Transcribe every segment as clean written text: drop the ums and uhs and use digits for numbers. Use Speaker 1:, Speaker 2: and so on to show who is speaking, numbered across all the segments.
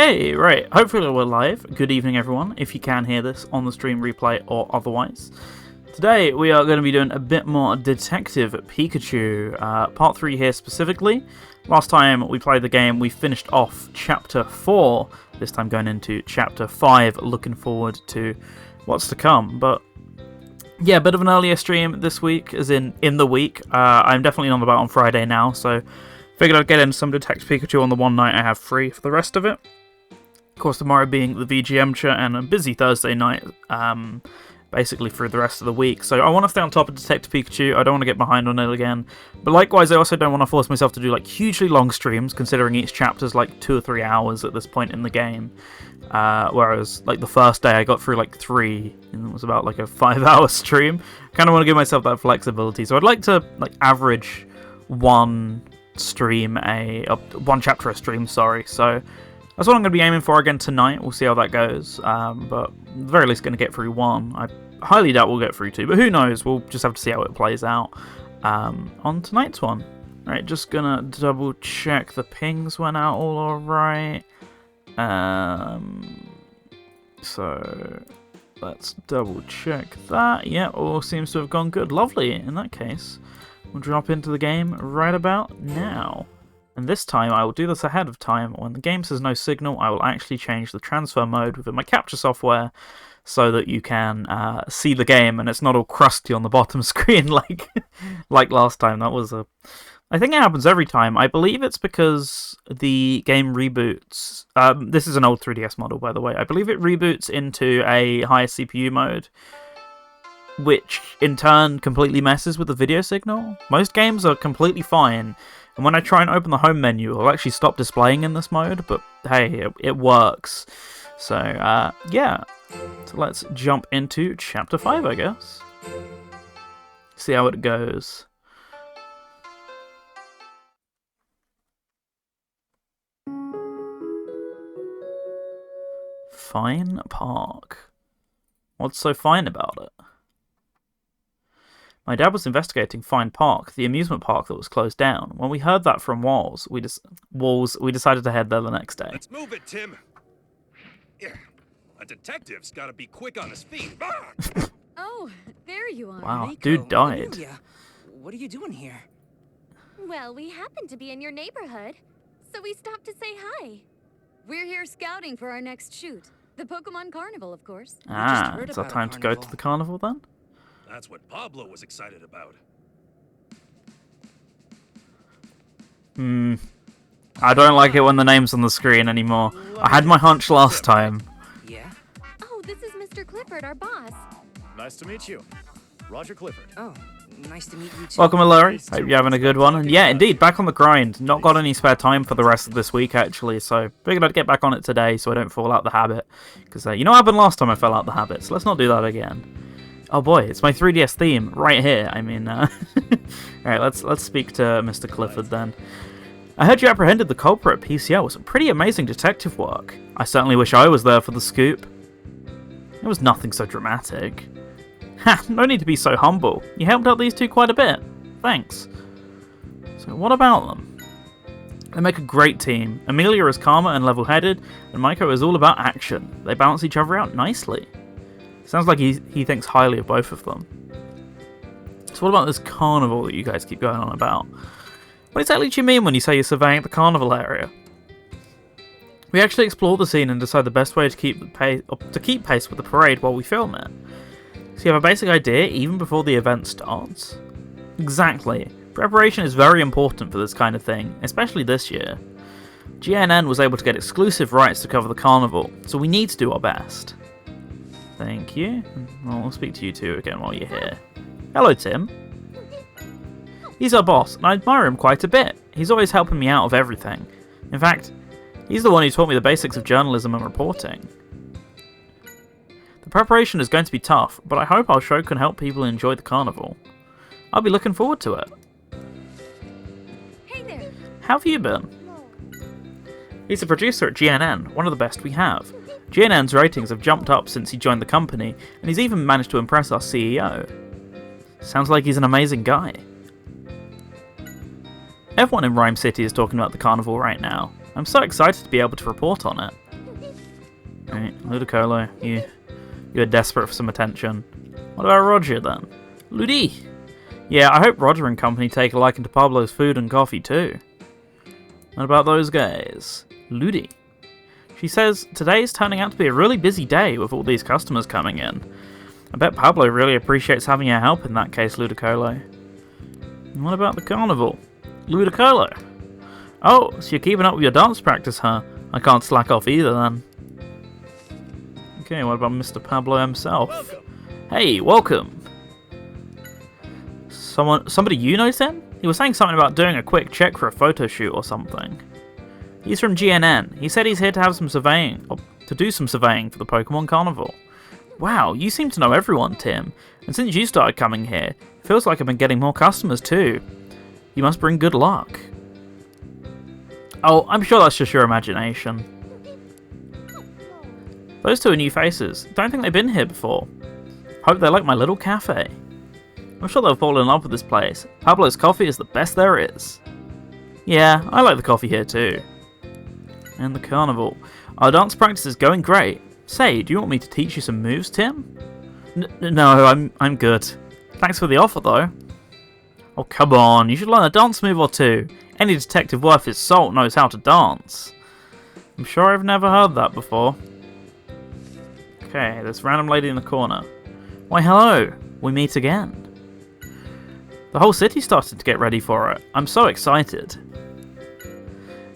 Speaker 1: Hey, right, hopefully we're live. Good evening everyone, if you can hear this on the stream replay or otherwise. Today we are going to be doing a bit more Detective Pikachu, part 3 here specifically. Last time we played the game we finished off Chapter 4, this time going into Chapter 5, looking forward to what's to come. But yeah, a bit of an earlier stream this week, as in the week. I'm definitely on the boat on Friday now, so figured I'd get in some Detective Pikachu on the one night I have free for the rest of it. Of course, tomorrow being the VGM and a busy Thursday night, basically through the rest of the week. So I want to stay on top of Detective Pikachu. I don't want to get behind on it again. But likewise, I also don't want to force myself to do like hugely long streams, considering each chapter's like 2 or 3 hours at this point in the game. Whereas like the first day I got through like 3, and it was about like a 5-hour stream. I kind of want to give myself that flexibility. So I'd like to like average one chapter a stream, sorry. So that's what I'm going to be aiming for again tonight. We'll see how that goes. But at the very least going to get through 1. I highly doubt we'll get through 2, but who knows? We'll just have to see how it plays out on tonight's one. Right, just going to double check the pings went out all alright. So let's double check that. Yeah, all seems to have gone good. Lovely. In that case, we'll drop into the game right about now. And this time, I will do this ahead of time. When the game says no signal, I will actually change the transfer mode within my capture software so that you can see the game and it's not all crusty on the bottom screen like last time. That was I think it happens every time. I believe it's because the game reboots. This is an old 3DS model, by the way. I believe it reboots into a higher CPU mode, which in turn completely messes with the video signal. Most games are completely fine, and when I try and open the home menu, it'll actually stop displaying in this mode, but hey, it works. So, yeah. So let's jump into Chapter 5, I guess. See how it goes. Fine Park. What's so fine about it? My dad was investigating Fine Park, the amusement park that was closed down. When we heard that from Walls, we decided to head there the next day.
Speaker 2: Let's move it, Tim. Yeah. A detective's got to be quick on his feet.
Speaker 3: Oh, there you are.
Speaker 1: Wow,
Speaker 3: Miko,
Speaker 1: dude died.
Speaker 4: Amelia, what are you doing here?
Speaker 3: Well, we happened to be in your neighborhood, so we stopped to say hi. We're here scouting for our next shoot. The Pokemon Carnival, of course.
Speaker 1: It's our time to go to the carnival then?
Speaker 2: That's what Pablo was excited about.
Speaker 1: I don't like it when the name's on the screen anymore. I had my hunch last time.
Speaker 4: Yeah?
Speaker 3: Oh, this is Mr. Clifford, our boss.
Speaker 5: Nice to meet you. Roger Clifford.
Speaker 4: Oh, nice to meet you too.
Speaker 1: Welcome, Larry. Hope you're having a good one. And yeah, indeed, back on the grind. Not got any spare time for the rest of this week, actually, so figured I'd get back on it today so I don't fall out the habit. Because you know what happened last time I fell out the habit, so let's not do that again. Oh boy, it's my 3DS theme right here. I mean, alright, let's speak to Mr. Clifford then. I heard you apprehended the culprit at PCO with some pretty amazing detective work. I certainly wish I was there for the scoop. It was nothing so dramatic. Ha, no need to be so humble. You helped out these two quite a bit. Thanks. So what about them? They make a great team. Amelia is calmer and level-headed, and Maiko is all about action. They balance each other out nicely. Sounds like he thinks highly of both of them. So what about this carnival that you guys keep going on about? What exactly do you mean when you say you're surveying the carnival area? We actually explore the scene and decide the best way to keep pace with the parade while we film it. So you have a basic idea even before the event starts? Exactly. Preparation is very important for this kind of thing, especially this year. GNN was able to get exclusive rights to cover the carnival, so we need to do our best. Thank you. Well, we'll speak to you two again while you're here. Hello, Tim. He's our boss, and I admire him quite a bit. He's always helping me out of everything. In fact, he's the one who taught me the basics of journalism and reporting. The preparation is going to be tough, but I hope our show can help people enjoy the carnival. I'll be looking forward to it.
Speaker 3: Hey there.
Speaker 1: How have you been? He's a producer at GNN, one of the best we have. GNN's ratings have jumped up since he joined the company, and he's even managed to impress our CEO. Sounds like he's an amazing guy. Everyone in Rhyme City is talking about the carnival right now. I'm so excited to be able to report on it. Right, Ludicolo, you're desperate for some attention. What about Roger then? Ludi! Yeah, I hope Roger and company take a liking to Pablo's food and coffee too. What about those guys? Ludi. She says today's turning out to be a really busy day with all these customers coming in. I bet Pablo really appreciates having your help in that case, Ludicolo. And what about the carnival? Ludicolo! Oh, so you're keeping up with your dance practice, huh? I can't slack off either then. Okay, what about Mr. Pablo himself?
Speaker 5: Welcome.
Speaker 1: Hey, welcome! Somebody you know, Tim? He was saying something about doing a quick check for a photo shoot or something. He's from GNN. He said he's here to have some surveying, or to do some surveying for the Pokemon Carnival. Wow, you seem to know everyone, Tim. And since you started coming here, it feels like I've been getting more customers too. You must bring good luck. Oh, I'm sure that's just your imagination. Those two are new faces. Don't think they've been here before. Hope they like my little cafe. I'm sure they'll fall in love with this place. Pablo's coffee is the best there is. Yeah, I like the coffee here too. And the carnival. Our dance practice is going great. Say, do you want me to teach you some moves, Tim? No, I'm good. Thanks for the offer though. Oh, come on, you should learn a dance move or two. Any detective worth his salt knows how to dance. I'm sure I've never heard that before. Okay, this random lady in the corner. Why, hello. We meet again. The whole city started to get ready for it. I'm so excited.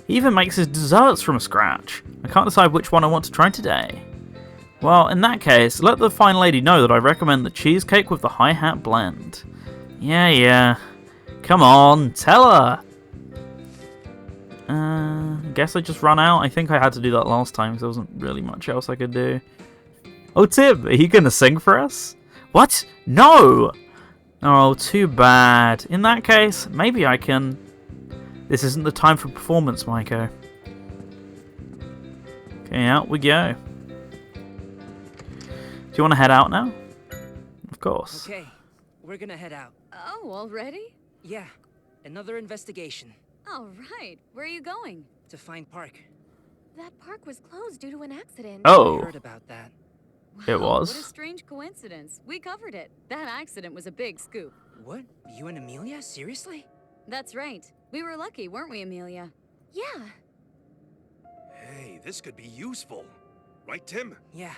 Speaker 1: He even makes his desserts from scratch. I can't decide which one I want to try today. Well, in that case, let the fine lady know that I recommend the cheesecake with the hi-hat blend. Yeah. Come on, tell her! Guess I just run out. I think I had to do that last time because there wasn't really much else I could do. Oh, Tim, are you going to sing for us? What? No! Oh, too bad. In that case, maybe I can... This isn't the time for performance, Maiko. Okay, out we go. Do you want to head out now? Of course.
Speaker 4: Okay, we're gonna head out.
Speaker 3: Oh, already?
Speaker 4: Yeah, another investigation.
Speaker 3: All right. Where are you going?
Speaker 4: To find Park.
Speaker 3: That park was closed due to an accident.
Speaker 4: I
Speaker 1: Oh,
Speaker 4: heard about that.
Speaker 1: it
Speaker 3: Wow,
Speaker 1: was.
Speaker 3: What a strange coincidence. We covered it. That accident was a big scoop.
Speaker 4: What? You and Amelia? Seriously?
Speaker 3: That's right. We were lucky, weren't we, Amelia? Yeah.
Speaker 2: Hey, this could be useful. Right, Tim?
Speaker 4: Yeah.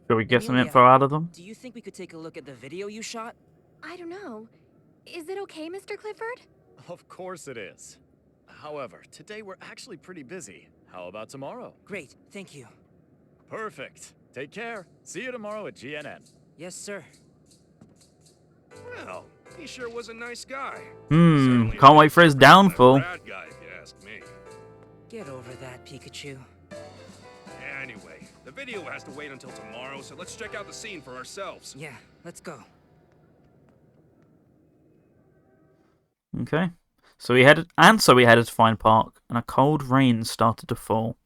Speaker 1: Shall we get some
Speaker 4: Amelia,
Speaker 1: info out of them?
Speaker 4: Do you think we could take a look at the video you shot?
Speaker 3: I don't know. Is it okay, Mr. Clifford?
Speaker 5: Of course it is. However, today we're actually pretty busy. How about tomorrow?
Speaker 4: Great, thank you.
Speaker 5: Perfect. Take care. See you tomorrow at GNN.
Speaker 4: Yes, sir.
Speaker 2: Well, he sure was a nice guy.
Speaker 1: Can't wait for his downfall.
Speaker 2: Bad guy, if you ask me.
Speaker 4: Get over that, Pikachu.
Speaker 2: Anyway, the video has to wait until tomorrow, so let's check out the scene for ourselves.
Speaker 4: Yeah, let's go.
Speaker 1: Okay. So we headed to find Park, and a cold rain started to fall.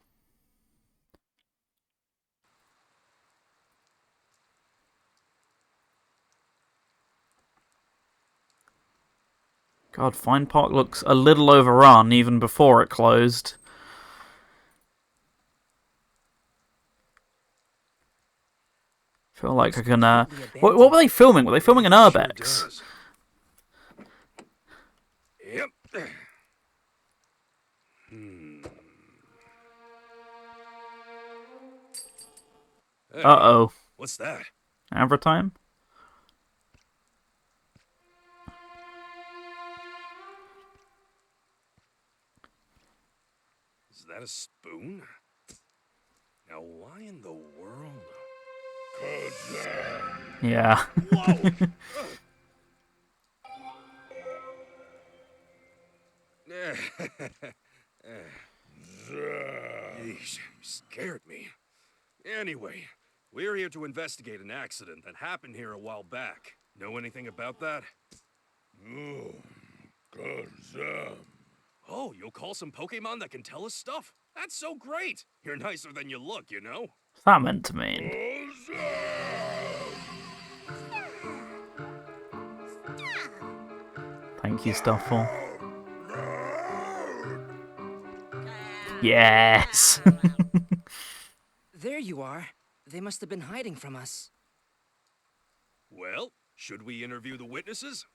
Speaker 1: God, Fine Park looks a little overrun even before it closed. Feel like I can. What were they filming? Were they filming in Urbex?
Speaker 2: Sure does. Yep. Hey,
Speaker 1: Uh-oh.
Speaker 2: what's that?
Speaker 1: Time?
Speaker 2: Is that a spoon? Now, why in the world?
Speaker 1: Yeah.
Speaker 2: Whoa! Yeesh, you scared me. Anyway, we're here to investigate an accident that happened here a while back. Know anything about that? No. Oh, you'll call some Pokemon that can tell us stuff? That's so great! You're nicer than you look, you know?
Speaker 1: What's that meant to mean? Thank you, Stuffle.
Speaker 4: Uh,
Speaker 1: Yes!
Speaker 4: There you are. They must have been hiding from us.
Speaker 2: Well, should we interview the witnesses?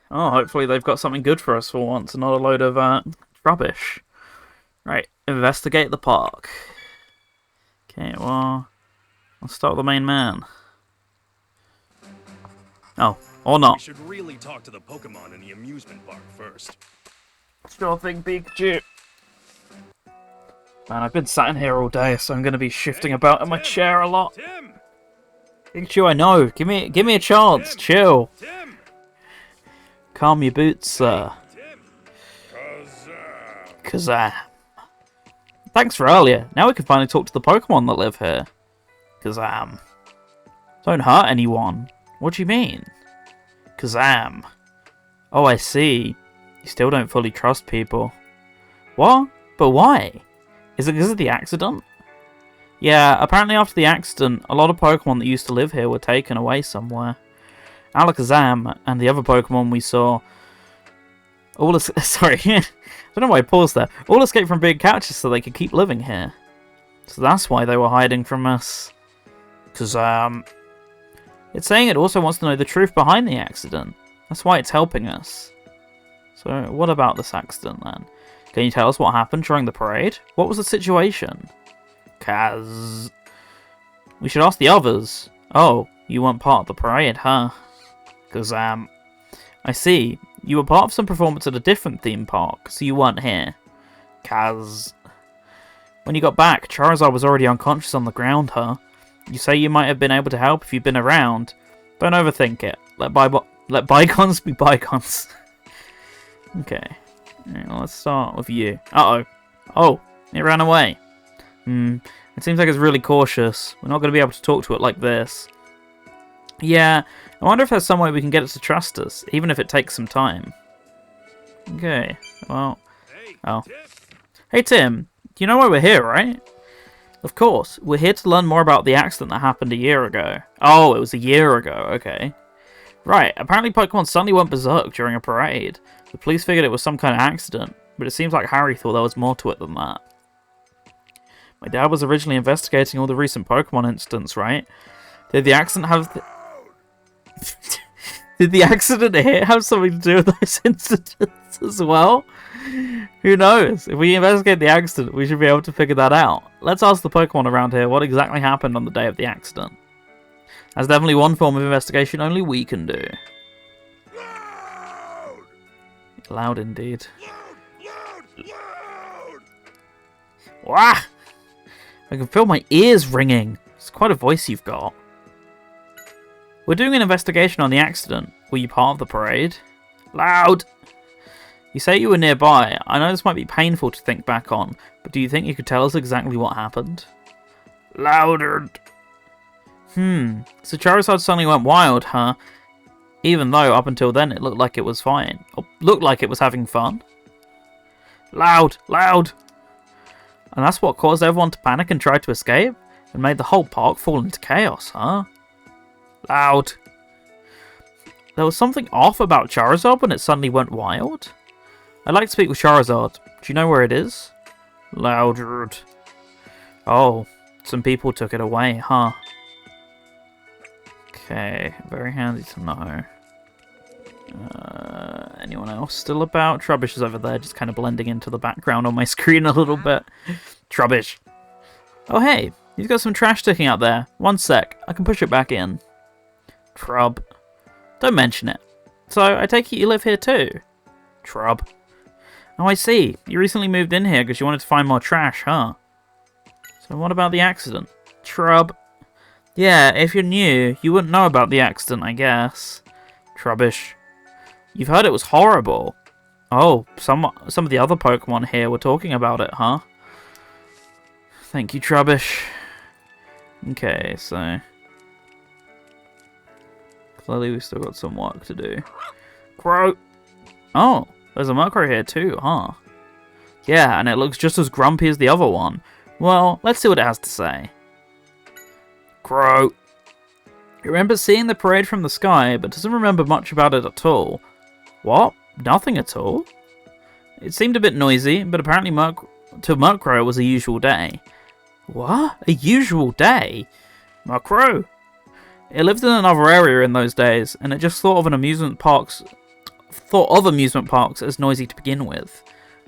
Speaker 1: Oh, hopefully they've got something good for us for once, and not a load of rubbish. Right, investigate the park. Okay, well, I'll start with the main man. Oh, or
Speaker 2: We
Speaker 1: not.
Speaker 2: should really talk to the Pokemon in the amusement park first.
Speaker 1: Sure thing, Pikachu. Man, I've been sat in here all day, so I'm going to be shifting about in my chair a lot.
Speaker 2: Tim!
Speaker 1: Pikachu, I know. Give me a chance.
Speaker 2: Tim!
Speaker 1: Chill.
Speaker 2: Tim!
Speaker 1: Calm your boots, sir.
Speaker 2: Tim!
Speaker 1: Kazam. Thanks for earlier. Now we can finally talk to the Pokemon that live here. Kazam. Don't hurt anyone. What do you mean? Kazam. Oh, I see. You still don't fully trust people. What? But why? Is it because of the accident? Yeah, apparently after the accident, a lot of Pokemon that used to live here were taken away somewhere. Alakazam and the other Pokemon we saw sorry, I don't know why I paused there. All escaped from big catches so they could keep living here. So that's why they were hiding from us. Because, it's saying it also wants to know the truth behind the accident. That's why it's helping us. So, what about this accident then? Can you tell us what happened during the parade? What was the situation? Kaz... We should ask the others. Oh, you weren't part of the parade, huh? Because, I see. You were part of some performance at a different theme park, so you weren't here. Kaz... When you got back, Charizard was already unconscious on the ground, huh? You say you might have been able to help if you'd been around. Don't overthink it. Let bygones be bygones. Okay. Right, well, let's start with you. Uh-oh. Oh, it ran away. It seems like it's really cautious. We're not going to be able to talk to it like this. Yeah, I wonder if there's some way we can get it to trust us, even if it takes some time. Okay, well...
Speaker 2: Hey,
Speaker 1: Oh.
Speaker 2: Tim!
Speaker 1: Hey Tim, you know why we're here, right? Of course, we're here to learn more about the accident that happened a year ago. Oh, it was a year ago, okay. Right, apparently Pokemon suddenly went berserk during a parade. The police figured it was some kind of accident, but it seems like Harry thought there was more to it than that. My dad was originally investigating all the recent Pokemon incidents, right? Did the accident have... Did the accident here have something to do with those incidents as well? Who knows? If we investigate the accident, we should be able to figure that out. Let's ask the Pokemon around here what exactly happened on the day of the accident. That's definitely one form of investigation only we can do.
Speaker 2: Loud!
Speaker 1: Loud indeed.
Speaker 2: Loud!
Speaker 1: Wah! I can feel my ears ringing. It's quite a voice you've got. We're doing an investigation on the accident. Were you part of the parade? Loud! You say you were nearby. I know this might be painful to think back on, but do you think you could tell us exactly what happened? Louder! So Charizard suddenly went wild, huh? Even though up until then it looked like it was fine. Or looked like it was having fun. Loud! Loud! And that's what caused everyone to panic and try to escape? And made the whole park fall into chaos, huh? Loud! There was something off about Charizard when it suddenly went wild? I'd like to speak with Charizard. Do you know where it is? Louder. Oh, some people took it away, huh? Okay, very handy to know. Anyone else still about? Trubbish is over there, just kind of blending into the background on my screen a little bit. Trubbish. Oh hey, you've got some trash sticking out there. One sec, I can push it back in. Trub. Don't mention it. So, I take it you live here too? Trub. Oh, I see. You recently moved in here because you wanted to find more trash, huh? So what about the accident? Trub. Yeah, if you're new, you wouldn't know about the accident, I guess. Trubbish. You've heard it was horrible. Oh, some of the other Pokemon here were talking about it, huh? Thank you, Trubbish. Okay, so... Clearly we've still got some work to do. Crow! Oh, there's a Murkrow here too, huh? Yeah, and it looks just as grumpy as the other one. Well, let's see what it has to say. Crow. He remembers seeing the parade from the sky, but doesn't remember much about it at all. What? Nothing at all? It seemed a bit noisy, but apparently to Murkrow it was a usual day. What? A usual day? My crow. It lived in another area in those days, and it just thought of amusement parks as noisy to begin with.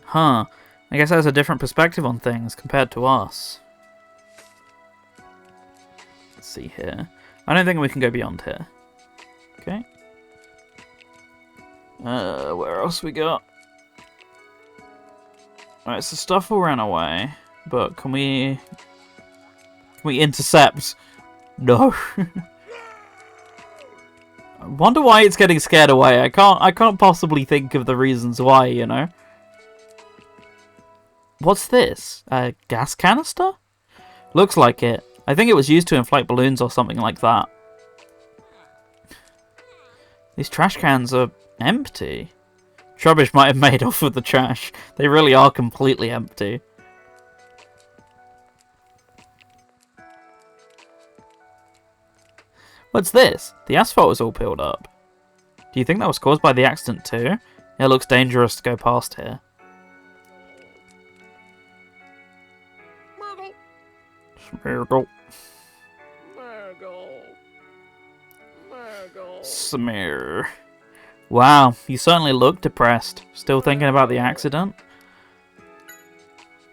Speaker 1: Huh. I guess it has a different perspective on things compared to us. Let's see here. I don't think we can go beyond here. Okay. Where else we got? Alright, so stuff all ran away, but can we intercept? No. I wonder why it's getting scared away. I can't possibly think of the reasons why, you know. What's this? A gas canister? Looks like it. I think it was used to inflate balloons or something like that. These trash cans are empty. Rubbish might have made off with the trash. They really are completely empty. What's this? The asphalt is all peeled up. Do you think that was caused by the accident too? It looks dangerous to go past here. Smeargle. Smear. Wow, you certainly look depressed. Still thinking about the accident?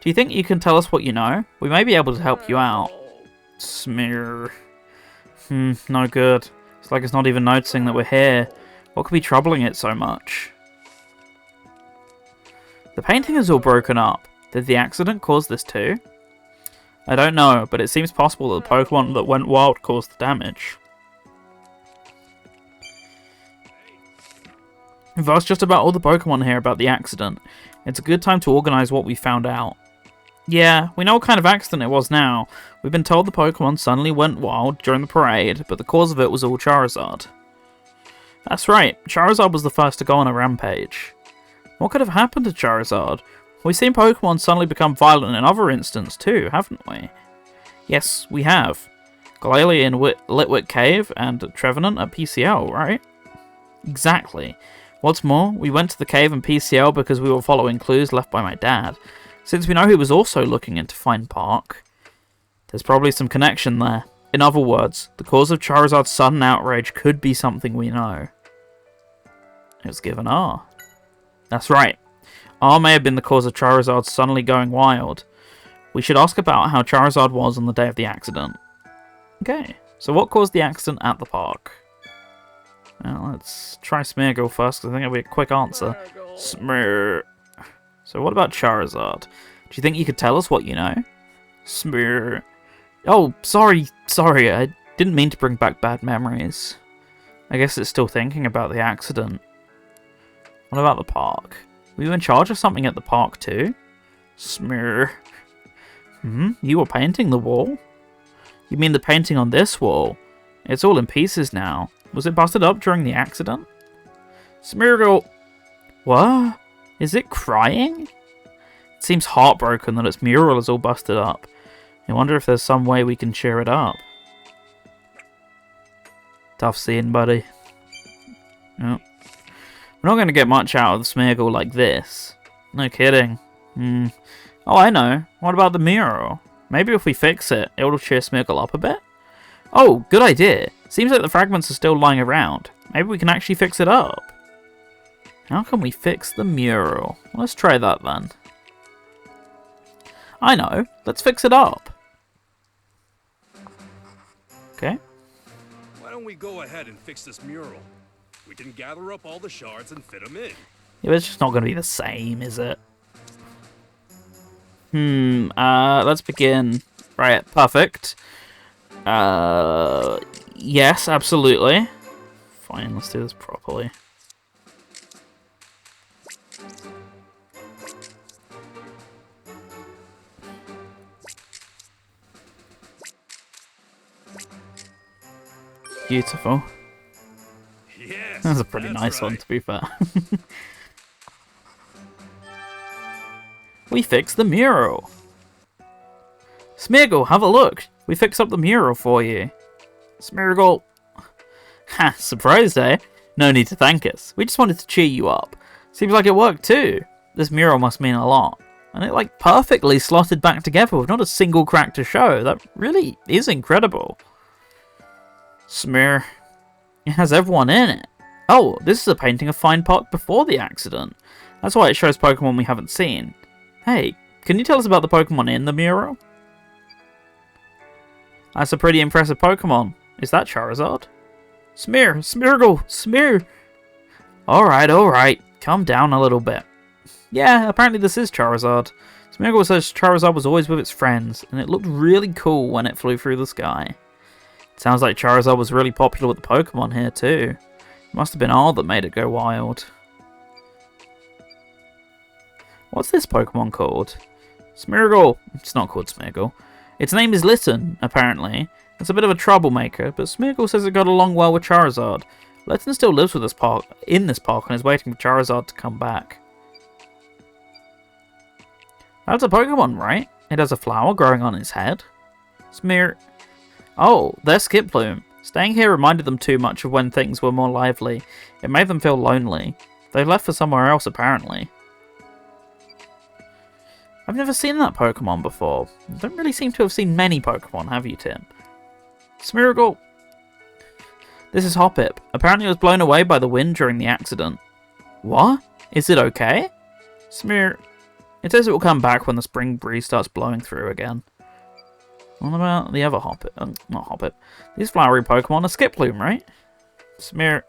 Speaker 1: Do you think you can tell us what you know? We may be able to help you out. Smear. No good. It's like it's not even noticing that we're here. What could be troubling it so much? The painting is all broken up. Did the accident cause this too? I don't know, but it seems possible that the Pokemon that went wild caused the damage. We've asked just about all the Pokemon here about the accident. It's a good time to organise what we found out. Yeah, we know what kind of accident it was now. We've been told the Pokemon suddenly went wild during the parade, but the cause of it was all Charizard. That's right, Charizard was the first to go on a rampage. What could have happened to Charizard? We've seen Pokemon suddenly become violent in other instances too, haven't we? Yes, we have. Glalie in Litwick Cave and Trevenant at PCL, right? Exactly. What's more, we went to the cave in PCL because we were following clues left by my dad. Since we know he was also looking into Fine Park, there's probably some connection there. In other words, the cause of Charizard's sudden outrage could be something we know. It was given R. That's right. R may have been the cause of Charizard suddenly going wild. We should ask about how Charizard was on the day of the accident. Okay, so what caused the accident at the park? Well, let's try Smeargle first, because I think it'll be a quick answer. Smear. So what about Charizard? Do you think you could tell us what you know? Smear. Oh, sorry, I didn't mean to bring back bad memories. I guess it's still thinking about the accident. What about the park? Were you in charge of something at the park too? Smear. You were painting the wall? You mean the painting on this wall? It's all in pieces now. Was it busted up during the accident? Smeargle. What? Is it crying? It seems heartbroken that its mural is all busted up. I wonder if there's some way we can cheer it up. Tough scene, buddy. Yep. We're not going to get much out of the Smeargle like this. No kidding. Oh, I know. What about the mural? Maybe if we fix it, it'll cheer Smeargle up a bit? Oh, good idea. Seems like the fragments are still lying around. Maybe we can actually fix it up. How can we fix the mural? Let's try that then. I know. Let's fix it up. Okay.
Speaker 2: Why don't we go ahead and fix this mural? We can gather up all the shards and fit them in.
Speaker 1: Yeah, but it's just not going to be the same, is it? Let's begin. Right, perfect. Yes, absolutely. Fine, let's do this properly. Beautiful.
Speaker 2: Yes,
Speaker 1: That's a pretty
Speaker 2: that's
Speaker 1: nice one,
Speaker 2: right.
Speaker 1: to be fair. We fixed the mural. Smeargle, have a look. We fixed up the mural for you. Smeargle. Ha, surprised, eh? No need to thank us. We just wanted to cheer you up. Seems like it worked too. This mural must mean a lot. And it like perfectly slotted back together with not a single crack to show. That really is incredible. Smear. It has everyone in it. Oh, this is a painting of Fine Park before the accident. That's why it shows Pokemon we haven't seen. Hey, can you tell us about the Pokemon in the mural? That's a pretty impressive Pokemon. Is that Charizard? Smear! Smeargle! Smear! Alright. Calm down a little bit. Yeah, apparently this is Charizard. Smeargle says Charizard was always with its friends, and it looked really cool when it flew through the sky. It sounds like Charizard was really popular with the Pokemon here too. It must have been all that made it go wild. What's this Pokemon called? Smeargle! It's not called Smeargle. Its name is Litten, apparently. It's a bit of a troublemaker, but Smeargle says it got along well with Charizard. Litten still lives with this park, in this park and is waiting for Charizard to come back. That's a Pokemon, right? It has a flower growing on its head. Smear. Oh, they're Skiploom. Staying here reminded them too much of when things were more lively. It made them feel lonely. They left for somewhere else, apparently. I've never seen that Pokemon before. You don't really seem to have seen many Pokemon, have you, Tim? Smeargle! This is Hoppip. Apparently it was blown away by the wind during the accident. What? Is it okay? Smear. It says it will come back when the spring breeze starts blowing through again. What about the other Hoppip? Not Hoppip. These flowery Pokemon are Skiploom, right? Smear.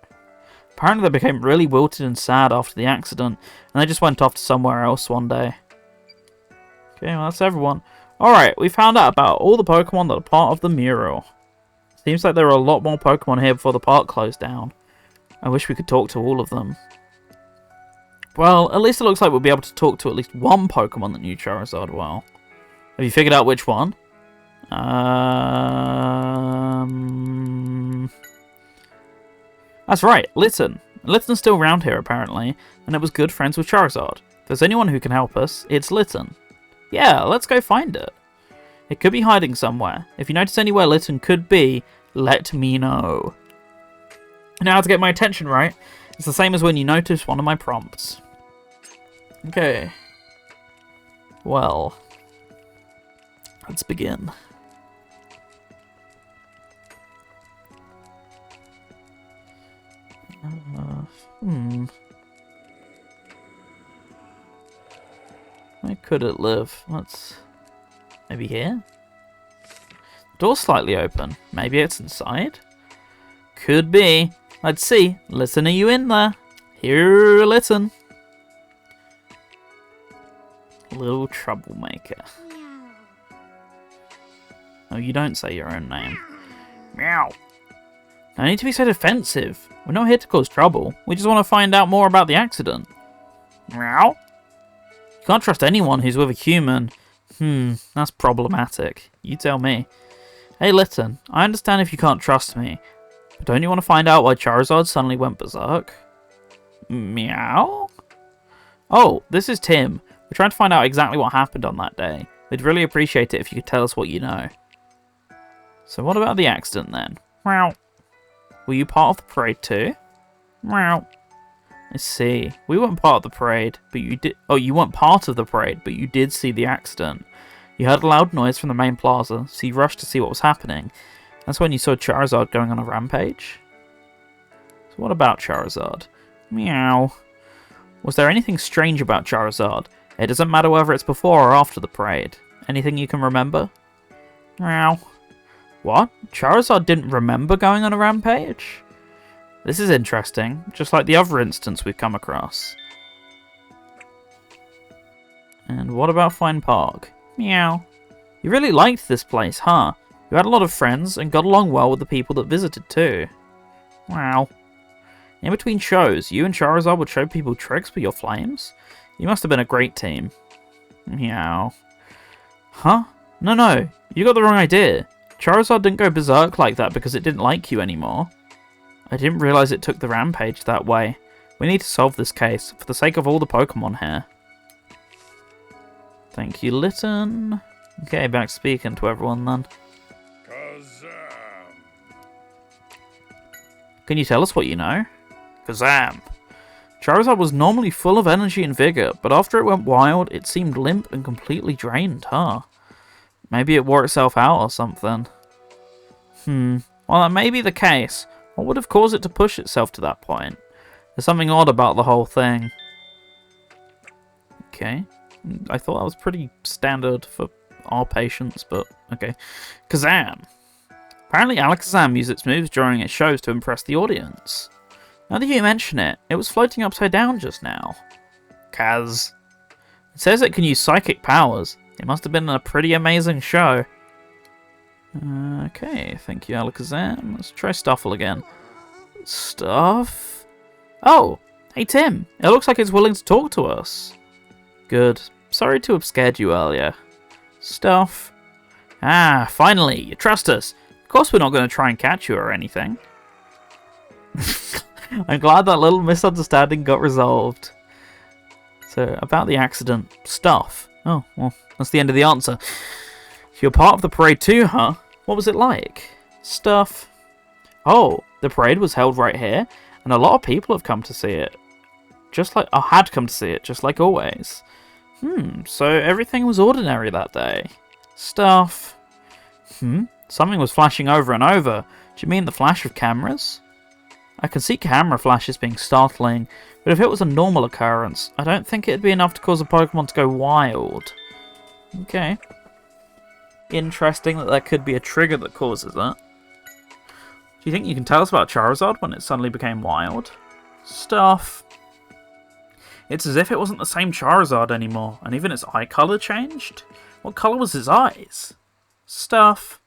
Speaker 1: Apparently they became really wilted and sad after the accident, and they just went off to somewhere else one day. Okay, well that's everyone. Alright, we found out about all the Pokemon that are part of the mural. Seems like there were a lot more Pokemon here before the park closed down. I wish we could talk to all of them. Well, at least it looks like we'll be able to talk to at least one Pokemon that knew Charizard well. Have you figured out which one? That's right, Litten. Litten's still around here, apparently, and it was good friends with Charizard. If there's anyone who can help us, it's Litten. Yeah, let's go find it. It could be hiding somewhere. If you notice anywhere Litten could be, let me know. Now to get my attention right, it's the same as when you notice one of my prompts. Okay. Well, let's begin. Where could it live? Let's... Maybe here? The door's slightly open. Maybe it's inside? Could be. Let's see. Listen, are you in there? Here, listen. Little troublemaker. Oh, you don't say your own name. Meow. No need to be so defensive. We're not here to cause trouble. We just want to find out more about the accident. Meow. You can't trust anyone who's with a human. That's problematic. You tell me. Hey, Litten, I understand if you can't trust me, but don't you want to find out why Charizard suddenly went berserk? Meow? Oh, this is Tim. We're trying to find out exactly what happened on that day. We'd really appreciate it if you could tell us what you know. So what about the accident then? Meow. Were you part of the parade too? Meow. I see. We weren't part of the parade, but you did... Oh, you weren't part of the parade, but you did see the accident. You heard a loud noise from the main plaza, so you rushed to see what was happening. That's when you saw Charizard going on a rampage? So what about Charizard? Meow. Was there anything strange about Charizard? It doesn't matter whether it's before or after the parade. Anything you can remember? Meow. What? Charizard didn't remember going on a rampage? This is interesting, just like the other instance we've come across. And what about Fine Park? Meow. You really liked this place, huh? You had a lot of friends and got along well with the people that visited too. Wow. In between shows, you and Charizard would show people tricks with your flames? You must have been a great team. Meow. Huh? No, you got the wrong idea. Charizard didn't go berserk like that because it didn't like you anymore. I didn't realize it took the rampage that way. We need to solve this case, for the sake of all the Pokemon here. Thank you, Litten. Okay, back speaking to everyone then.
Speaker 2: Kazam!
Speaker 1: Can you tell us what you know? Kazam! Charizard was normally full of energy and vigor, but after it went wild, it seemed limp and completely drained, huh? Maybe it wore itself out or something. Well, that may be the case. What would have caused it to push itself to that point? There's something odd about the whole thing. Okay. I thought that was pretty standard for our patients, but okay. Kazam! Apparently Alakazam used its moves during its shows to impress the audience. Now that you mention it, it was floating upside down just now. Kaz. It says it can use psychic powers. It must have been a pretty amazing show. Okay, thank you, Alakazam. Let's try Stuffle again. Stuff? Oh, hey Tim. It looks like it's willing to talk to us. Good. Sorry to have scared you earlier. Stuff. Ah, finally, you trust us. Of course we're not going to try and catch you or anything. I'm glad that little misunderstanding got resolved. So, about the accident. Stuff. Oh, well, that's the end of the answer. You're part of the parade too, huh? What was it like? Stuff. Oh, the parade was held right here, and a lot of people have come to see it. Had come to see it, just like always. So everything was ordinary that day. Stuff. Something was flashing over and over. Do you mean the flash of cameras? I can see camera flashes being startling, but if it was a normal occurrence, I don't think it'd be enough to cause a Pokemon to go wild. Okay. Interesting that could be a trigger that causes that. Do you think you can tell us about Charizard when it suddenly became wild? Stuff. It's as if it wasn't the same Charizard anymore, and even its eye colour changed. What colour was its eyes? Stuff.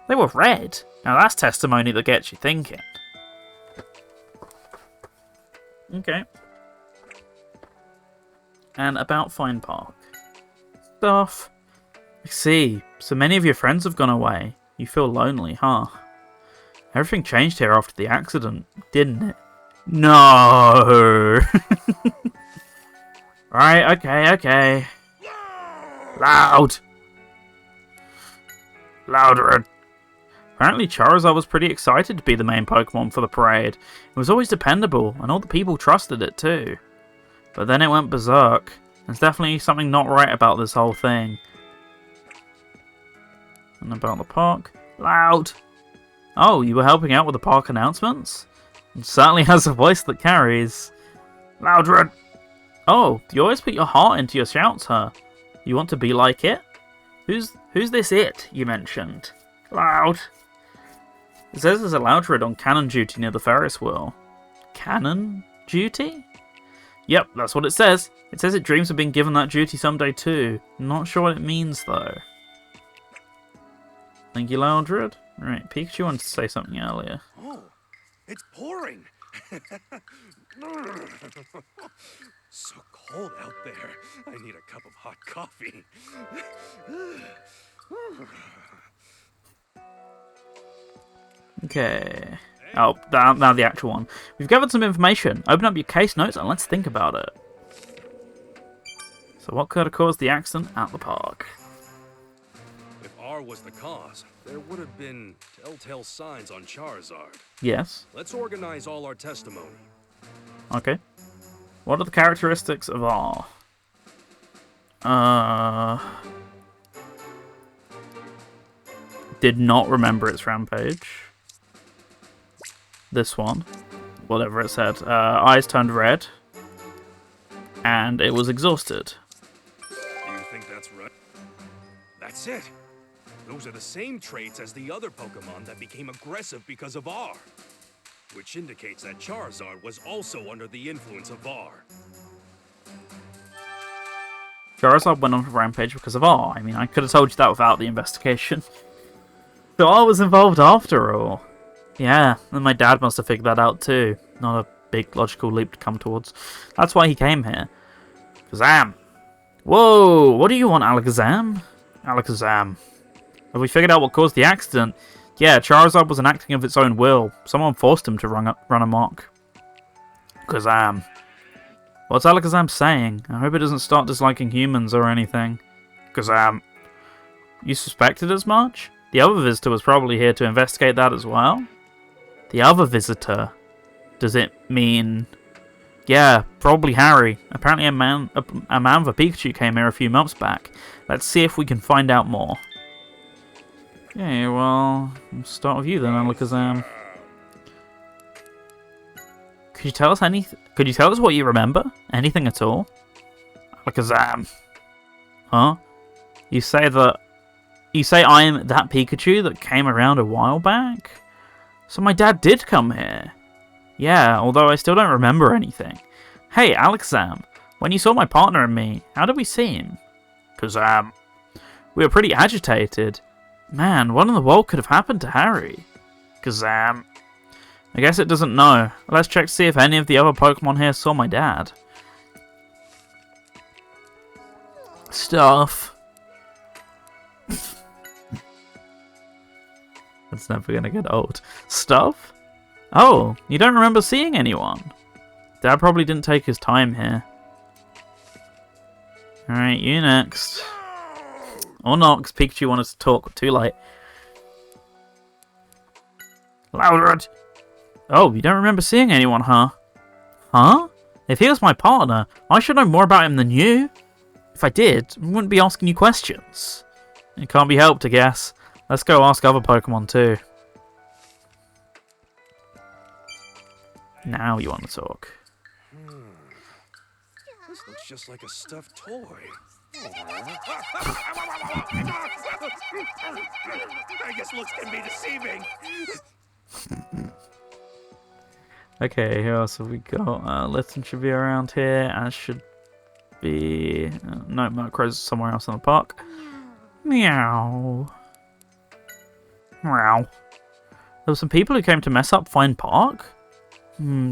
Speaker 1: They were red. Now that's testimony that gets you thinking. Okay. And about Fine Park. Stuff. I see. So many of your friends have gone away. You feel lonely, huh? Everything changed here after the accident, didn't it? No! Right, okay. Loud! Louder! Apparently Charizard was pretty excited to be the main Pokemon for the parade. It was always dependable, and all the people trusted it too. But then it went berserk. There's definitely something not right about this whole thing. And about the park. Loud! Oh, you were helping out with the park announcements? It certainly has a voice that carries. Louder! Oh, you always put your heart into your shouts, huh? You want to be like it? Who's this it you mentioned? Loud! It says there's a Loudred on cannon duty near the Ferris wheel. Cannon duty? Yep, that's what it says. It says it dreams of being given that duty someday too. Not sure what it means though. Thank you, Loudred. Right, Pikachu wanted to say something earlier.
Speaker 2: Oh, it's pouring. So cold out there. I need a cup of hot coffee.
Speaker 1: Okay. Oh, now the actual one. We've gathered some information. Open up your case notes and let's think about it. So what could have caused the accident at the park?
Speaker 2: If R was the cause, there would have been telltale signs on Charizard.
Speaker 1: Yes.
Speaker 2: Let's organize all our testimony.
Speaker 1: Okay. What are the characteristics of R? Did not remember its rampage. This one. Whatever it said. Eyes turned red. And it was exhausted.
Speaker 2: Do you think that's right? That's it. Those are the same traits as the other Pokemon that became aggressive because of R. Which indicates that Charizard was also under the influence of R.
Speaker 1: Charizard went on a rampage because of R. I mean, I could have told you that without the investigation. So R was involved after all. Yeah, and my dad must have figured that out too. Not a big logical leap to come towards. That's why he came here. Kazam! Whoa! What do you want, Alakazam? Alakazam. Have we figured out what caused the accident? Yeah, Charizard wasn't acting of its own will. Someone forced him to run amok. Kazam. What's Alakazam saying? I hope it doesn't start disliking humans or anything. Kazam. You suspected as much? The other visitor was probably here to investigate that as well? The other visitor? Does it mean... Yeah, probably Harry. Apparently a man with a Pikachu came here a few months back. Let's see if we can find out more. Okay, well, we'll start with you then, Alakazam. Could you tell us Could you tell us what you remember? Anything at all? Alakazam. Huh? You say I'm that Pikachu that came around a while back? So my dad did come here. Yeah, although I still don't remember anything. Hey, Alakazam, when you saw my partner and me, how did we seem? Kazam. We were pretty agitated. Man, what in the world could have happened to Harry? Kazam. I guess it doesn't know. Let's check to see if any of the other Pokemon here saw my dad. Stuff. That's never gonna get old. Stuff? Oh, you don't remember seeing anyone? Dad probably didn't take his time here. Alright, you next. Or not, because Pikachu wanted to talk. Too late. Louder! Oh, you don't remember seeing anyone, huh? Huh? If he was my partner, I should know more about him than you. If I did, I wouldn't be asking you questions. It can't be helped, I guess. Let's go ask other Pokemon too. Now you want to talk.
Speaker 2: This looks just like a stuffed toy. I guess looks can be deceiving.
Speaker 1: Okay, who else have we got? Litten should be around here, as should be... no, Murkrow's somewhere else in the park. Meow. Meow. There were some people who came to mess up Fine Park?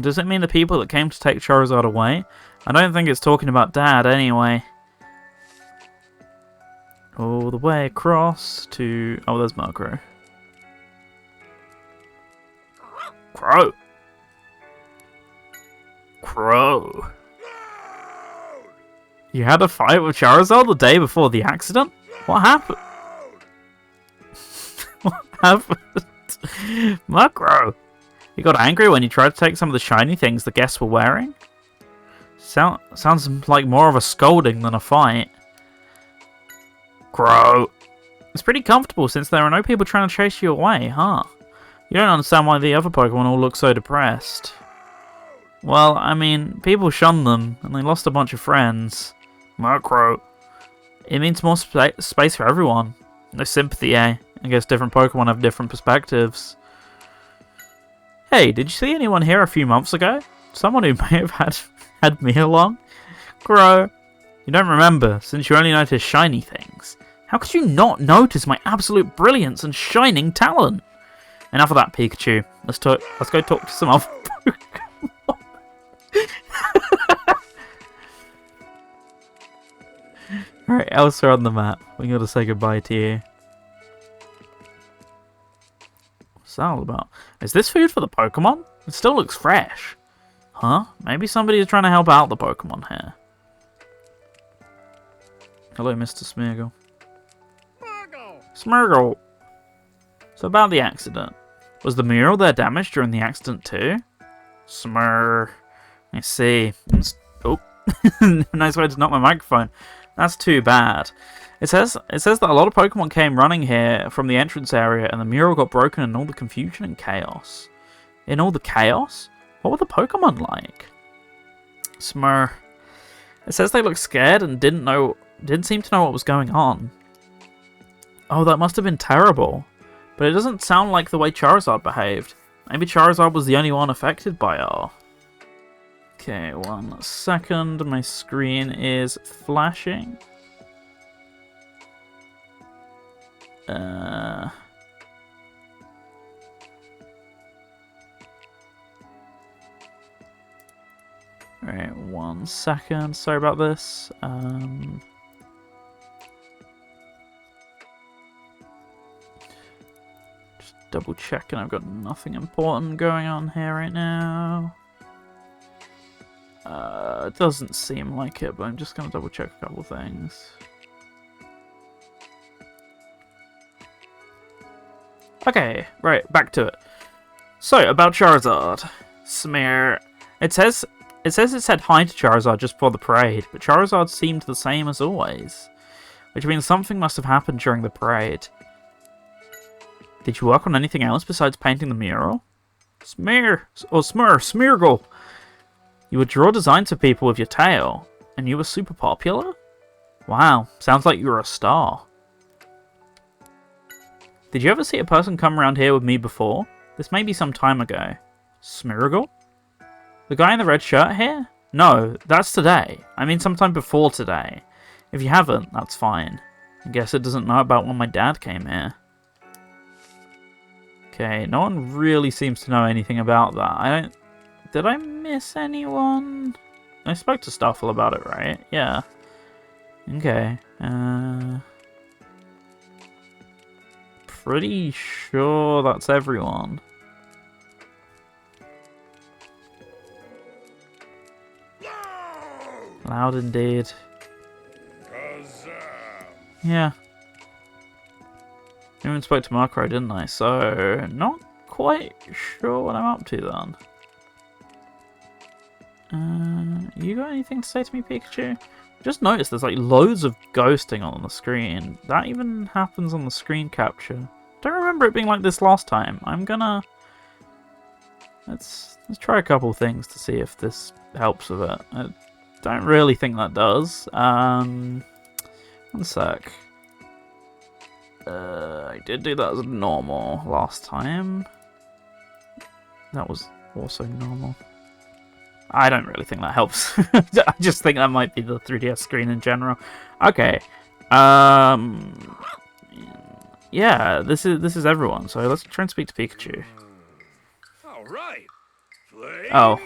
Speaker 1: Does it mean the people that came to take Charizard away? I don't think it's talking about Dad anyway. All the way across to... oh, there's Murkrow. Crow! Crow! You had a fight with Charizard the day before the accident? What happened? What happened? Murkrow! You got angry when you tried to take some of the shiny things the guests were wearing? Sounds like more of a scolding than a fight. Crow! It's pretty comfortable since there are no people trying to chase you away, huh? You don't understand why the other Pokemon all look so depressed. Well, I mean, people shunned them, and they lost a bunch of friends. Murkrow. It means more space for everyone. No sympathy, eh? I guess different Pokemon have different perspectives. Hey, did you see anyone here a few months ago? Someone who may have had me along? Crow. You don't remember, since you only notice shiny things. How could you not notice my absolute brilliance and shining talent? Enough of that, Pikachu. Let's go talk to some other Pokemon. Alright, elsewhere on the map. We gotta say goodbye to you. What's that all about? Is this food for the Pokemon? It still looks fresh. Huh? Maybe somebody is trying to help out the Pokemon here. Hello, Mr. Smeargle. Smeargle! So about the accident. Was the mural there damaged during the accident too? Smur. I see. Oh. Nice way to knock my microphone. That's too bad. It says that a lot of Pokemon came running here from the entrance area and the mural got broken in all the confusion and chaos. In all the chaos? What were the Pokemon like? Smur. It says they looked scared and didn't seem to know what was going on. Oh, that must have been terrible. But it doesn't sound like the way Charizard behaved. Maybe Charizard was the only one affected by it. Okay, 1 second. My screen is flashing. Alright, 1 second. Sorry about this. Just double checking I've got nothing important going on here right now. It doesn't seem like it, but I'm just gonna double check a couple things. Okay, right, back to it. So, about Charizard. Smear. It says It says it said hi to Charizard just before the parade, but Charizard seemed the same as always. Which means something must have happened during the parade. Did you work on anything else besides painting the mural? Smeargle! You would draw designs of people with your tail, and you were super popular? Wow, sounds like you were a star. Did you ever see a person come around here with me before? This may be some time ago. Smeargle? The guy in the red shirt here? No, that's today. I mean sometime before today. If you haven't, that's fine. I guess it doesn't know about when my dad came here. Okay, no one really seems to know anything about that. Did I miss anyone? I spoke to Stuffle about it, right? Yeah. Okay. Pretty sure that's everyone. Loud indeed. Yeah. I even spoke to Murkrow, didn't I? So, not quite sure what I'm up to then. You got anything to say to me, Pikachu? Just noticed there's like loads of ghosting on the screen. That even happens on the screen capture. Don't remember it being like this last time. I'm gonna... Let's try a couple things to see if this helps with it. I don't really think that does. One sec. I did do that as normal last time. That was also normal. I don't really think that helps. I just think that might be the 3DS screen in general. Okay. Yeah, this is everyone. So let's try and speak to Pikachu.
Speaker 2: All right.
Speaker 1: Oh.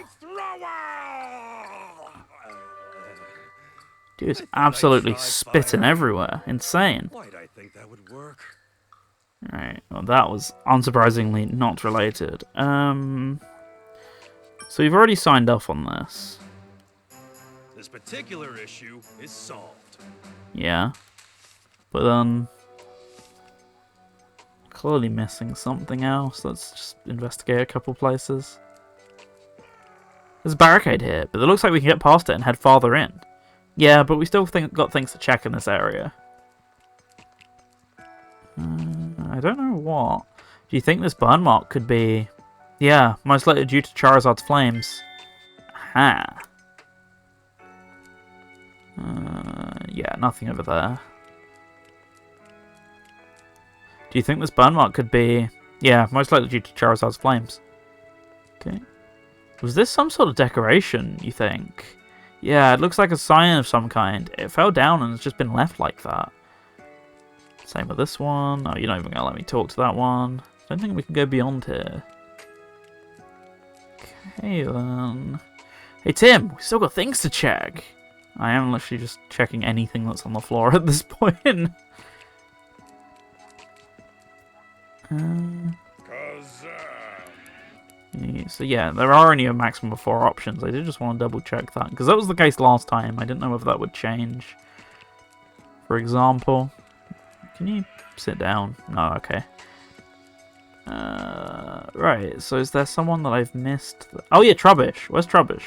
Speaker 1: Dude's absolutely spitting everywhere. Insane.
Speaker 2: Why'd I think that would work?
Speaker 1: Right, well that was unsurprisingly not related. So you've already signed off on this.
Speaker 2: This particular issue is solved.
Speaker 1: Yeah. But clearly missing something else. Let's just investigate a couple places. There's a barricade here, but it looks like we can get past it and head farther in. Yeah, but we still got things to check in this area. I don't know what. Do you think this burn mark could be... Yeah, most likely due to Charizard's flames. Aha. Yeah, nothing over there. Do you think this burn mark could be... Yeah, most likely due to Charizard's flames. Okay. Was this some sort of decoration, you think? Yeah, it looks like a sign of some kind. It fell down and it's just been left like that. Same with this one. Oh, you're not even going to let me talk to that one. Don't think we can go beyond here. Okay, then. Hey, Tim, we still got things to check. I am literally just checking anything that's on the floor at this point. So yeah, there are only a maximum of 4 options. I did just want to double check that, because that was the case last time. I didn't know whether that would change. For example, can you sit down? No, okay. Right, so is there someone that I've missed? Oh yeah, Trubbish. Where's Trubbish?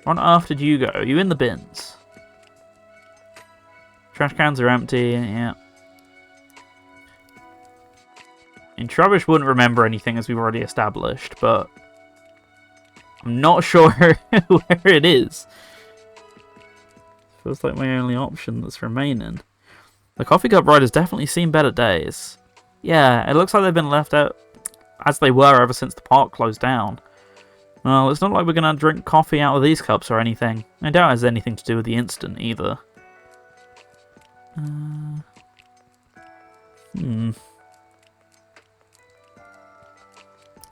Speaker 1: Where on earth did you go? Are you in the bins? Trash cans are empty, yeah. And Trubbish wouldn't remember anything, as we've already established, but I'm not sure where it is. Feels like my only option that's remaining. The Coffee Cup Ride has definitely seen better days. Yeah, it looks like they've been left out as they were ever since the park closed down. Well, it's not like we're going to drink coffee out of these cups or anything. I doubt it has anything to do with the incident either.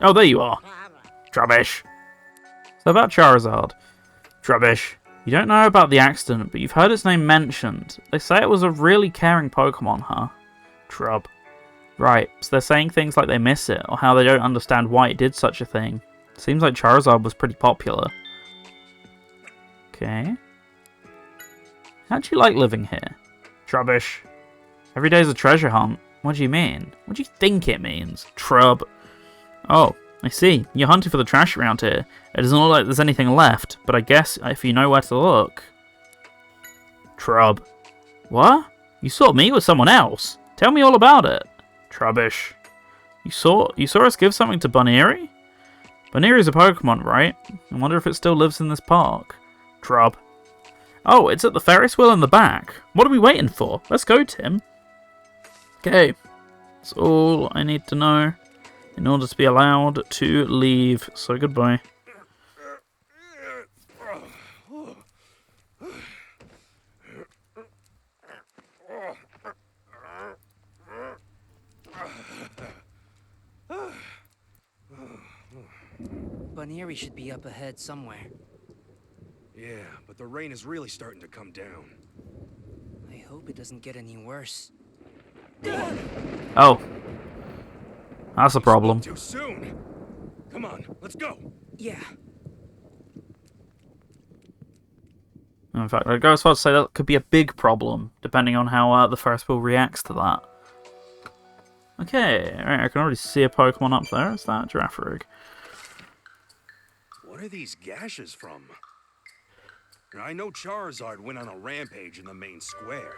Speaker 1: Oh, there you are. Trubbish. So about Charizard. Trubbish, you don't know about the accident, but you've heard its name mentioned. They say it was a really caring Pokemon, huh? Trub. Right, so they're saying things like they miss it, or how they don't understand why it did such a thing. Seems like Charizard was pretty popular. Okay. How'd you like living here? Trubbish. Every day's a treasure hunt. What do you mean? What do you think it means? Trub. Oh, I see. You're hunting for the trash around here. It doesn't look like there's anything left, but I guess if you know where to look. Trub. What? You saw me with someone else? Tell me all about it. Trubbish. You saw us give something to Bunnery? Bunnery's a Pokemon, right? I wonder if it still lives in this park. Trub. Oh, it's at the Ferris wheel in the back. What are we waiting for? Let's go, Tim. Okay. That's all I need to know in order to be allowed to leave. So goodbye.
Speaker 4: Bunnery should be up ahead somewhere.
Speaker 2: Yeah, but the rain is really starting to come down.
Speaker 4: I hope it doesn't get any worse.
Speaker 1: Oh. That's a problem.
Speaker 2: Too soon. Come on, let's go.
Speaker 4: Yeah.
Speaker 1: In fact, I'd go as far as to say that could be a big problem, depending on how the Ferris wheel reacts to that. Okay, alright, I can already see a Pokemon up there. Is that Girafarig?
Speaker 2: What are these gashes from? I know Charizard went on a rampage in the main square,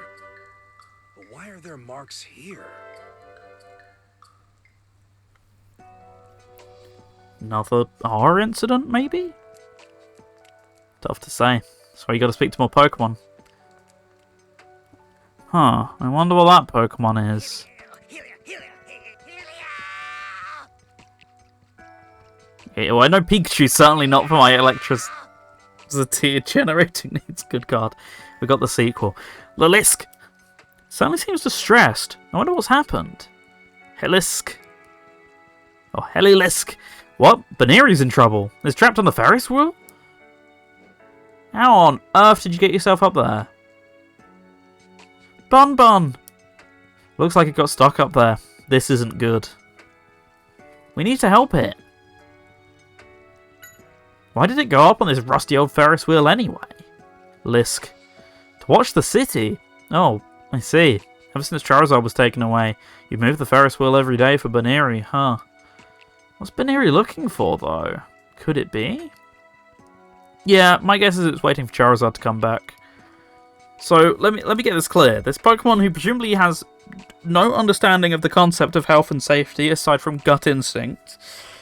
Speaker 2: but why are there marks here?
Speaker 1: Another R incident, maybe? Tough to say. That's why you gotta speak to more Pokemon. Huh, I wonder what that Pokemon is. Yeah, well, I know Pikachu's certainly not for my electricity generating needs. Good God. We got the sequel. Lilisk! Certainly seems distressed. I wonder what's happened. Helisk. Oh, Helilisk. What? Bunnery's in trouble. Is trapped on the Ferris wheel? How on earth did you get yourself up there? Bun Bun! Looks like it got stuck up there. This isn't good. We need to help it. Why did it go up on this rusty old Ferris wheel anyway? Lisk. To watch the city? Oh, I see. Ever since Charizard was taken away, you move the Ferris wheel every day for Bunnery, huh? What's Bunnery looking for, though? Could it be? Yeah, my guess is it's waiting for Charizard to come back. So, let me get this clear. This Pokemon who presumably has no understanding of the concept of health and safety, aside from gut instinct,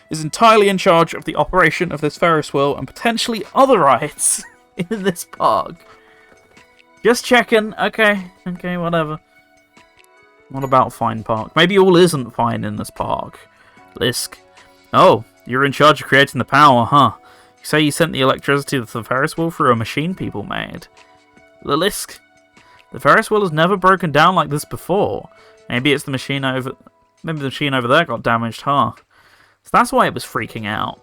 Speaker 1: is entirely in charge of the operation of this Ferris wheel and potentially other rides in this park. Just checking. Okay, whatever. What about Fine Park? Maybe all isn't fine in this park. Lisk. Oh, you're in charge of creating the power, huh? You say you sent the electricity to the Ferris wheel through a machine people made. Lilisk. The Ferris wheel has never broken down like this before. Maybe it's the machine over... Maybe the machine over there got damaged, huh? So that's why it was freaking out.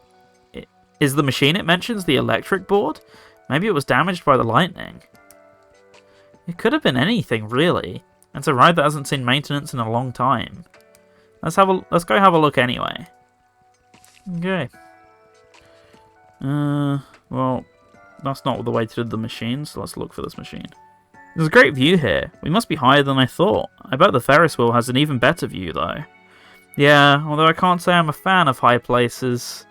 Speaker 1: Is the machine it mentions the electric board? Maybe it was damaged by the lightning. It could have been anything, really. It's a ride that hasn't seen maintenance in a long time. Let's go have a look anyway. Okay. Well, that's not the way to do the machine, so let's look for this machine. There's a great view here. We must be higher than I thought. I bet the Ferris wheel has an even better view, though. Yeah, although I can't say I'm a fan of high places.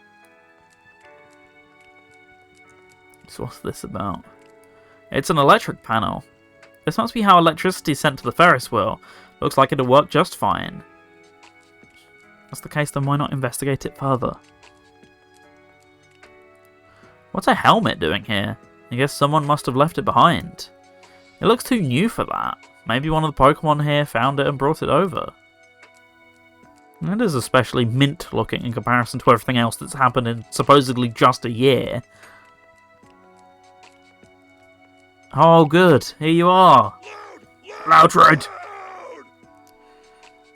Speaker 1: So what's this about? It's an electric panel. This must be how electricity is sent to the Ferris wheel. Looks like it'll work just fine. If that's the case, then why not investigate it further? What's a helmet doing here? I guess someone must have left it behind. It looks too new for that. Maybe one of the Pokemon here found it and brought it over. It is especially mint looking in comparison to everything else that's happened in supposedly just a year. Oh good, here you are. Loudred!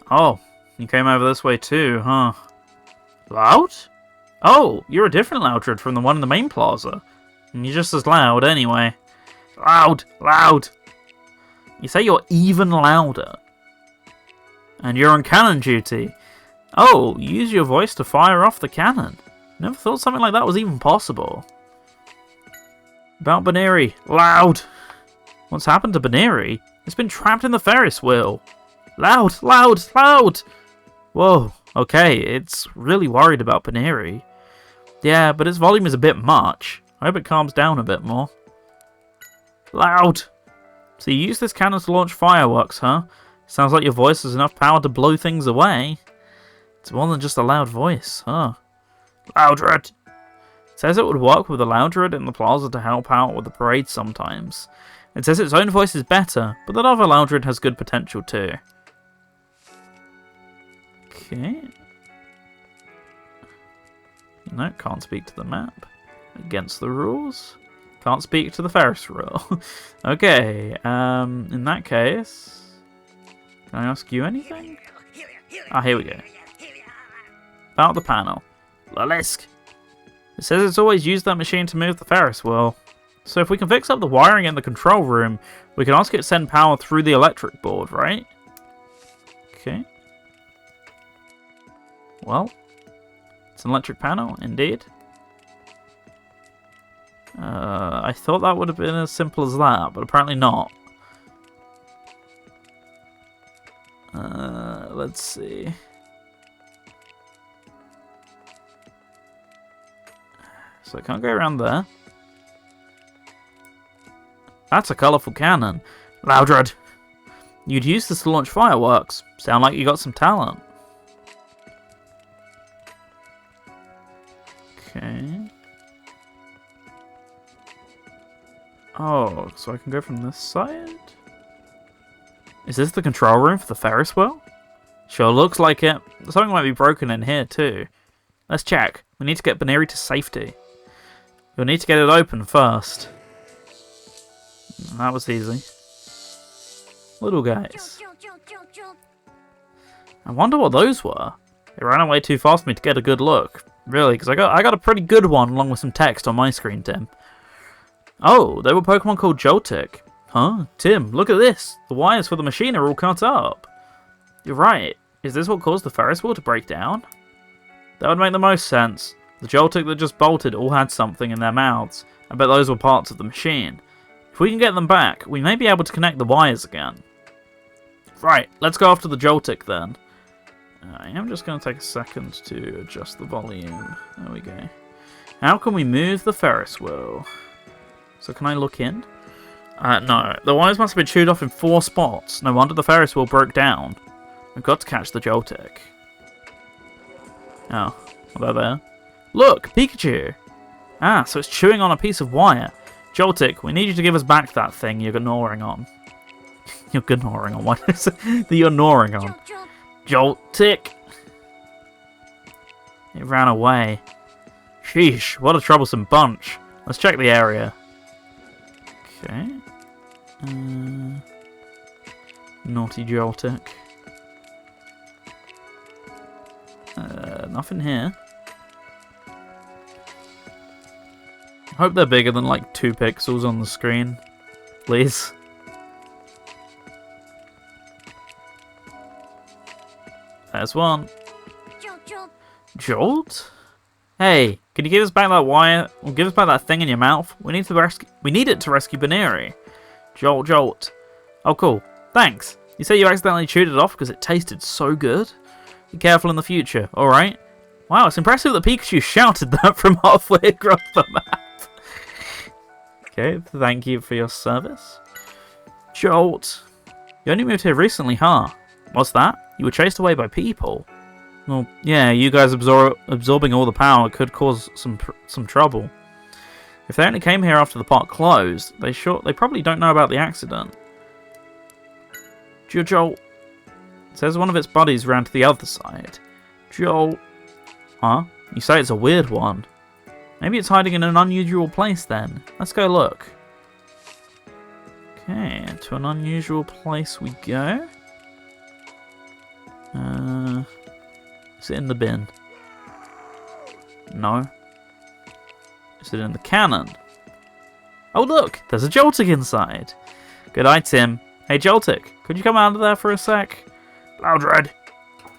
Speaker 1: Oh, you came over this way too, huh? Loud? Oh, you're a different Loudred from the one in the main plaza. And you're just as loud anyway. Loud! Loud! You say you're even louder. And you're on cannon duty. Oh, use your voice to fire off the cannon. Never thought something like that was even possible. About Bunnery. Loud! What's happened to Bunnery? It's been trapped in the Ferris wheel. Loud! Loud! Loud! Whoa, Okay, it's really worried about Baneri. Yeah, but its volume is a bit much. I hope it calms down a bit more. Loud! So you use this cannon to launch fireworks, huh? Sounds like your voice has enough power to blow things away. It's more than just a loud voice, huh? Loudred! It says it would work with a Loudred in the plaza to help out with the parade sometimes. It says its own voice is better, but that other Loudred has good potential too. Okay. No, can't speak to the map. Against the rules. Can't speak to the Ferris wheel. Okay, in that case... Can I ask you anything? Ah, here we go. About the panel. Lalisk! It says it's always used that machine to move the Ferris wheel. So if we can fix up the wiring in the control room, we can ask it to send power through the electric board, right? Okay. Well, it's an electric panel, indeed. I thought that would have been as simple as that, but apparently not. Let's see. So I can't go around there. That's a colourful cannon. Loudred! You'd use this to launch fireworks. Sound like you got some talent. Okay. Oh, so I can go from this side? Is this the control room for the Ferris wheel? Sure looks like it. Something might be broken in here too. Let's check. We need to get Baneri to safety. You'll need to get it open first. That was easy. Little guys. I wonder what those were. They ran away too fast for me to get a good look. Really, because I got a pretty good one along with some text on my screen, Tim. Oh, they were Pokemon called Joltik. Huh? Tim, look at this. The wires for the machine are all cut up. You're right. Is this what caused the Ferris wheel to break down? That would make the most sense. The Joltik that just bolted all had something in their mouths. I bet those were parts of the machine. If we can get them back, we may be able to connect the wires again. Right, let's go after the Joltik then. I am just going to take a second to adjust the volume. There we go. How can we move the Ferris wheel? So can I look in? No. The wires must have been chewed off in 4 spots. No wonder the Ferris wheel broke down. We've got to catch the Joltik. Oh, well, they're there. Look, Pikachu! Ah, so it's chewing on a piece of wire. Joltik, we need you to give us back that thing you're gnawing on. You're gnawing on? What is it that you're gnawing on? Joltik! It ran away. Sheesh, what a troublesome bunch. Let's check the area. Okay. Naughty Joltik. Nothing here. I hope they're bigger than like 2 pixels on the screen. Please. There's one. Jolt? Hey, can you give us back that wire? Or give us back that thing in your mouth? We need it to rescue Baneri. Jolt. Oh, cool. Thanks. You say you accidentally chewed it off because it tasted so good? Be careful in the future, alright? Wow, it's impressive that Pikachu shouted that from halfway across the map. Okay, thank you for your service. Jolt. You only moved here recently, huh? What's that? You were chased away by people. Well, yeah, you guys absorbing all the power could cause some trouble. If they only came here after the park closed, they probably don't know about the accident. Jolt. It says one of its buddies ran to the other side. Jolt. Huh? You say it's a weird one. Maybe it's hiding in an unusual place then. Let's go look. Okay, to an unusual place we go. Is it in the bin? No. Is it in the cannon? Oh look! There's a Joltik inside! Good eye, Tim. Hey Joltik, could you come out of there for a sec? Loudred!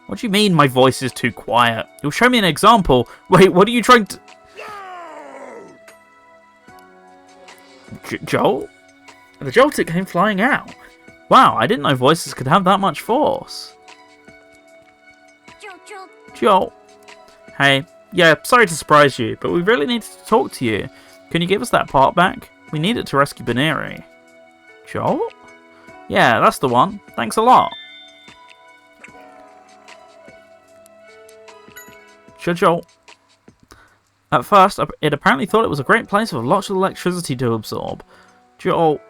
Speaker 1: What do you mean my voice is too quiet? You'll show me an example. Wait, what are you trying to... Jolt? The Joltik came flying out. Wow, I didn't know voices could have that much force. Joel. Hey, yeah, sorry to surprise you, but we really needed to talk to you. Can you give us that part back? We need it to rescue Baneri. Joel? Yeah, that's the one. Thanks a lot. Sure, Joel. At first, it apparently thought it was a great place with lots of electricity to absorb. Joel,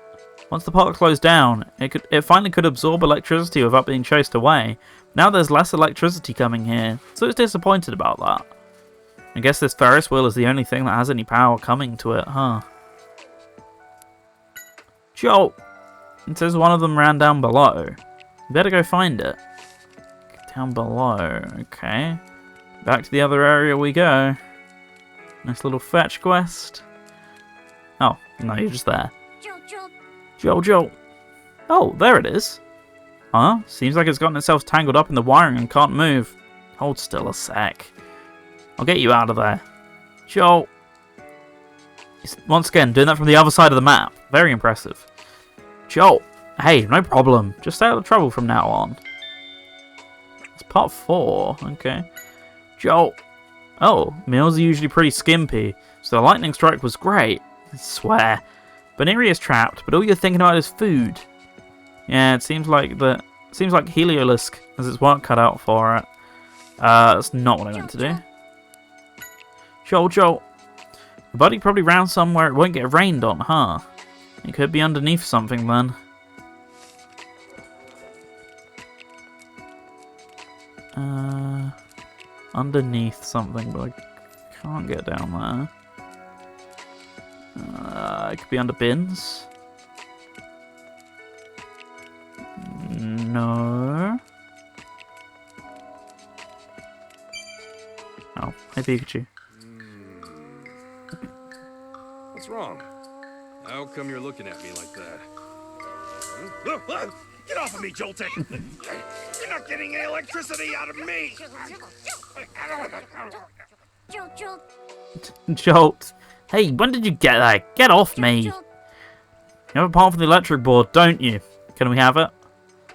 Speaker 1: once the part closed down, it finally could absorb electricity without being chased away. Now there's less electricity coming here, so it's disappointed about that. I guess this Ferris wheel is the only thing that has any power coming to it, huh? Joel, it says one of them ran down below. You better go find it. Down below, okay. Back to the other area we go. Nice little fetch quest. Oh, no, you're just there. Joel. Oh, there it is. Huh? Seems like it's gotten itself tangled up in the wiring and can't move. Hold still a sec. I'll get you out of there. Joel. Once again, doing that from the other side of the map. Very impressive. Joel. Hey, no problem. Just stay out of trouble from now on. It's part 4. Okay. Joel. Oh, meals are usually pretty skimpy, so the lightning strike was great. I swear. Baneri is trapped, but all you're thinking about is food. Yeah, it seems like Heliolisk has its work cut out for it. That's not what I meant to do. Joel. Your buddy probably ran somewhere it won't get rained on, huh? It could be underneath something then. Underneath something, but I can't get down there. It could be under bins. No. Oh, hey Pikachu.
Speaker 2: What's wrong? How come you're looking at me like that? Huh? Get off of me, Joltik! You're not getting any electricity out of me!
Speaker 1: Jolt. Hey, when did you get that? Get off me! You have a part from the electric board, don't you? Can we have it?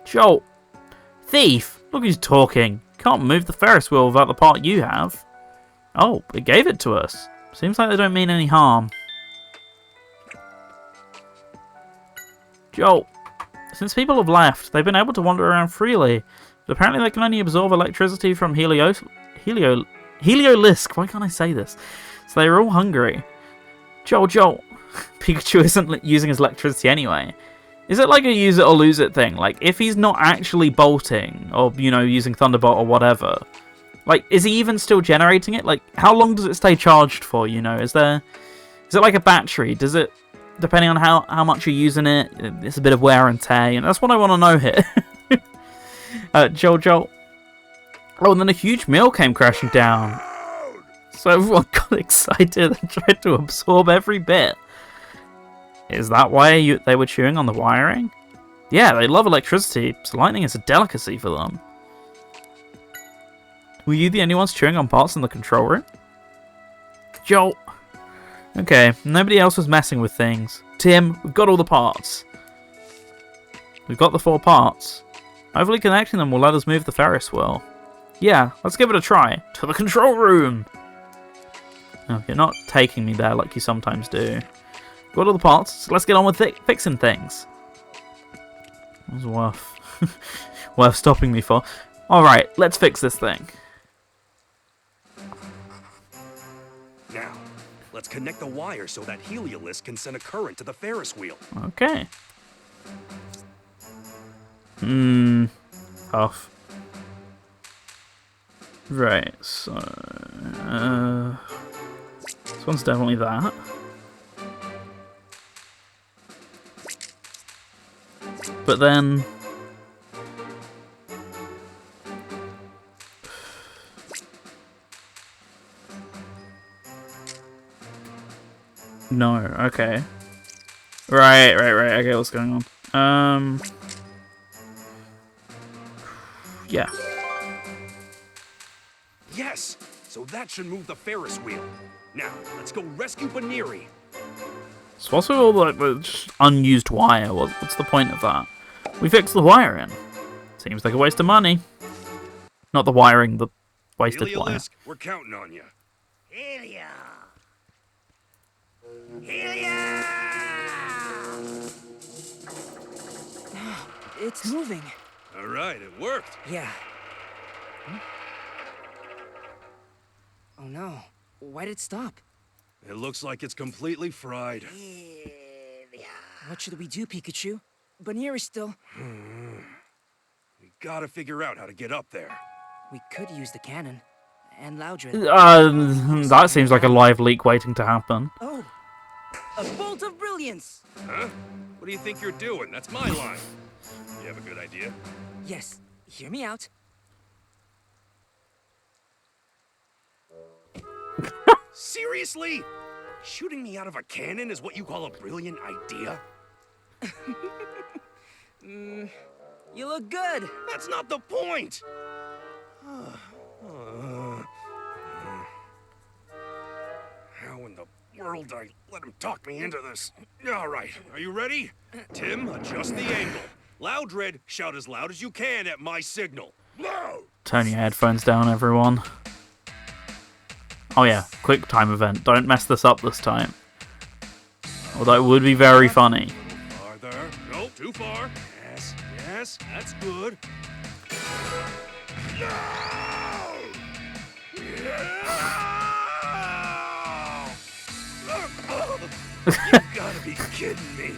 Speaker 1: Jolt. Thief! Look who's talking. Can't move the Ferris wheel without the part you have. Oh, it gave it to us. Seems like they don't mean any harm. Jolt. Since people have left, they've been able to wander around freely. But apparently they can only absorb electricity from Heliolisk. Why can't I say this? So they're all hungry. Joel. Pikachu isn't using his electricity anyway. Is it like a use it or lose it thing? Like, if he's not actually bolting, or, you know, using Thunderbolt or whatever, like, is he even still generating it? Like, how long does it stay charged for, you know? Is it like a battery? Does it, depending on how much you're using it, it's a bit of wear and tear, and that's what I want to know here. Joel. Oh, and then a huge meal came crashing down. So everyone got excited and tried to absorb every bit. Is that why they were chewing on the wiring? Yeah, they love electricity, so lightning is a delicacy for them. Were you the only ones chewing on parts in the control room? Joel. Okay, nobody else was messing with things. Tim, we've got all the parts. We've got the 4 parts. Hopefully connecting them will let us move the Ferris wheel. Yeah, let's give it a try. To the control room! Oh, you're not taking me there like you sometimes do. Got all the parts, so let's get on with fixing things. That was worth stopping me for. Alright, let's fix this thing.
Speaker 2: Now, let's connect the wire so that Heliolisk can send a current to the Ferris wheel.
Speaker 1: Okay. Tough. Right, so... this one's definitely that. But then... no, okay. Right, okay, what's going on? Yeah.
Speaker 2: Yes! So that should move the Ferris wheel. Now, let's go rescue Baneri.
Speaker 1: So what's with all the just unused wire? What's the point of that? We fixed the wiring. Seems like a waste of money. Not the wiring, the Wasted player.
Speaker 2: Heliolisk, we're counting on you.
Speaker 4: Helia! It's moving.
Speaker 2: All right, it worked.
Speaker 4: Yeah. Oh no. Why did it stop?
Speaker 2: It looks like it's completely fried.
Speaker 4: What should we do, Pikachu? Banir is still...
Speaker 2: We gotta figure out how to get up there.
Speaker 4: We could use the cannon. And Loudred.
Speaker 1: That seems like a live leak waiting to happen.
Speaker 4: Oh! A bolt of brilliance!
Speaker 2: Huh? What do you think you're doing? That's my line. You have a good idea?
Speaker 4: Yes. Hear me out.
Speaker 2: Seriously? Shooting me out of a cannon is what you call a brilliant idea?
Speaker 4: You look good!
Speaker 2: That's not the point! How in the world did I let him talk me into this? All right, are you ready? Tim, adjust the angle. Loudred, shout as loud as you can at my signal. Loud!
Speaker 1: Turn your headphones down, everyone. Oh yeah, quick time event. Don't mess this up this time. Although it would be very funny.
Speaker 2: Farther. Nope, too far. Yes, yes, that's good. No! You gotta be kidding me.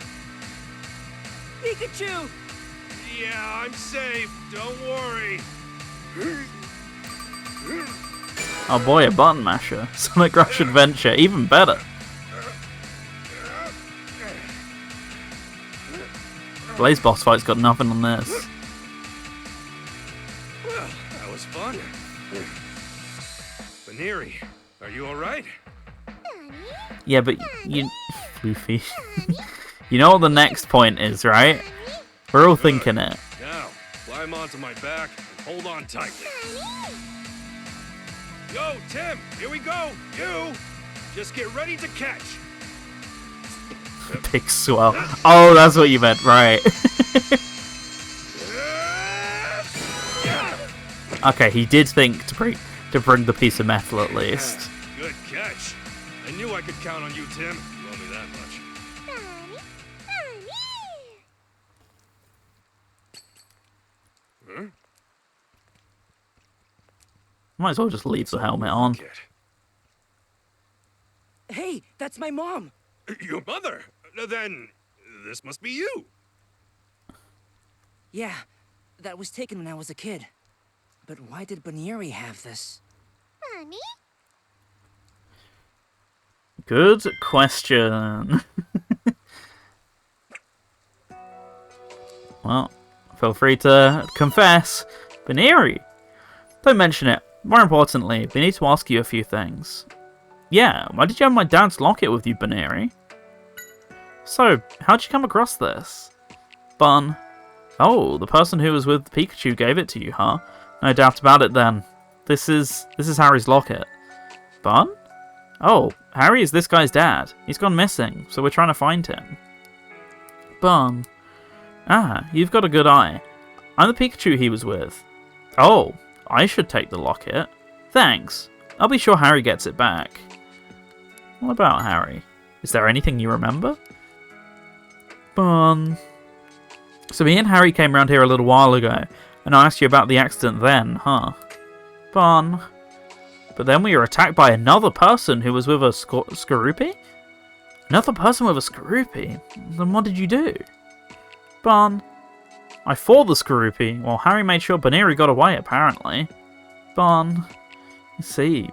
Speaker 4: Pikachu!
Speaker 2: Yeah, I'm safe. Don't worry.
Speaker 1: Oh boy, a button masher. Sonic Rush Adventure, even better. Blaze boss fight's got nothing on this.
Speaker 2: Well, that was fun. Baniri, are you alright?
Speaker 1: Yeah, but you... Floofy. You know what the next point is, right? We're all thinking it.
Speaker 2: Now, climb onto my back and hold on tightly. Yo, Tim, here we go. You, just get ready to catch.
Speaker 1: Big swell. Oh, that's what you meant, right. Okay, he did think to bring the piece of metal at least.
Speaker 2: Good catch. I knew I could count on you, Tim. You owe me that much. Huh?
Speaker 1: Might as well just leave the helmet on.
Speaker 2: Kid.
Speaker 4: Hey, that's my mom!
Speaker 2: Your mother? Then this must be you.
Speaker 4: Yeah, that was taken when I was a kid. But why did Baniri have this?
Speaker 3: Mommy?
Speaker 1: Good question. Well, feel free to confess. Baniri! Don't mention it. More importantly, we need to ask you a few things. Yeah, why did you have my dad's locket with you, Baniri? So, how'd you come across this? Bun. Oh, the person who was with Pikachu gave it to you, huh? No doubt about it then. This is Harry's locket. Bun? Oh, Harry is this guy's dad. He's gone missing, so we're trying to find him. Bun. Ah, you've got a good eye. I'm the Pikachu he was with. Oh, I should take the locket. Thanks. I'll be sure Harry gets it back. What about Harry? Is there anything you remember? Bun. So me and Harry came around here a little while ago, and I asked you about the accident then, huh? Bun. But then we were attacked by another person who was with a Skorupi? Another person with a Skorupi? Then what did you do? Bun. I fought the Skorupi, while Harry made sure Baniri got away, apparently. Bun. You see.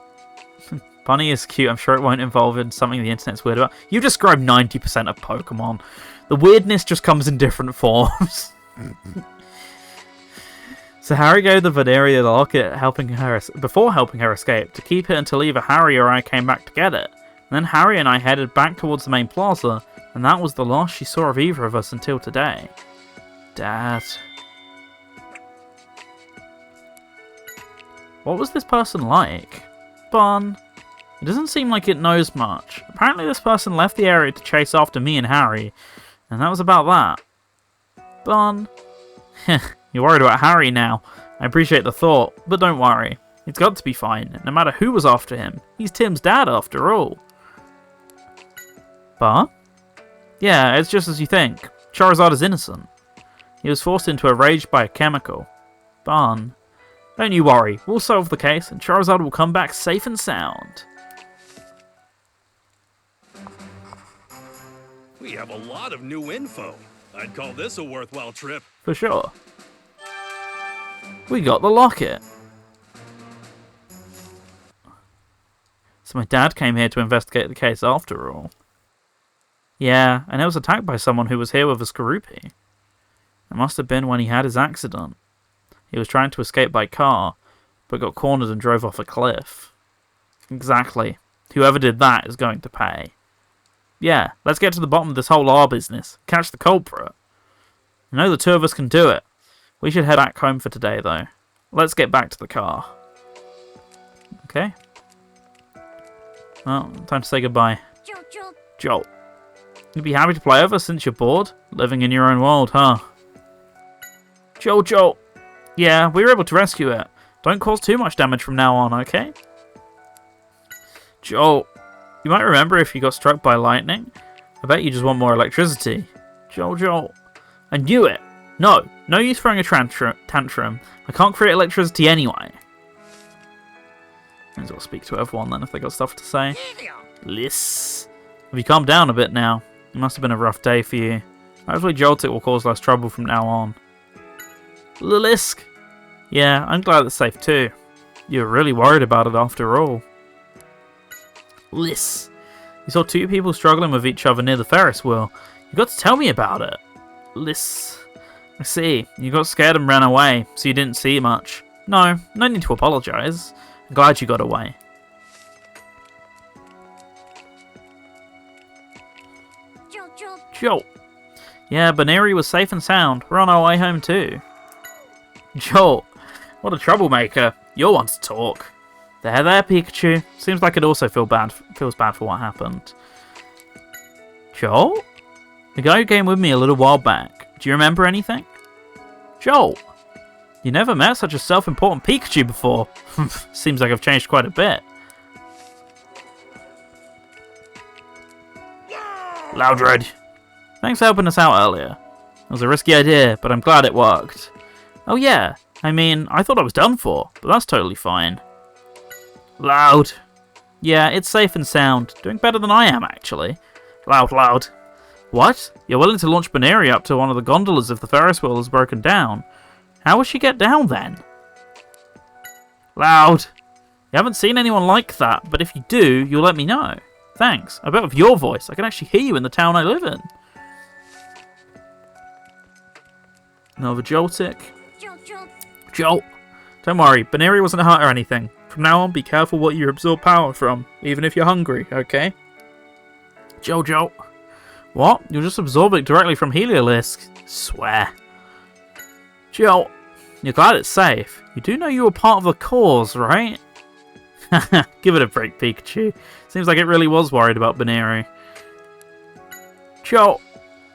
Speaker 1: Bunny is cute, I'm sure it won't involve in something the internet's weird about. You described 90% of Pokemon. The weirdness just comes in different forms. So Harry gave the Baniri the locket before helping her escape, to keep it until either Harry or I came back to get it. And then Harry and I headed back towards the main plaza, and that was the last she saw of either of us until today. Dad. What was this person like? Bun. It doesn't seem like it knows much. Apparently this person left the area to chase after me and Harry, and that was about that. Bun. You're worried about Harry now. I appreciate the thought, but don't worry. He's got to be fine, no matter who was after him. He's Tim's dad, after all. But? Yeah, it's just as you think. Charizard is innocent. He was forced into a rage by a chemical. Barn. Don't you worry, we'll solve the case, and Charizard will come back safe and sound.
Speaker 2: We have a lot of new info. I'd call this a worthwhile trip.
Speaker 1: For sure. We got the locket. So my dad came here to investigate the case after all. Yeah, and it was attacked by someone who was here with a Skorupi. It must have been when he had his accident. He was trying to escape by car, but got cornered and drove off a cliff. Exactly. Whoever did that is going to pay. Yeah, let's get to the bottom of this whole R business. Catch the culprit. I know the two of us can do it. We should head back home for today, though. Let's get back to the car. Okay. Well, time to say goodbye. Jolt. You'd be happy to play with us since you're bored? Living in your own world, huh? Jolt. Yeah, we were able to rescue it. Don't cause too much damage from now on, okay? Jolt. You might remember if you got struck by lightning. I bet you just want more electricity. Jolt. I knew it. No use throwing a tantrum. I can't create electricity anyway. Might as well speak to everyone then if they got stuff to say. Liss. Have you calmed down a bit now? It must have been a rough day for you. Hopefully Joltik will cause less trouble from now on. Lilisk. Yeah, I'm glad it's safe too. You were really worried about it after all. Liss. You saw two people struggling with each other near the Ferris wheel. You got to tell me about it. Liss. I see. You got scared and ran away, so you didn't see much. No need to apologise. I'm glad you got away. Jolt. Yeah, Baneri was safe and sound. We're on our way home too. Jolt. What a troublemaker. You're one to talk. There, Pikachu. Seems like it also feels bad for what happened. Jolt? The guy who came with me a little while back. Do you remember anything? Jolt. You never met such a self-important Pikachu before. Seems like I've changed quite a bit. Loudred. Thanks for helping us out earlier. It was a risky idea, but I'm glad it worked. Oh yeah, I mean, I thought I was done for, but that's totally fine. Loud. Yeah, it's safe and sound. Doing better than I am, actually. Loud. What? You're willing to launch Baneri up to one of the gondolas if the Ferris wheel is broken down? How will she get down then? Loud. You haven't seen anyone like that, but if you do, you'll let me know. Thanks. I bet with your voice, I can actually hear you in the town I live in. Another Joltik. Jolt. Don't worry, Baneri wasn't hurt or anything. From now on, be careful what you absorb power from, even if you're hungry, okay? Jolt. What? You'll just absorb it directly from Heliolisk. Swear. Jolt. You're glad it's safe. You do know you were part of the cause, right? Give it a break, Pikachu. Seems like it really was worried about Baneri. Jolt.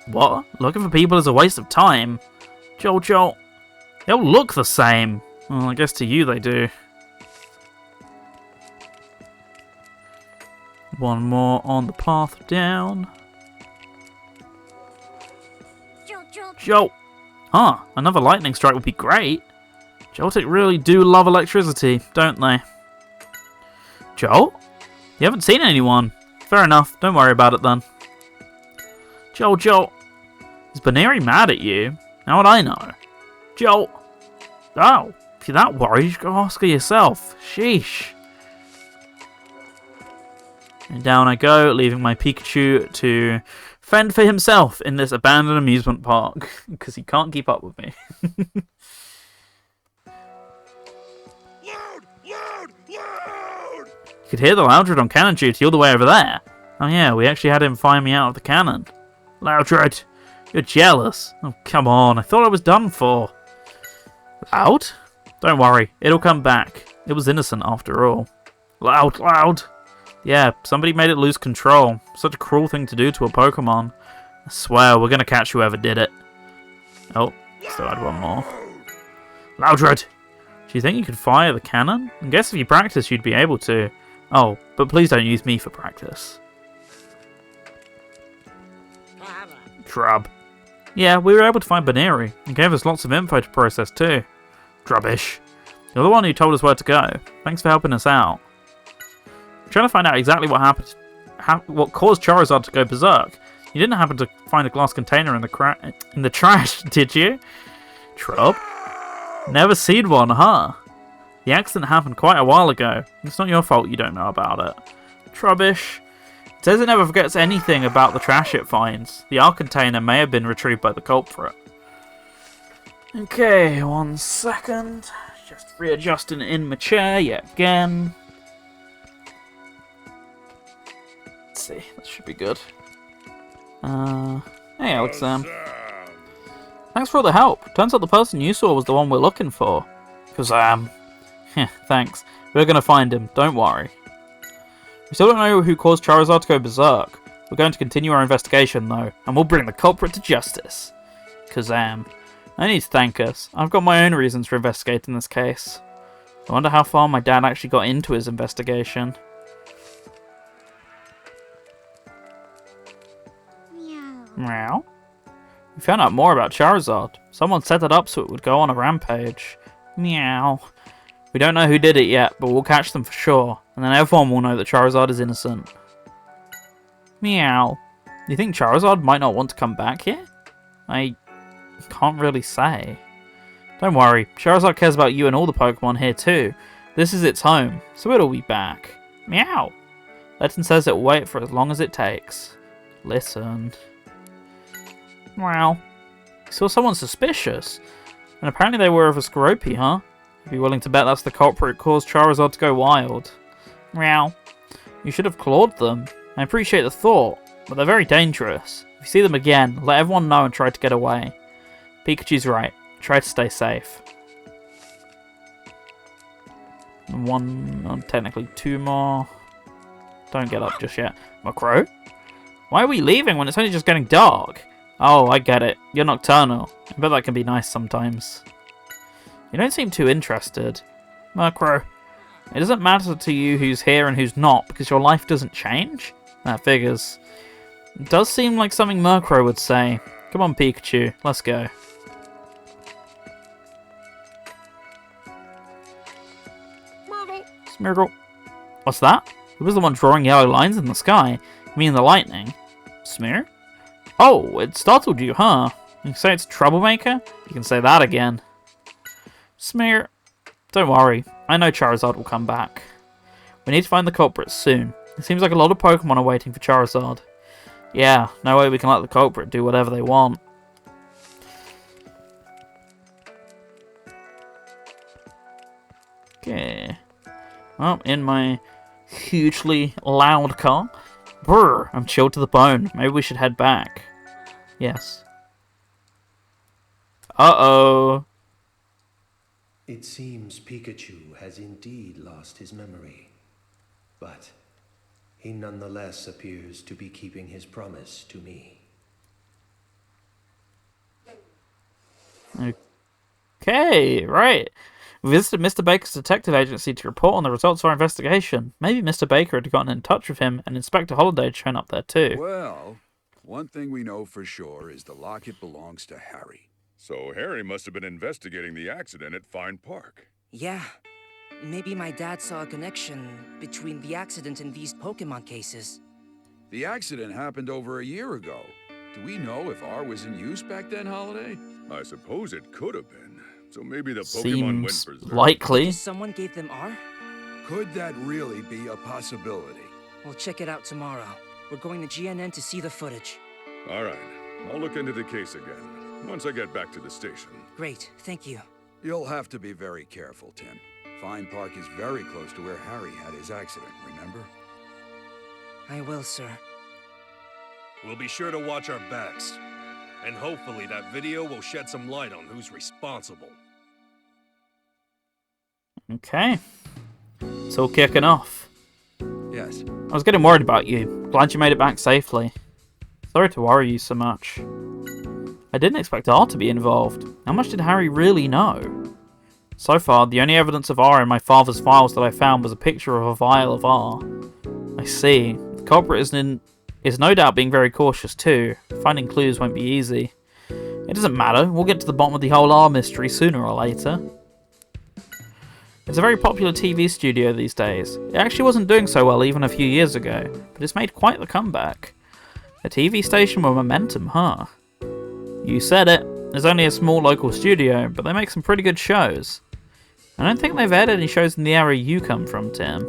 Speaker 1: What? Looking for people is a waste of time. Jolt. They all look the same. Well, I guess to you they do. One more on the path down. Jolt. Huh, another lightning strike would be great. Joltik really do love electricity, don't they? Jolt? You haven't seen anyone. Fair enough, don't worry about it then. Jolt. Is Baneri mad at you? How would I know? Jolt. Oh, if you're that worried, you should go ask her yourself. Sheesh. And down I go, leaving my Pikachu to fend for himself in this abandoned amusement park, because he can't keep up with me.
Speaker 2: Loud!
Speaker 1: You could hear the Loudred on cannon duty all the way over there. Oh yeah, we actually had him fire me out of the cannon. Loudred, you're jealous. Oh, come on, I thought I was done for. Loud? Don't worry, it'll come back. It was innocent after all. Loud! Yeah, somebody made it lose control. Such a cruel thing to do to a Pokemon. I swear, we're gonna catch whoever did it. Oh, still had one more. Loudred! Do you think you could fire the cannon? I guess if you practice, you'd be able to. Oh, but please don't use me for practice. Drub. Yeah, we were able to find Baneri. He gave us lots of info to process too. Drubbish. You're the one who told us where to go. Thanks for helping us out. We're trying to find out exactly what happened, what caused Charizard to go berserk. You didn't happen to find a glass container in the trash, did you? Trub? Never seen one, huh? The accident happened quite a while ago. It's not your fault you don't know about it. Trubbish. It says it never forgets anything about the trash it finds. The art container may have been retrieved by the culprit. Okay, 1 second. Just readjusting in my chair yet again. Let's see, that should be good. Hey Alex, thanks for all the help. Turns out the person you saw was the one we're looking for. Thanks. We're gonna find him, don't worry. We still don't know who caused Charizard to go berserk. We're going to continue our investigation though, and we'll bring the culprit to justice. Kazam. No need to thank us. I've got my own reasons for investigating this case. I wonder how far my dad actually got into his investigation. Meow. We found out more about Charizard. Someone set it up so it would go on a rampage. Meow. We don't know who did it yet, but we'll catch them for sure, and then everyone will know that Charizard is innocent. Meow. You think Charizard might not want to come back here? I can't really say. Don't worry, Charizard cares about you and all the Pokemon here too. This is its home, so it'll be back. Meow. Legend says it will wait for as long as it takes. Listen. Wow. You saw someone suspicious. And apparently they were of a Skoropy, huh? You'd be willing to bet that's the culprit who caused Charizard to go wild. Meow. You should have clawed them. I appreciate the thought, but they're very dangerous. If you see them again, let everyone know and try to get away. Pikachu's right. Try to stay safe. Technically 2 more. Don't get up just yet. Macro? Why are we leaving when it's only just getting dark? Oh, I get it. You're nocturnal. I bet that can be nice sometimes. You don't seem too interested. Murkrow, it doesn't matter to you who's here and who's not because your life doesn't change? That figures. It does seem like something Murkrow would say. Come on, Pikachu. Let's go. Smeargle. What's that? Who was the one drawing yellow lines in the sky? You mean the lightning? Smear? Oh, it startled you, huh? You can say it's a troublemaker? You can say that again. Smear. Don't worry. I know Charizard will come back. We need to find the culprit soon. It seems like a lot of Pokemon are waiting for Charizard. Yeah, no way we can let the culprit do whatever they want. Okay. Well, in my hugely loud car. Brr, I'm chilled to the bone. Maybe we should head back. Yes. Uh-oh.
Speaker 6: It seems Pikachu has indeed lost his memory. But he nonetheless appears to be keeping his promise to me.
Speaker 1: Okay, right. We visited Mr. Baker's detective agency to report on the results of our investigation. Maybe Mr. Baker had gotten in touch with him and Inspector Holiday had shown up there too.
Speaker 7: Well, one thing we know for sure is the locket belongs to Harry.
Speaker 8: So Harry must have been investigating the accident at Fine Park.
Speaker 4: Yeah. Maybe my dad saw a connection between the accident and these Pokemon cases.
Speaker 7: The accident happened over a year ago. Do we know if R was in use back then, Holiday?
Speaker 8: I suppose it could have been. So maybe the Pokemon went
Speaker 1: Seems
Speaker 8: berserk.
Speaker 1: likely.
Speaker 4: Just someone gave them R?
Speaker 7: Could that really be a possibility?
Speaker 4: We'll check it out tomorrow. We're going to GNN to see the footage.
Speaker 8: All right. I'll look into the case again once I get back to the station.
Speaker 4: Great, thank you.
Speaker 7: You'll have to be very careful, Tim. Fine Park is very close to where Harry had his accident, remember?
Speaker 4: I will, sir.
Speaker 2: We'll be sure to watch our backs. And hopefully that video will shed some light on who's responsible.
Speaker 1: Okay. It's all kicking off.
Speaker 7: Yes.
Speaker 1: I was getting worried about you. Glad you made it back safely. Sorry to worry you so much. I didn't expect R to be involved. How much did Harry really know? So far, the only evidence of R in my father's files that I found was a picture of a vial of R. I see. The culprit is no doubt being very cautious too. Finding clues won't be easy. It doesn't matter, we'll get to the bottom of the whole R mystery sooner or later. It's a very popular TV studio these days. It actually wasn't doing so well even a few years ago, but it's made quite the comeback. A TV station with momentum, huh? You said it. It's only a small local studio, but they make some pretty good shows. I don't think they've aired any shows in the area you come from, Tim.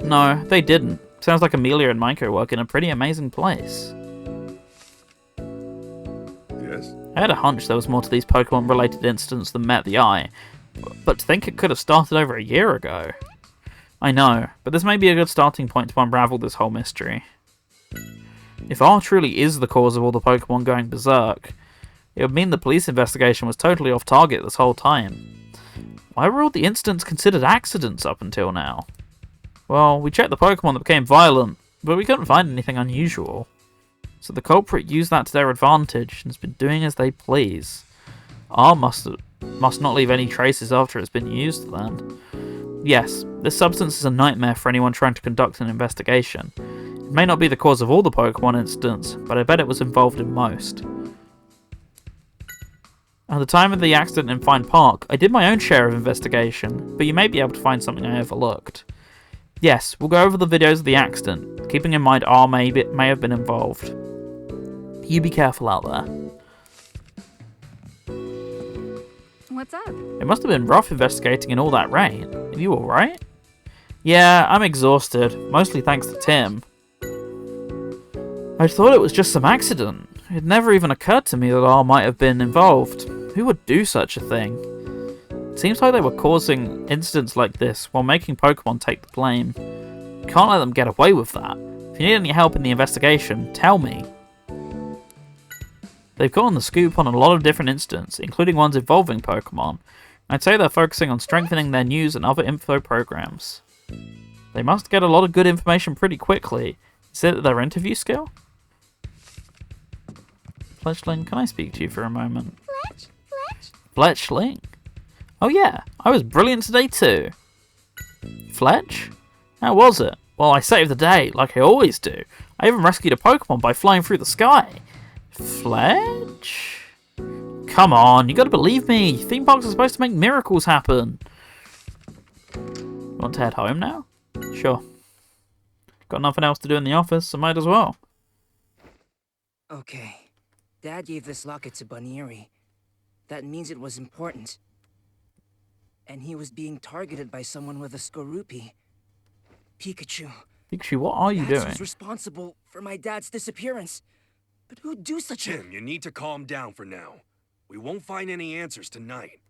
Speaker 1: No, they didn't. Sounds like Amelia and Maiko work in a pretty amazing place.
Speaker 8: Yes?
Speaker 1: I had a hunch there was more to these Pokemon-related incidents than met the eye, but to think it could have started over a year ago. I know, but this may be a good starting point to unravel this whole mystery. If R truly is the cause of all the Pokemon going berserk, it would mean the police investigation was totally off target this whole time. Why were all the incidents considered accidents up until now? Well, we checked the Pokemon that became violent, but we couldn't find anything unusual. So the culprit used that to their advantage and has been doing as they please. R must not leave any traces after it's been used then. Yes, this substance is a nightmare for anyone trying to conduct an investigation. It may not be the cause of all the Pokemon incidents, but I bet it was involved in most. At the time of the accident in Fine Park, I did my own share of investigation, but you may be able to find something I overlooked. Yes, we'll go over the videos of the accident, keeping in mind R may have been involved. You be careful out there.
Speaker 3: What's up?
Speaker 1: It must have been rough investigating in all that rain. Are you alright? Yeah, I'm exhausted, mostly thanks to Tim. I thought it was just some accident. It never even occurred to me that R might have been involved. Who would do such a thing? It seems like they were causing incidents like this while making Pokemon take the blame. You can't let them get away with that. If you need any help in the investigation, tell me. They've gotten the scoop on a lot of different incidents, including ones involving Pokemon. I'd say they're focusing on strengthening their news and other info programs. They must get a lot of good information pretty quickly. Is it their interview skill? Fletchling, can I speak to you for a moment? Fletchling? Oh yeah, I was brilliant today too. Fletch? How was it? Well, I saved the day, like I always do. I even rescued a Pokemon by flying through the sky. Fletch? Come on, you gotta believe me. Theme parks are supposed to make miracles happen. You want to head home now? Sure. Got nothing else to do in the office, so might as well.
Speaker 4: Okay. Dad gave this locket to Bunnyeri. That means it was important. And he was being targeted by someone with a Skorupi. Pikachu.
Speaker 1: Pikachu, what are you
Speaker 4: That's
Speaker 1: doing?
Speaker 4: who's responsible for my dad's disappearance. But who'd do such a...
Speaker 2: Tim, you need to calm down for now. We won't find any answers tonight.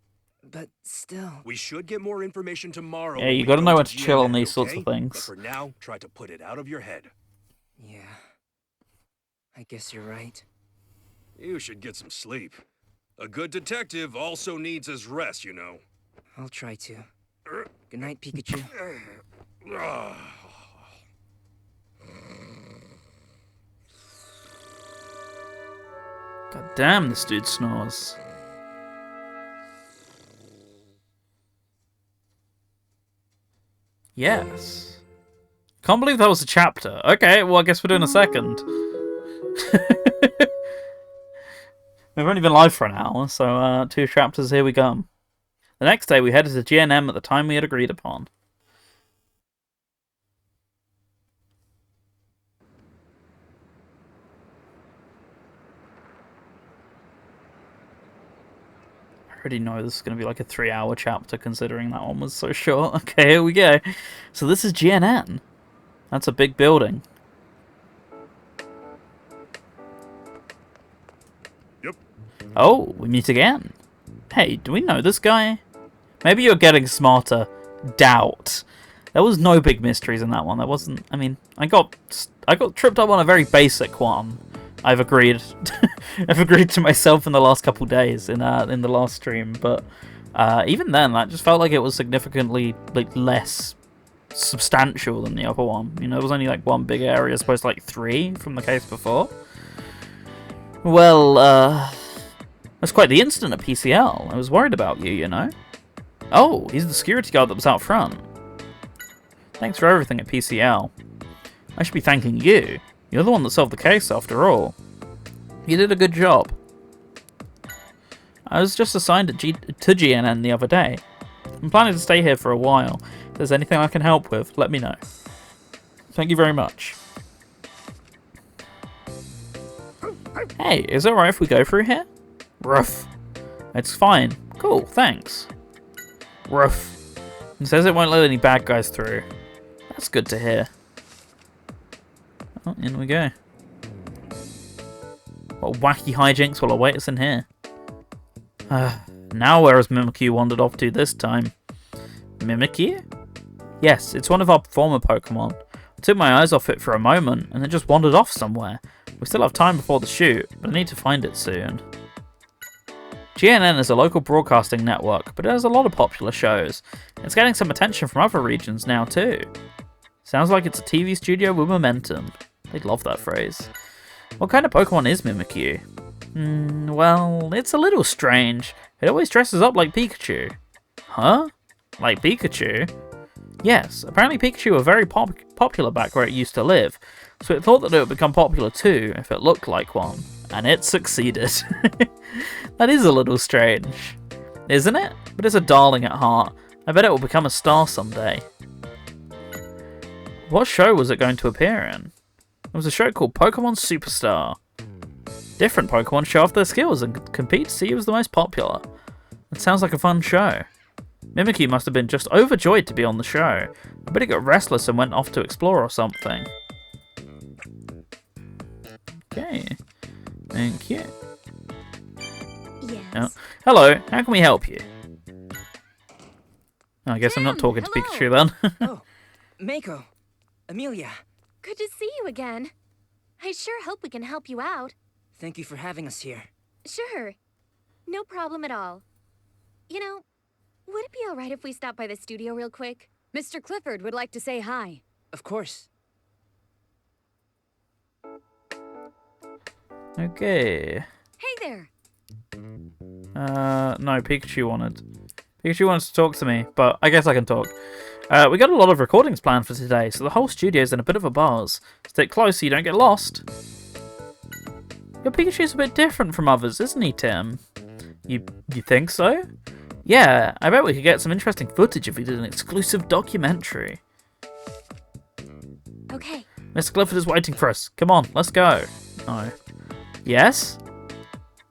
Speaker 4: But still...
Speaker 2: We should get more information tomorrow.
Speaker 1: Yeah,
Speaker 2: when
Speaker 1: you
Speaker 2: we
Speaker 1: gotta
Speaker 2: go
Speaker 1: know
Speaker 2: to
Speaker 1: when to chill on
Speaker 2: GNN,
Speaker 1: these sorts
Speaker 2: okay?
Speaker 1: of things.
Speaker 2: But for now, try to put it out of your head.
Speaker 4: Yeah. I guess you're right.
Speaker 2: You should get some sleep. A good detective also needs his rest, you know.
Speaker 4: I'll try to. Good night, Pikachu.
Speaker 1: God damn, this dude snores. Yes. Can't believe that was a chapter. Okay, well I guess we're doing a second. We've only been live for an hour, so 2 chapters, here we go. The next day we headed to GNM at the time we had agreed upon. I already know this is going to be like a 3-hour chapter considering that one was so short. Okay, here we go. So this is GNN. That's a big building.
Speaker 8: Yep.
Speaker 1: Oh, we meet again. Hey, do we know this guy? Maybe you're getting smarter. Doubt. There was no big mysteries in that one. There wasn't. I mean, I got tripped up on a very basic one. I've agreed. I've agreed to myself in the last couple days in the last stream, but even then, that just felt like it was significantly less substantial than the other one. You know, there was only like one big area, as opposed to like 3 from the case before. Well, that's quite the incident at PCL. I was worried about you, you know. Oh, he's the security guard that was out front. Thanks for everything at PCL. I should be thanking you. You're the one that solved the case after all. You did a good job. I was just assigned to GNN the other day. I'm planning to stay here for a while. If there's anything I can help with, let me know. Thank you very much. Hey, is it alright if we go through here? Ruff. It's fine. Cool, thanks. Ruff. It says it won't let any bad guys through. That's good to hear. Oh, in we go. What wacky hijinks will await us in here? Now where has Mimikyu wandered off to this time? Mimikyu? Yes, it's one of our former Pokemon. I took my eyes off it for a moment, and it just wandered off somewhere. We still have time before the shoot, but I need to find it soon. GNN is a local broadcasting network, but it has a lot of popular shows. It's getting some attention from other regions now too. Sounds like it's a TV studio with momentum. They'd love that phrase. What kind of Pokemon is Mimikyu? Well, it's a little strange. It always dresses up like Pikachu. Huh? Like Pikachu? Yes, apparently Pikachu were very popular back where it used to live, so it thought that it would become popular too if it looked like one. And it succeeded. That is a little strange. Isn't it? But it's a darling at heart. I bet it will become a star someday. What show was it going to appear in? It was a show called Pokemon Superstar. Different Pokemon show off their skills and compete to see who was the most popular. It sounds like a fun show. Mimikyu must have been just overjoyed to be on the show. I bet it got restless and went off to explore or something. Okay. Thank you.
Speaker 3: Yes.
Speaker 1: Oh. Hello, how can we help you? I guess I'm not
Speaker 3: Tim,
Speaker 1: talking to
Speaker 3: hello.
Speaker 1: Pikachu then.
Speaker 4: Oh, Mako. Amelia.
Speaker 3: Good to see you again. I sure hope we can help you out.
Speaker 4: Thank you for having us here.
Speaker 3: Sure. No problem at all. You know, would it be alright if we stop by the studio real quick? Mr. Clifford would like to say hi.
Speaker 4: Of course.
Speaker 1: Okay.
Speaker 3: Hey there.
Speaker 1: No, Pikachu wanted to talk to me, but I guess I can talk. We got a lot of recordings planned for today, so the whole studio's in a bit of a buzz. Stick close so you don't get lost. Your Pikachu's a bit different from others, isn't he, Tim? You think so? Yeah, I bet we could get some interesting footage if we did an exclusive documentary.
Speaker 3: Okay.
Speaker 1: Mr. Clifford is waiting for us. Come on, let's go. No. Yes?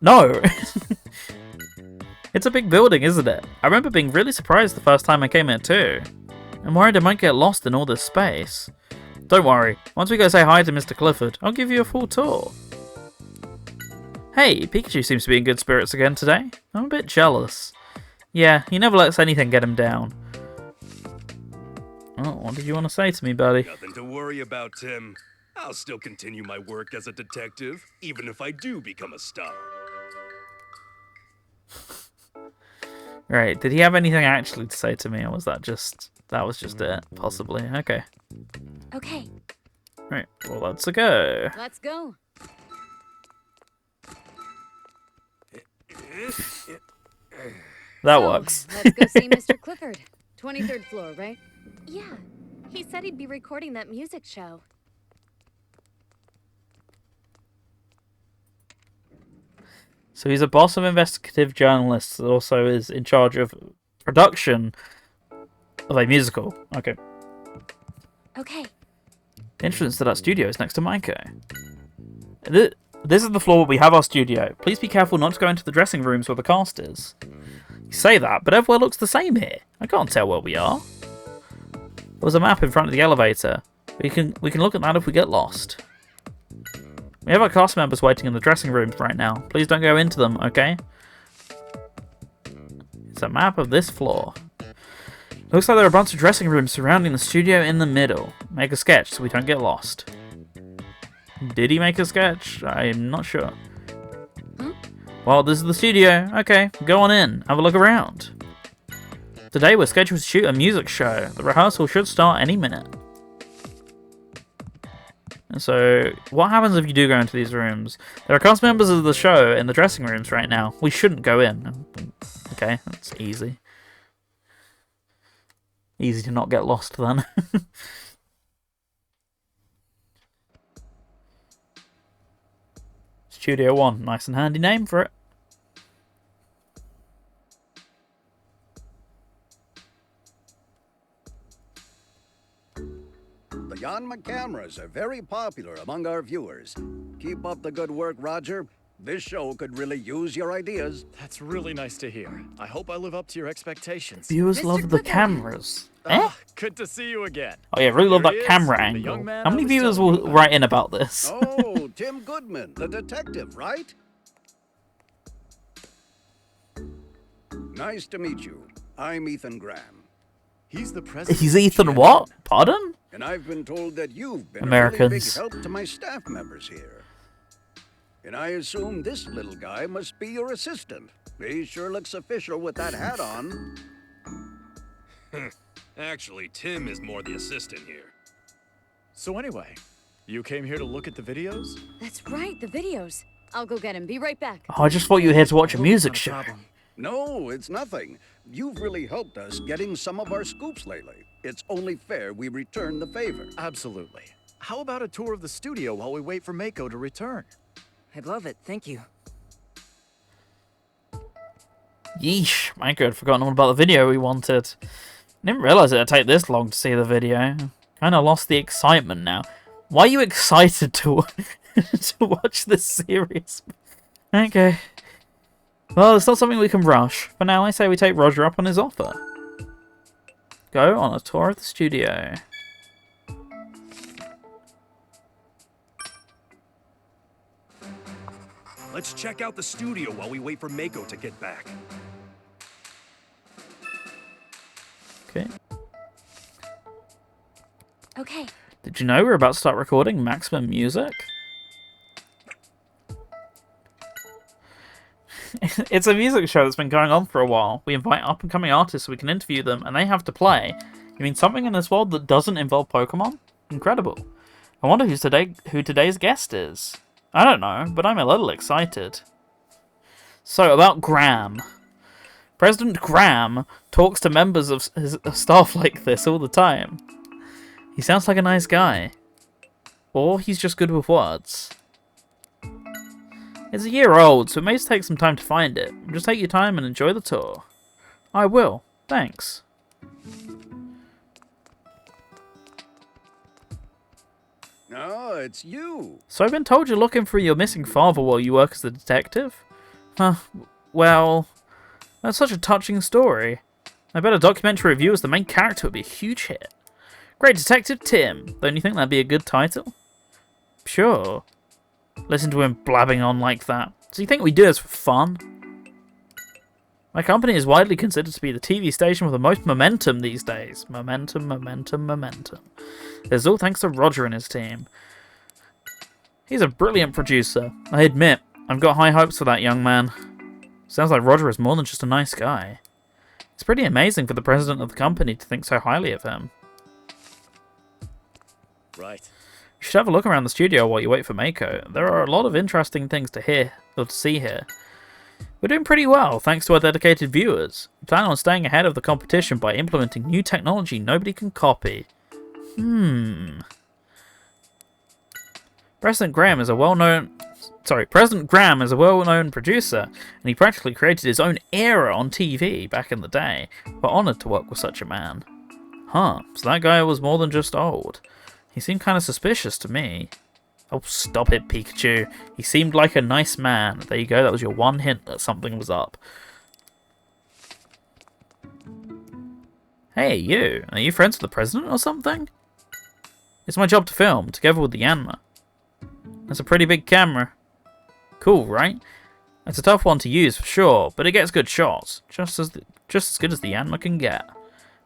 Speaker 1: No! It's a big building, isn't it? I remember being really surprised the first time I came here too. I'm worried I might get lost in all this space. Don't worry, once we go say hi to Mr. Clifford, I'll give you a full tour. Hey, Pikachu seems to be in good spirits again today. I'm a bit jealous. Yeah, he never lets anything get him down. Oh, what did you want to say to me, buddy?
Speaker 2: Nothing to worry about, Tim. I'll still continue my work as a detective, even if I do become a star.
Speaker 1: Right, did he have anything actually to say to me, or was that was just it? Possibly. Okay.
Speaker 3: Okay,
Speaker 1: Right, well, let's go.
Speaker 3: let's go.
Speaker 1: That
Speaker 3: So,
Speaker 1: works.
Speaker 3: Let's go see Mr. Clifford. 23rd floor, right? Yeah. He said he'd be recording that music show.
Speaker 1: So he's a boss of investigative journalists that also is in charge of production of a musical. Okay.
Speaker 3: Okay.
Speaker 1: The entrance to that studio is next to Maiko. This is the floor where we have our studio. Please be careful not to go into the dressing rooms where the cast is. You say that, but everywhere looks the same here. I can't tell where we are. There's a map in front of the elevator. We can look at that if we get lost. We have our cast members waiting in the dressing rooms right now. Please don't go into them, okay? It's a map of this floor. Looks like there are a bunch of dressing rooms surrounding the studio in the middle. Make a sketch so we don't get lost. Did he make a sketch? I'm not sure.
Speaker 3: Huh?
Speaker 1: Well, this is the studio. Okay, go on in. Have a look around. Today we're scheduled to shoot a music show. The rehearsal should start any minute. So, what happens if you do go into these rooms? There are cast members of the show in the dressing rooms right now. We shouldn't go in. Okay, that's easy. Easy to not get lost then. Studio 1, nice and handy name for it.
Speaker 9: The Yanma cameras are very popular among our viewers. Keep up the good work, Roger. This show could really use your ideas.
Speaker 5: That's really nice to hear. I hope I live up to your expectations.
Speaker 1: Viewers
Speaker 3: Mr.
Speaker 1: love the
Speaker 3: Clifford.
Speaker 1: cameras. Eh?
Speaker 5: Good to see you again.
Speaker 1: Oh yeah, really love
Speaker 5: Here
Speaker 1: that
Speaker 5: he is,
Speaker 1: camera
Speaker 5: the
Speaker 1: angle.
Speaker 5: young man
Speaker 1: How
Speaker 5: I
Speaker 1: many
Speaker 5: was
Speaker 1: viewers
Speaker 5: telling you
Speaker 1: will
Speaker 5: about.
Speaker 1: write in about this?
Speaker 9: Oh, Tim Goodman, the detective, right? Nice to meet you. I'm Ethan Graham.
Speaker 5: He's the president.
Speaker 1: He's
Speaker 5: of
Speaker 1: Ethan
Speaker 5: GM.
Speaker 1: what? Pardon?
Speaker 9: And I've been told that you've been a
Speaker 1: Americans.
Speaker 9: really big help to my staff members here. And I assume this little guy must be your assistant. He sure looks official with that hat on.
Speaker 2: Actually, Tim is more the assistant here.
Speaker 5: So anyway, you came here to look at the videos?
Speaker 3: That's right, the videos. I'll go get him. Be right back.
Speaker 1: Oh, I just thought you were here to watch a
Speaker 4: Hope
Speaker 1: music
Speaker 4: it's not
Speaker 1: show.
Speaker 4: problem.
Speaker 9: No, it's nothing. You've really helped us getting some of our scoops lately. It's only fair we return the favor.
Speaker 5: Absolutely. How about a tour of the studio while we wait for Mako to return?
Speaker 4: I'd love it, thank you.
Speaker 1: Yeesh, Mike had forgotten all about the video we wanted. Didn't realise it'd take this long to see the video. Kinda lost the excitement now. Why are you excited to, to watch this series? Okay. Well, it's not something we can rush. For now, I say we take Roger up on his offer. Go on a tour of the studio.
Speaker 2: Let's check out the studio while we wait for Mako to get back.
Speaker 1: Okay.
Speaker 3: Okay.
Speaker 1: Did you know we're about to start recording Maximum Music? It's a music show that's been going on for a while. We invite up-and-coming artists so we can interview them, and they have to play. You mean something in this world that doesn't involve Pokemon? Incredible. I wonder who today's guest is. I don't know, but I'm a little excited. So, about Graham. President Graham talks to members of his staff like this all the time. He sounds like a nice guy. Or he's just good with words. It's a year old, so it may take some time to find it. Just take your time and enjoy the tour. I will. Thanks.
Speaker 9: Oh, it's you.
Speaker 1: So I've been told you're looking for your missing father while you work as a detective? Huh, well, that's such a touching story. I bet a documentary review as the main character would be a huge hit. Great Detective Tim. Don't you think that'd be a good title? Sure. Listen to him blabbing on like that. Does he think we do this for fun? My company is widely considered to be the TV station with the most momentum these days. Momentum, momentum, momentum. This is all thanks to Roger and his team. He's a brilliant producer. I admit, I've got high hopes for that young man. Sounds like Roger is more than just a nice guy. It's pretty amazing for the president of the company to think so highly of him.
Speaker 5: Right.
Speaker 1: You should have a look around the studio while you wait for Mako. There are a lot of interesting things to hear or to see here. We're doing pretty well, thanks to our dedicated viewers. We plan on staying ahead of the competition by implementing new technology nobody can copy. President Graham is a well-known producer, and he practically created his own era on TV back in the day. We're honoured to work with such a man. Huh, so that guy was more than just old. He seemed kind of suspicious to me. Oh, stop it, Pikachu. He seemed like a nice man. There you go, that was your one hint that something was up. Hey, you. Are you friends with the president or something? It's my job to film, together with the Yanma. That's a pretty big camera. Cool, right? It's a tough one to use for sure, but it gets good shots. Just as good as the Yanma can get.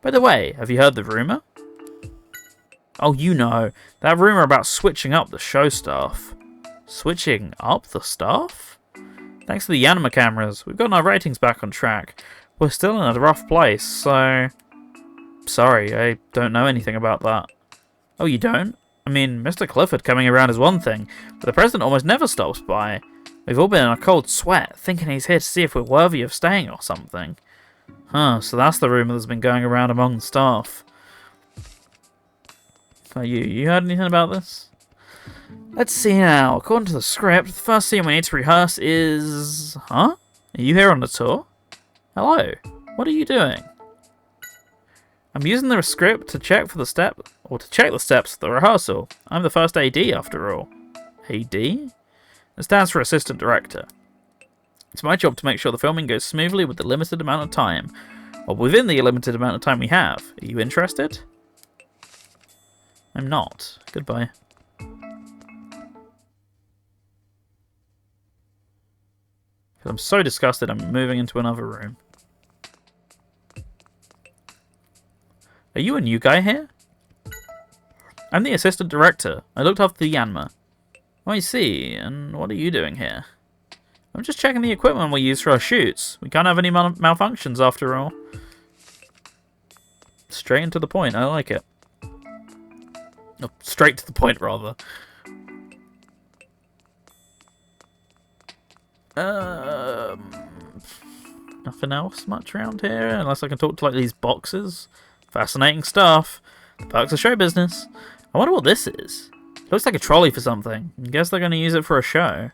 Speaker 1: By the way, have you heard the rumour? Oh, you know, that rumour about switching up the show stuff. Switching up the stuff? Thanks to the Yanma cameras, we've gotten our ratings back on track. We're still in a rough place, so... Sorry, I don't know anything about that. Oh, you don't? I mean, Mr. Clifford coming around is one thing, but the president almost never stops by. We've all been in a cold sweat, thinking he's here to see if we're worthy of staying or something. Huh, so that's the rumour that's been going around among the staff. You heard anything about this? Let's see now. According to the script, the first scene we need to rehearse is... Huh? Are you here on the tour? Hello. What are you doing? I'm using the script to check for the step... Or to check the steps of the rehearsal. I'm the first AD after all. AD? It stands for Assistant Director. It's my job to make sure the filming goes smoothly with the limited amount of time. Or within the limited amount of time we have. Are you interested? I'm not. Goodbye. I'm so disgusted I'm moving into another room. Are you a new guy here? I'm the assistant director. I looked after the Yanma. Oh, I see. And what are you doing here? I'm just checking the equipment we use for our shoots. We can't have any malfunctions after all. Straight and to the point. I like it. Oh, straight to the point, rather. Nothing else much around here, unless I can talk to like these boxes. Fascinating stuff. The perks of show business. I wonder what this is. Looks like a trolley for something. I guess they're going to use it for a show.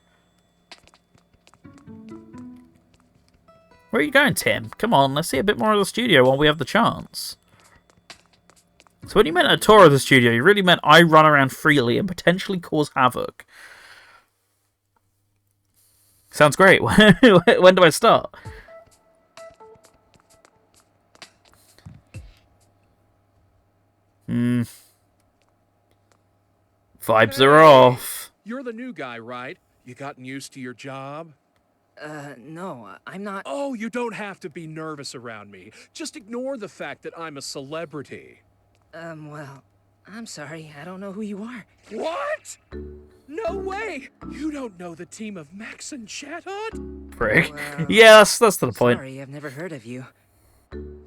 Speaker 1: Where are you going, Tim? Come on, let's see a bit more of the studio while we have the chance. So when you meant a tour of the studio, you really meant I run around freely and potentially cause havoc. Sounds great. When do I start? Vibes are off.
Speaker 2: You're the new guy, right? You gotten used to your job?
Speaker 4: No, I'm not...
Speaker 2: Oh, you don't have to be nervous around me. Just ignore the fact that I'm a celebrity.
Speaker 4: Well, I'm sorry. I don't know who you are.
Speaker 2: What? No way! You don't know the team of Max and Chatot?
Speaker 1: Prick. Yeah, that's to the point.
Speaker 4: Sorry, I've never heard of you.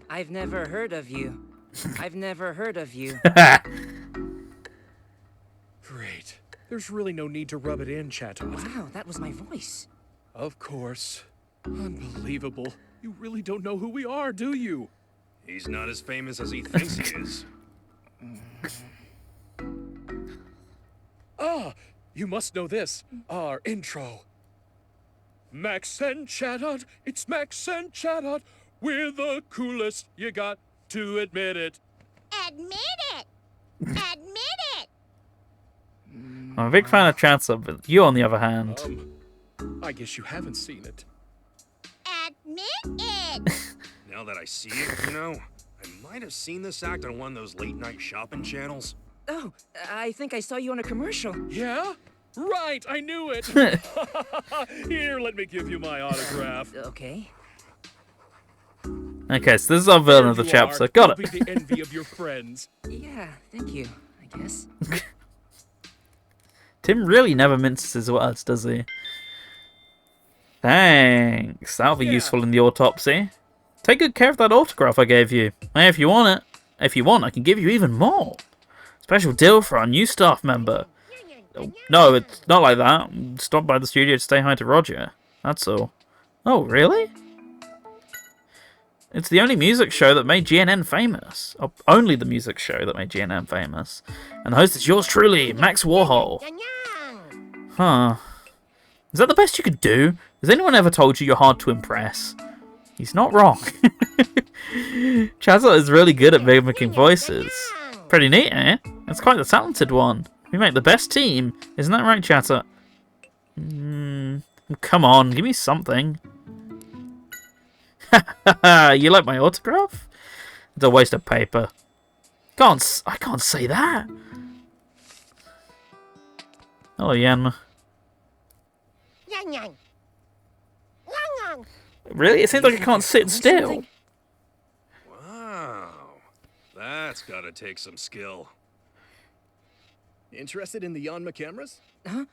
Speaker 4: I've never heard of you. I've never heard of you.
Speaker 2: Great. There's really no need to rub it in, Chatot.
Speaker 4: Wow, that was my voice.
Speaker 2: Of course. Unbelievable. You really don't know who we are, do you? He's not as famous as he thinks he is. Ah, you must know this. Our intro. Max and Chatot, it's Max and Chatot. We're the coolest, you got to admit it.
Speaker 3: Admit it! Admit it!
Speaker 1: I'm a big fan of Chancellor, but you, on the other hand...
Speaker 2: I guess you haven't seen it.
Speaker 3: Admit it!
Speaker 2: Now that I see it, you know, I might have seen this act on one of those late-night shopping channels.
Speaker 4: Oh, I think I saw you on a commercial.
Speaker 2: Yeah? Right, I knew it! Here, let me give you my autograph.
Speaker 4: Okay.
Speaker 1: Okay, so this is our villain of the chapter. Got it.
Speaker 2: Be the envy of your friends.
Speaker 4: Yeah, thank you, I guess.
Speaker 1: Tim really never minces his words, does he? Thanks. That'll be useful in the autopsy. Take good care of that autograph I gave you. Hey, if you want it. If you want, I can give you even more. Special deal for our new staff member. Oh, no, it's not like that. Stop by the studio to say hi to Roger. That's all. Oh, really? It's the only music show that made GNN famous. Oh, only the music show that made GNN famous. And the host is yours truly, Max Warhol. Huh. Is that the best you could do? Has anyone ever told you you're hard to impress? He's not wrong. Chazza is really good at mimicking voices. Pretty neat, eh? That's quite the talented one. We make the best team. Isn't that right, Chazza? Come on, give me something. You like my autograph? It's a waste of paper. I can't say that. Hello, Yanma. Really? It seems like I can't sit still.
Speaker 2: Wow. That's gotta take some skill.
Speaker 5: Interested in the Yanma cameras?
Speaker 4: Huh?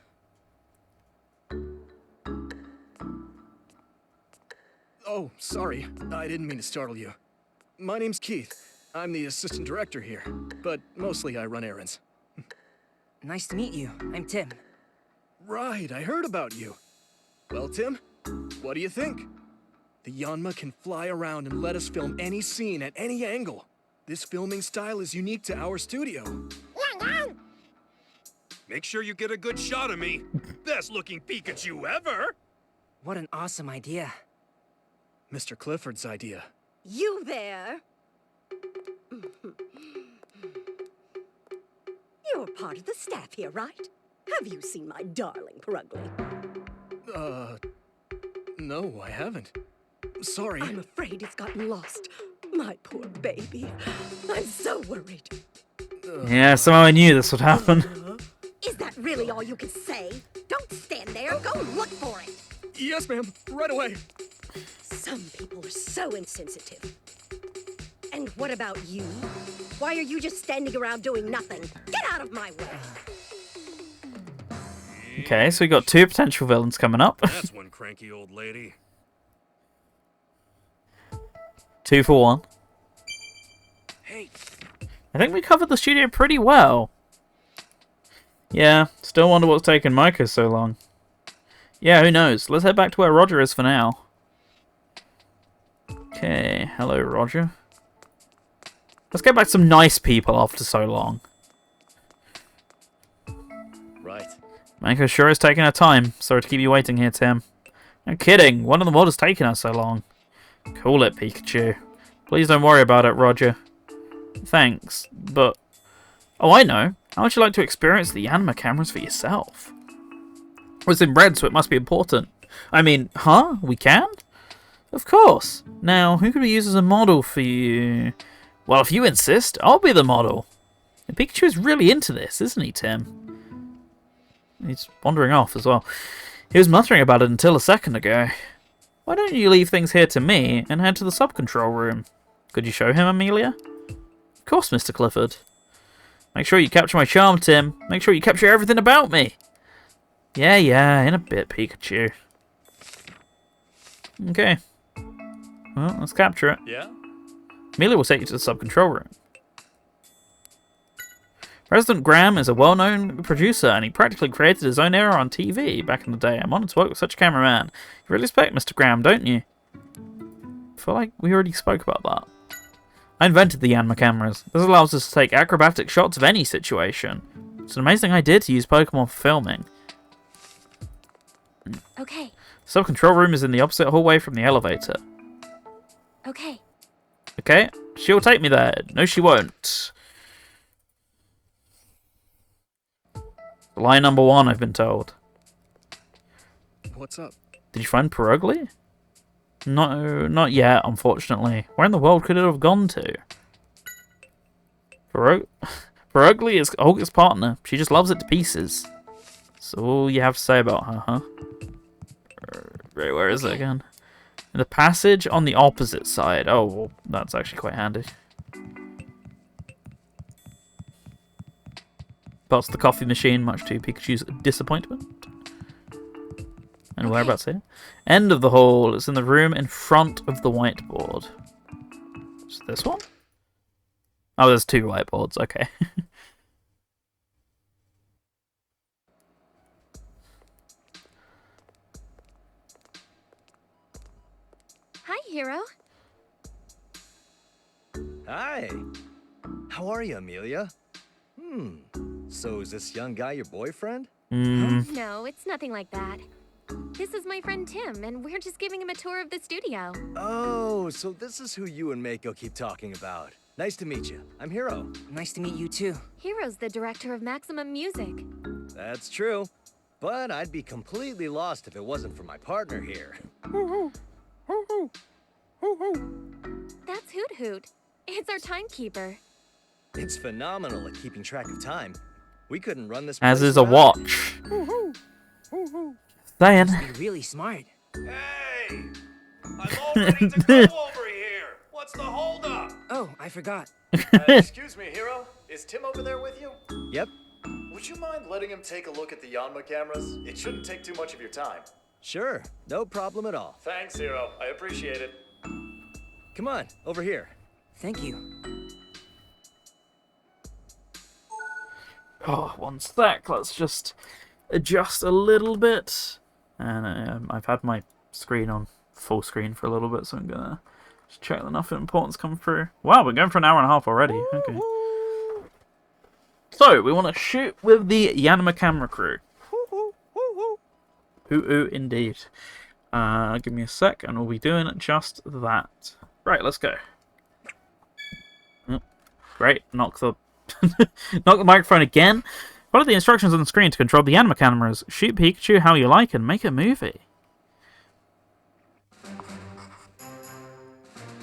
Speaker 5: Oh, sorry. I didn't mean to startle you. My name's Keith. I'm the assistant director here, but mostly I run errands.
Speaker 4: Nice to meet you. I'm Tim.
Speaker 5: Right, I heard about you. Well, Tim, what do you think? The Yanma can fly around and let us film any scene at any angle. This filming style is unique to our studio.
Speaker 2: Make sure you get a good shot of me. Best looking Pikachu ever.
Speaker 4: What an awesome idea.
Speaker 5: Mr. Clifford's idea.
Speaker 10: You there? You're part of the staff here, right? Have you seen my darling Purugly?
Speaker 5: No, I haven't. Sorry.
Speaker 10: I'm afraid it's gotten lost. My poor baby. I'm so worried.
Speaker 1: Yeah, somehow I knew this would happen.
Speaker 10: Is that really all you can say? Don't stand there. Go look for it.
Speaker 5: Yes, ma'am. Right away.
Speaker 10: Some people are so insensitive. And what about you? Why are you just standing around doing nothing? Get out of my way!
Speaker 1: Okay, so we got 2 potential villains coming up.
Speaker 2: That's one cranky old lady.
Speaker 1: 2 for 1.
Speaker 2: Hey.
Speaker 1: I think we covered the studio pretty well. Yeah, still wonder what's taken Micah so long. Yeah, who knows? Let's head back to where Roger is for now. Okay, hello Roger. Let's get back to some nice people after so long.
Speaker 5: Right.
Speaker 1: Micah sure is taking her time. Sorry to keep you waiting here, Tim. No kidding, one of them what has taken us so long. Cool it, Pikachu. Please don't worry about it, Roger. Thanks, but... Oh, I know. How would you like to experience the Yanma cameras for yourself? Well, it's in red, so it must be important. I mean, huh? We can? Of course. Now, who could we use as a model for you? Well, if you insist, I'll be the model. And Pikachu is really into this, isn't he, Tim? He's wandering off as well. He was muttering about it until a second ago. Why don't you leave things here to me and head to the sub-control room? Could you show him, Amelia? Of course, Mr. Clifford. Make sure you capture my charm, Tim. Make sure you capture everything about me. Yeah, in a bit, Pikachu. Okay. Well, let's capture it.
Speaker 5: Yeah?
Speaker 1: Amelia will take you to the sub-control room. President Graham is a well-known producer, and he practically created his own era on TV back in the day. I'm honoured to work with such a cameraman. You really respect Mr. Graham, don't you? I feel like we already spoke about that. I invented the Yanma cameras. This allows us to take acrobatic shots of any situation. It's an amazing idea to use Pokemon for filming.
Speaker 3: Okay,
Speaker 1: The sub-control room is in the opposite hallway from the elevator.
Speaker 3: okay.
Speaker 1: Okay, she'll take me there. No, she won't. Lie number 1, I've been told.
Speaker 5: What's up?
Speaker 1: Did you find Purugly? No, not yet, unfortunately. Where in the world could it have gone to? Purugly is Olga's partner. She just loves it to pieces. That's all you have to say about her, huh? Right, where is it again? In the passage on the opposite side. Oh, well, that's actually quite handy. Past the coffee machine, much to Pikachu's disappointment. And whereabouts here? End of the hall. It's in the room in front of the whiteboard. Is this one? Oh, there's 2 whiteboards. Okay.
Speaker 3: Hi, Hero.
Speaker 11: Hi. How are you, Amelia? So is this young guy your boyfriend?
Speaker 3: No, it's nothing like that. This is my friend Tim, and we're just giving him a tour of the studio.
Speaker 11: Oh, so this is who you and Mako keep talking about. Nice to meet you. I'm Hero.
Speaker 4: Nice to meet you too.
Speaker 3: Hero's the director of Maximum Music.
Speaker 11: That's true. But I'd be completely lost if it wasn't for my partner here.
Speaker 3: That's Hoot Hoot. It's our timekeeper.
Speaker 11: It's phenomenal at keeping track of time. We couldn't run this
Speaker 1: As
Speaker 11: place
Speaker 1: is a
Speaker 11: without it.
Speaker 1: watch. Saying.
Speaker 4: You're really smart.
Speaker 2: Hey! I'm all ready to go over here. What's the holdup?
Speaker 4: Oh, I forgot.
Speaker 5: Excuse me, Hero. Is Tim over there with you?
Speaker 11: Yep.
Speaker 5: Would you mind letting him take a look at the Yanma cameras? It shouldn't take too much of your time.
Speaker 11: Sure. No problem at all.
Speaker 5: Thanks, Hero. I appreciate it.
Speaker 11: Come on, over here.
Speaker 4: Thank you.
Speaker 1: Oh, one sec. Let's just adjust a little bit. And I've had my screen on full screen for a little bit, so I'm gonna just check that nothing important's come through. Wow, we're going for an hour and a half already. Okay. So, we want to shoot with the Yanma camera crew. Ooh, indeed. Give me a sec, and we'll be doing just that. Right, let's go. Oh, great, knock the knock the microphone again. Follow the instructions on the screen to control the Yanma cameras. Shoot Pikachu how you like and make a movie.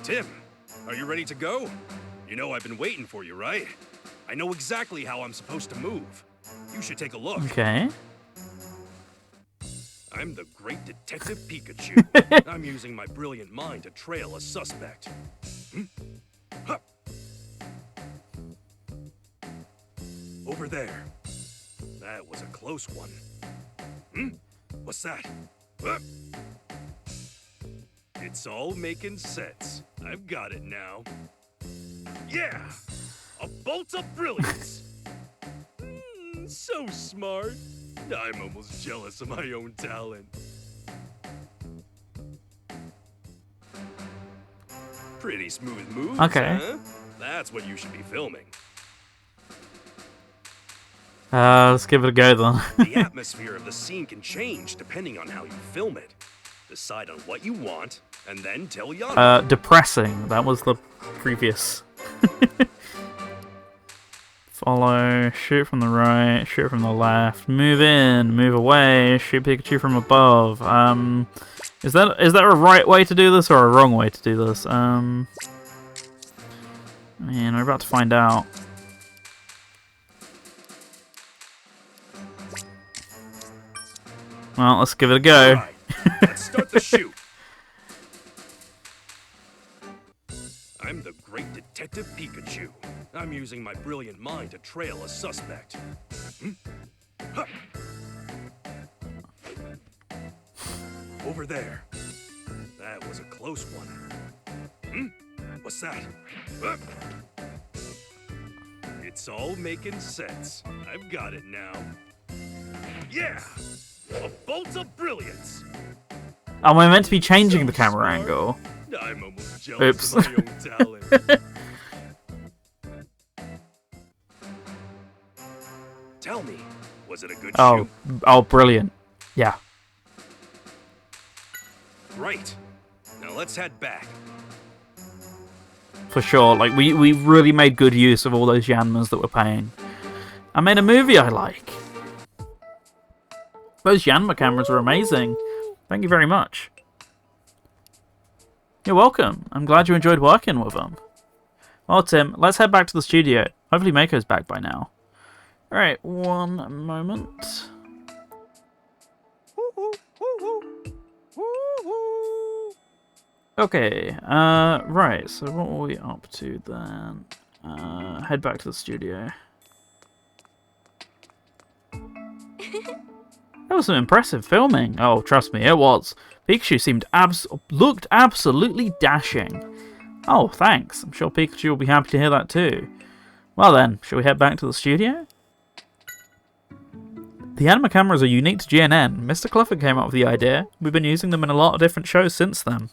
Speaker 2: Tim, are you ready to go? You know I've been waiting for you, right? I know exactly how I'm supposed to move. You should take a look.
Speaker 1: Okay.
Speaker 2: I'm the great detective Pikachu. I'm using my brilliant mind to trail a suspect. Huh. Over there. That was a close one. What's that? It's all making sense. I've got it now. Yeah! A bolt of brilliance! So smart. I'm almost jealous of my own talent. Pretty smooth moves,
Speaker 1: okay.
Speaker 2: huh? That's what you should be filming.
Speaker 1: Let's give it a go then.
Speaker 2: The atmosphere of the scene can change depending on how you film it. Decide on what you want, and then tell Yanma.
Speaker 1: Depressing. That was the previous. Follow, shoot from the right, shoot from the left, move in, move away, shoot Pikachu from above. Is that a right way to do this or a wrong way to do this? Man, we're about to find out. Well, let's give it a go.
Speaker 2: Right. Let's start the shoot. I'm the great detective Pikachu. I'm using my brilliant mind to trail a suspect. Huh. Over there. That was a close one. What's that? It's all making sense. I've got it now. Yeah! A bolt of brilliance!
Speaker 1: Am I meant to be changing the camera angle?
Speaker 2: I'm almost jealous of my own talent. Tell me, was it a good shoot?
Speaker 1: Oh, brilliant. Yeah.
Speaker 2: Right. Now let's head back.
Speaker 1: For sure. Like, we really made good use of all those Yanmas that we're paying. I made a movie I like. Those Yanma cameras were amazing. Thank you very much. You're welcome. I'm glad you enjoyed working with them. Well, Tim, let's head back to the studio. Hopefully Mako's back by now. Alright, one moment. Okay, right, so what were we up to then? Head back to the studio. That was some impressive filming. Oh, trust me, it was. Pikachu looked absolutely dashing. Oh, thanks. I'm sure Pikachu will be happy to hear that too. Well then, shall we head back to the studio? The Yanma cameras are unique to GNN. Mr. Clifford came up with the idea. We've been using them in a lot of different shows since then.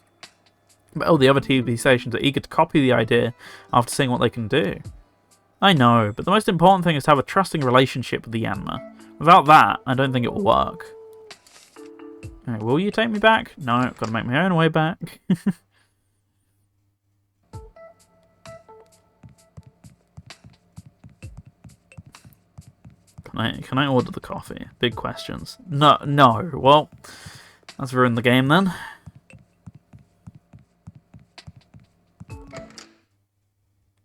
Speaker 1: But all the other TV stations are eager to copy the idea after seeing what they can do. I know, but the most important thing is to have a trusting relationship with the Yanma. Without that, I don't think it will work. Right, will you take me back? No, I've got to make my own way back. Can I order the coffee? Big questions. No. Well, let's ruin the game then.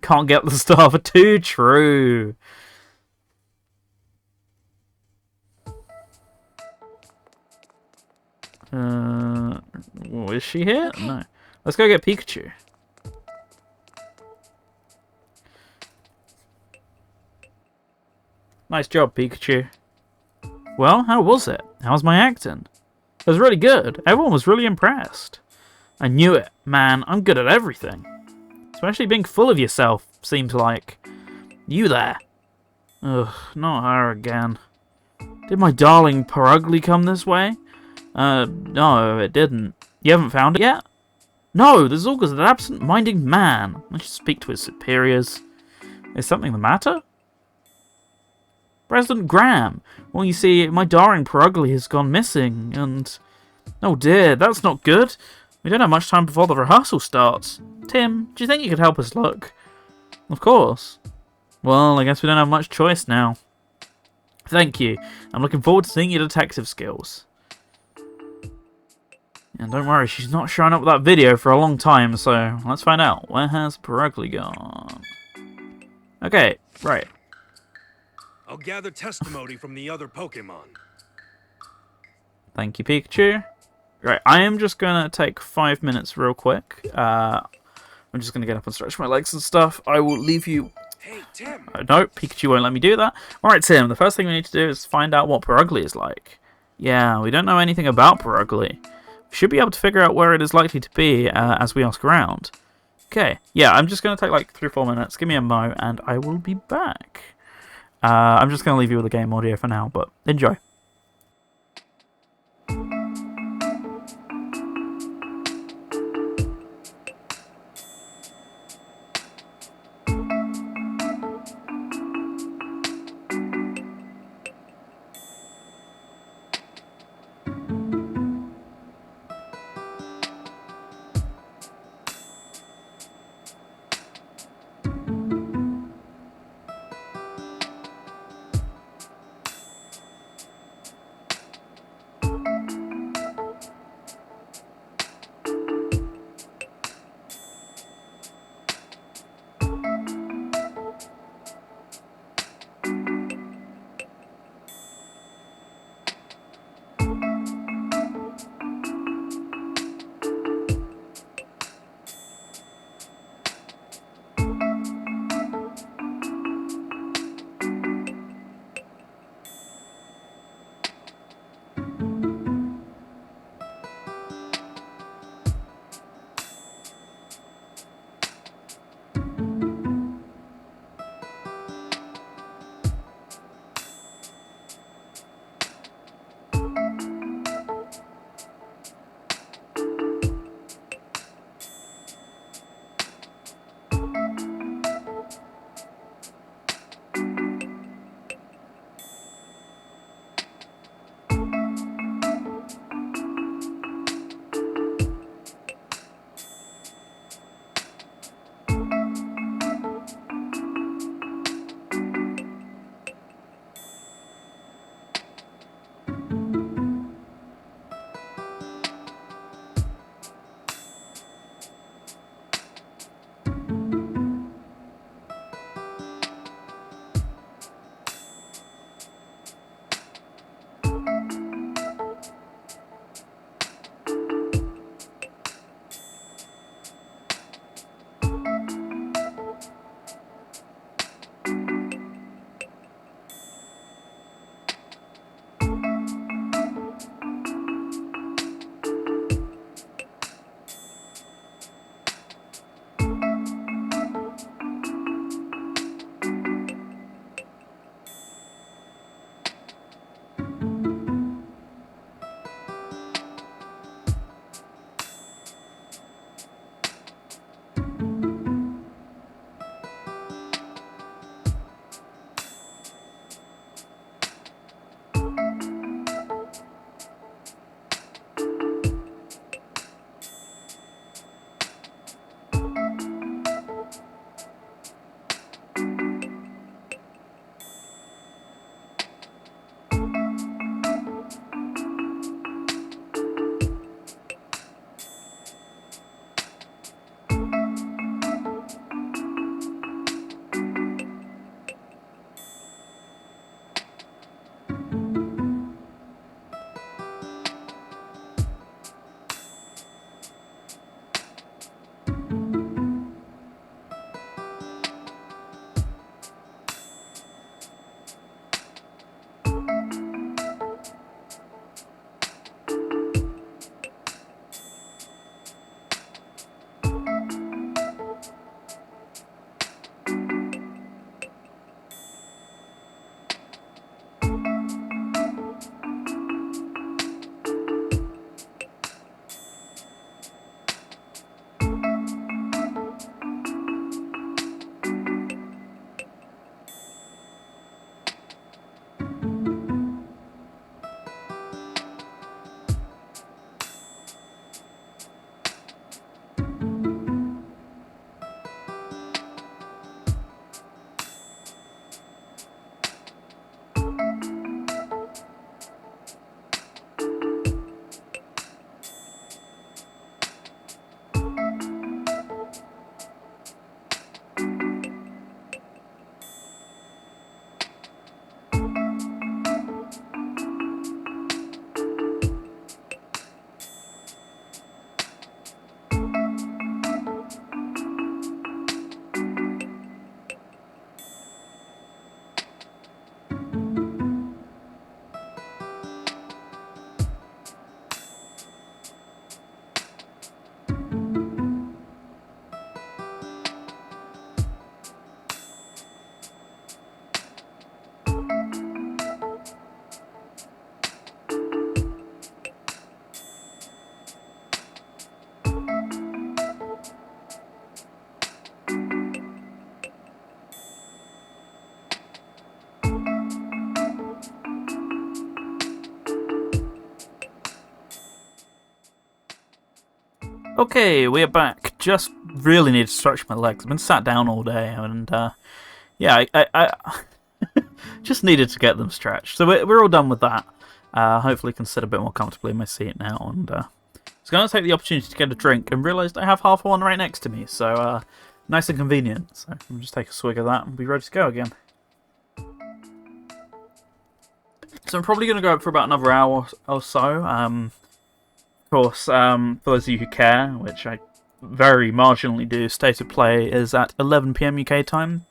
Speaker 1: Can't get the star for 2. True. Is she here? Okay. No. Let's go get Pikachu. Nice job, Pikachu. Well, how was it? How was my acting? It was really good. Everyone was really impressed. I knew it. Man, I'm good at everything. Especially being full of yourself, seems like. You there. Ugh, not her again. Did my darling Perugly come this way? No, it didn't. You haven't found it yet? No, this is all because of that absent-minded man. I should speak to his superiors. Is something the matter? President Graham. Well, you see, my darling Perugly has gone missing, and... Oh dear, that's not good. We don't have much time before the rehearsal starts. Tim, do you think you could help us look? Of course. Well, I guess we don't have much choice now. Thank you. I'm looking forward to seeing your detective skills. And don't worry, she's not showing up with that video for a long time, so let's find out. Where has Perugly gone? Okay, right.
Speaker 2: I'll gather testimony from the other Pokemon.
Speaker 1: Thank you, Pikachu. Right, I am just going to take 5 minutes real quick. I'm just going to get up and stretch my legs and stuff. I will leave you...
Speaker 2: Hey, Tim!
Speaker 1: No, Pikachu won't let me do that. Alright, Tim, the first thing we need to do is find out what Perugly is like. Yeah, we don't know anything about Perugly. We should be able to figure out where it is likely to be as we ask around. Okay, yeah, I'm just going to take like 3 or 4 minutes. Give me a mo, and I will be back. I'm just going to leave you with the game audio for now, but enjoy. Okay, we're back. Just really need to stretch my legs. I've been sat down all day, and yeah, I just needed to get them stretched. So we're all done with that. Hopefully can sit a bit more comfortably in my seat now, and I was going to take the opportunity to get a drink and realised I have half one right next to me, so nice and convenient. So I'll just take a swig of that and be ready to go again. So I'm probably going to go for about another hour or so. Of course, for those of you who care, which I very marginally do, state of play is at 11 PM UK time.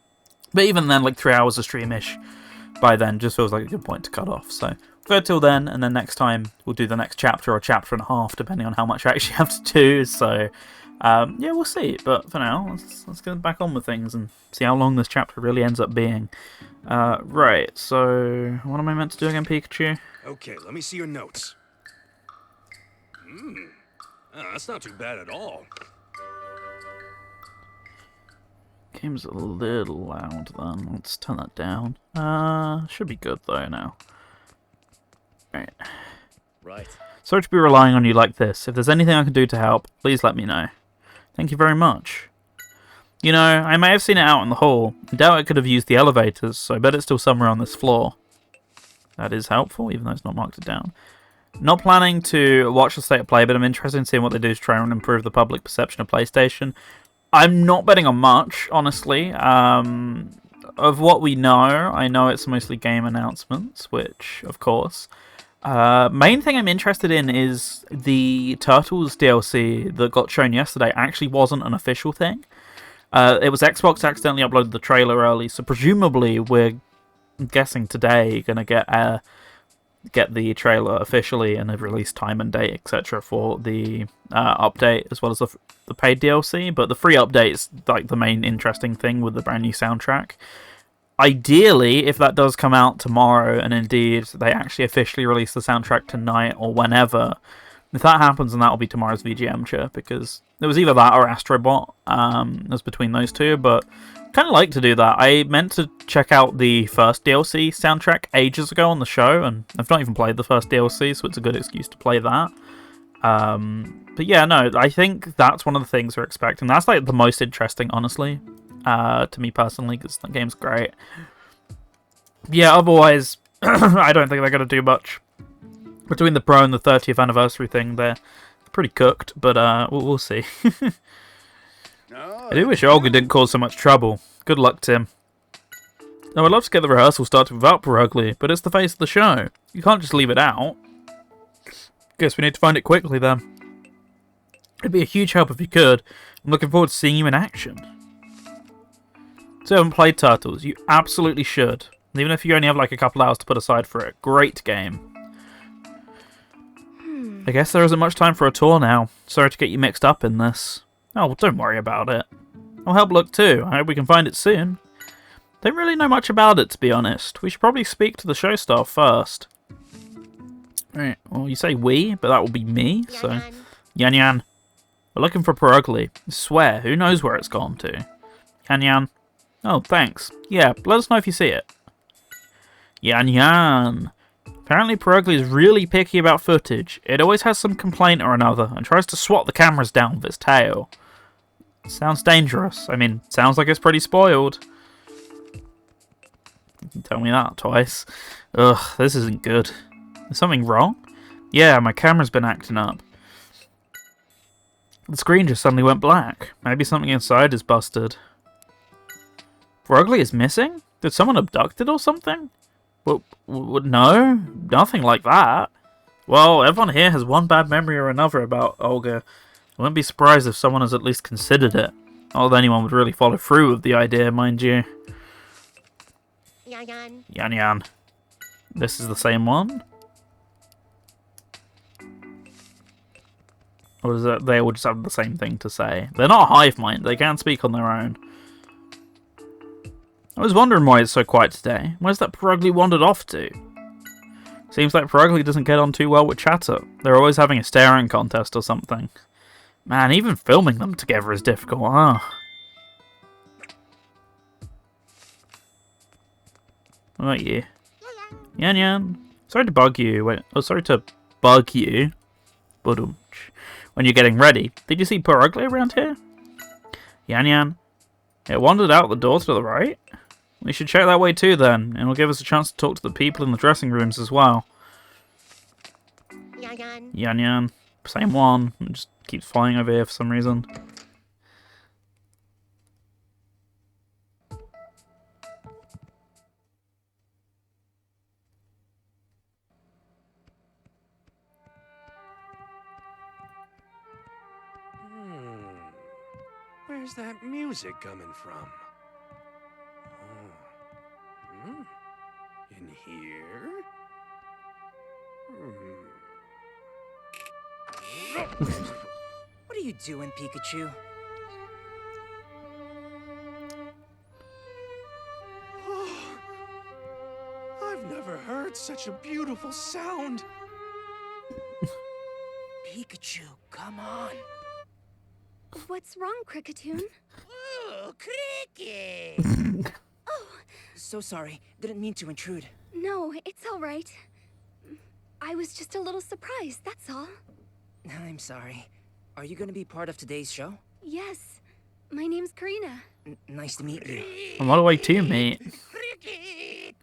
Speaker 1: But even then, like 3 hours of streamish by then just feels like a good point to cut off. So go till then, and then next time we'll do the next chapter or chapter and a half, depending on how much I actually have to do. So yeah, we'll see. But for now, let's get back on with things and see how long this chapter really ends up being. Right, so what am I meant to do again, Pikachu?
Speaker 2: Okay, let me see your notes. That's not too bad at all.
Speaker 1: Game's a little loud then. Let's turn that down. Should be good though now.
Speaker 11: Right.
Speaker 1: Sorry to be relying on you like this. If there's anything I can do to help, please let me know. Thank you very much. You know, I may have seen it out in the hall. I doubt I could have used the elevators, so I bet it's still somewhere on this floor. That is helpful, even though it's not marked it down. Not planning to watch the state of play, but I'm interested in seeing what they do to try and improve the public perception of PlayStation. I'm not betting on much, honestly. Of what we know, I know it's mostly game announcements, which, of course. Main thing I'm interested in is the Turtles DLC that got shown yesterday actually wasn't an official thing. It was Xbox accidentally uploaded the trailer early, so presumably we're guessing today going to get the trailer officially and a release time and date, etc. for the update, as well as the paid DLC. But the free update is like the main interesting thing with the brand new soundtrack. Ideally, if that does come out tomorrow, and indeed they actually officially release the soundtrack tonight or whenever, if that happens, then that'll be tomorrow's VGM chair, because it was either that or Astrobot. It was between those two, but kind of like to do that. I meant to check out the first DLC soundtrack ages ago on the show, and I've not even played the first DLC, so it's a good excuse to play that. But yeah, no, I think that's one of the things we're expecting. That's like the most interesting, honestly, to me personally, because the game's great. Yeah, otherwise, I don't think they're going to do much. Between the Pro and the 30th anniversary thing, they're pretty cooked, but we'll see. I do wish Olga didn't cause so much trouble. Good luck, Tim. Now, I'd love to get the rehearsal started without Perugly, but it's the face of the show. You can't just leave it out. Guess we need to find it quickly, then. It'd be a huge help if you could. I'm looking forward to seeing you in action. So you haven't played Turtles. You absolutely should. Even if you only have like a couple hours to put aside for it. Great game. I guess there isn't much time for a tour now. Sorry to get you mixed up in this. Oh, well, don't worry about it. I'll help look too. I hope we can find it soon. Don't really know much about it, to be honest. We should probably speak to the show staff first. Right, well, you say we, but that will be me, so... Yan Yan. We're looking for Perugly. I swear, who knows where it's gone to? Yan Yan. Oh, thanks. Yeah, let us know if you see it. Yan Yan. Apparently Perugly is really picky about footage. It always has some complaint or another, and tries to swat the cameras down with its tail. Sounds dangerous. I mean, sounds like it's pretty spoiled. You can tell me that twice. Ugh, this isn't good. Is something wrong? Yeah, my camera's been acting up. The screen just suddenly went black. Maybe something inside is busted. Perugly is missing? Did someone abduct it or something? Well, no, nothing like that. Well, everyone here has one bad memory or another about Olga. I wouldn't be surprised if someone has at least considered it. Not that anyone would really follow through with the idea, mind you.
Speaker 10: Yan Yan.
Speaker 1: Yan Yan. This is the same one? Or is it they all just have the same thing to say? They're not a hive mind, they can speak on their own. I was wondering why it's so quiet today. Where's that Perugly wandered off to? Seems like Perugly doesn't get on too well with Chatter. They're always having a staring contest or something. Man, even filming them together is difficult, huh? What about you? Yan Yan. Sorry to bug you. Sorry to bug you. When when you're getting ready. Did you see poor Ugly around here? Yan Yan. It wandered out the door to the right? We should check that way too then, and it'll give us a chance to talk to the people in the dressing rooms as well.
Speaker 10: Yan Yan.
Speaker 1: Yan Yan. Same one. It just keeps flying over here for some reason.
Speaker 2: Where's that music coming from? Oh. In here?
Speaker 4: What are you doing, Pikachu?
Speaker 2: I've never heard such a beautiful sound.
Speaker 4: Pikachu, come on.
Speaker 3: What's wrong, Kricketune?
Speaker 10: Oh, Cricket!
Speaker 3: Oh,
Speaker 4: So sorry. Didn't mean to intrude.
Speaker 3: no, it's all right. I was just a little surprised, that's all.
Speaker 4: I'm sorry. Are you gonna be part of today's show?
Speaker 3: Yes, my name's Karina.
Speaker 4: Nice to meet you.
Speaker 1: I'm all the way to mate.
Speaker 10: Cricket!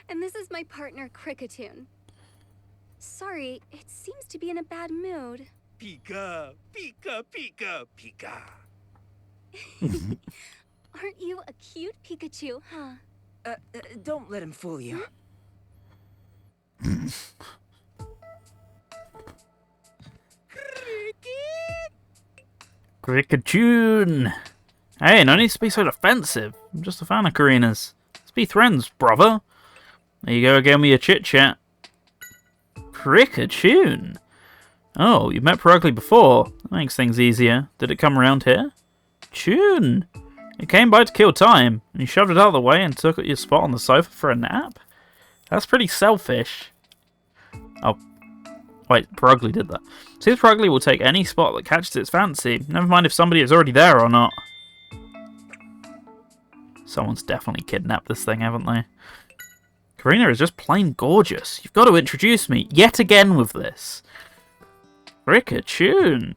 Speaker 3: And this is my partner, Kricketune. Sorry, it seems to be in a bad mood.
Speaker 2: Pika, Pika, Pika, Pika.
Speaker 3: Aren't you a cute Pikachu, huh?
Speaker 4: Don't let him fool you.
Speaker 1: Kricketune! Hey, no need to be so defensive. I'm just a fan of Karina's. Let's be friends, brother. There you go again with your chit-chat. Kricketune! Oh, you've met Perugly before. That makes things easier. Did it come around here? Tune! It came by to kill time, and you shoved it out of the way and took your spot on the sofa for a nap? That's pretty selfish. Oh. Wait, Perugly did that. Seems Perugly will take any spot that catches its fancy, never mind if somebody is already there or not. Someone's definitely kidnapped this thing, haven't they? Karina is just plain gorgeous. You've got to introduce me yet again with this. Kricketune!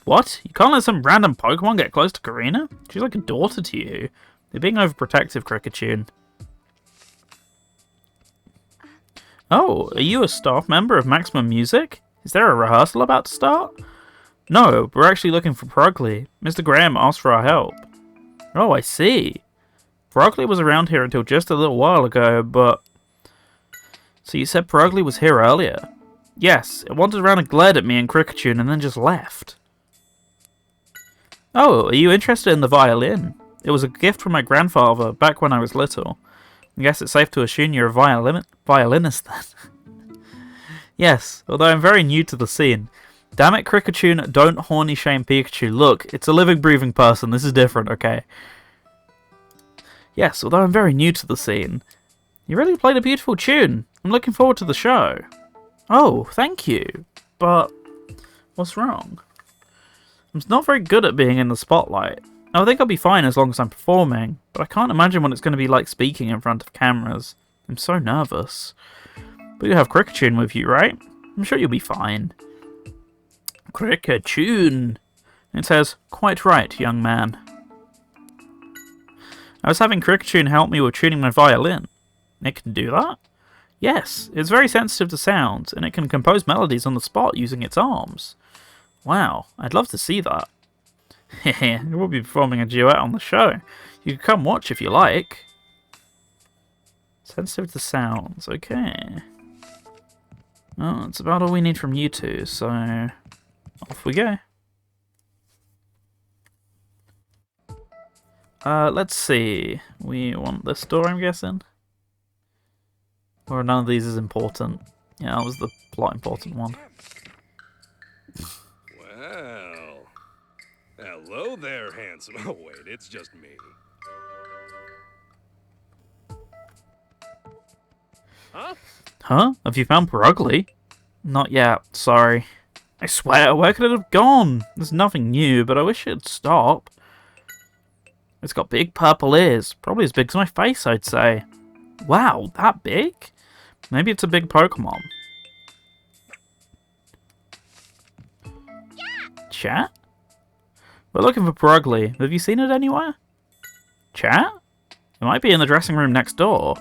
Speaker 1: What? You can't let some random Pokemon get close to Karina? She's like a daughter to you. You're being overprotective, Kricketune. Oh, are you a staff member of Maximum Music? Is there a rehearsal about to start? No, we're actually looking for Perugly. Mr. Graham asked for our help. Oh, I see. Perugly was around here until just a little while ago, but... So you said Perugly was here earlier? Yes, it wandered around and glared at me and Kricketune and then just left. Oh, are you interested in the violin? It was a gift from my grandfather back when I was little. I guess it's safe to assume you're a violinist then. Yes, although I'm very new to the scene. Damn it, Kricketune, don't horny shame Pikachu. Look, it's a living, breathing person. This is different, okay? Yes, although I'm very new to the scene. You really played a beautiful tune. I'm looking forward to the show. Oh, thank you. But what's wrong? I'm not very good at being in the spotlight. I think I'll be fine as long as I'm performing, but I can't imagine what it's going to be like speaking in front of cameras. I'm so nervous. But you have Kricketune with you, right? I'm sure you'll be fine. Kricketune! It says, quite right, young man. I was having Kricketune help me with tuning my violin. It can do that? Yes, it's very sensitive to sounds, and it can compose melodies on the spot using its arms. Wow, I'd love to see that. Hehe, we'll be performing a duet on the show. You can come watch if you like. Sensitive to sounds, okay. Well, that's about all we need from you two, so off we go. Let's see. We want this door, I'm guessing? Or none of these is important. Yeah, that was the plot important one.
Speaker 2: Well, hello there, handsome. Oh, wait, it's just me. Huh?
Speaker 1: Huh? Have you found Perugly? Not yet, sorry. I swear, where could it have gone? There's nothing new, but I wish it'd stop. It's got big purple ears, probably as big as my face, I'd say. Wow, that big? Maybe it's a big Pokemon. Chat? We're looking for Purugly. Have you seen it anywhere? Chat? It might be in the dressing room next door.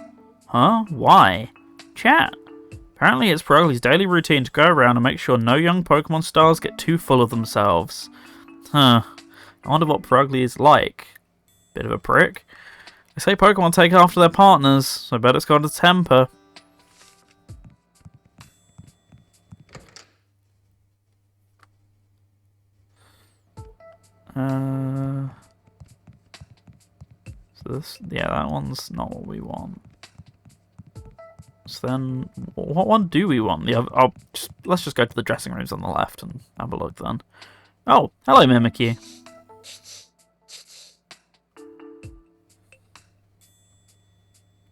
Speaker 1: Huh? Why? Chat? Apparently it's Purugly's daily routine to go around and make sure no young Pokemon stars get too full of themselves. Huh. I wonder what Purugly is like. Bit of a prick. They say Pokemon take after their partners, so I bet it's got a temper. So this, yeah, that one's not what we want. So then, what one do we want? The other, let's just go to the dressing rooms on the left and have a look then. Oh, hello Mimikyu.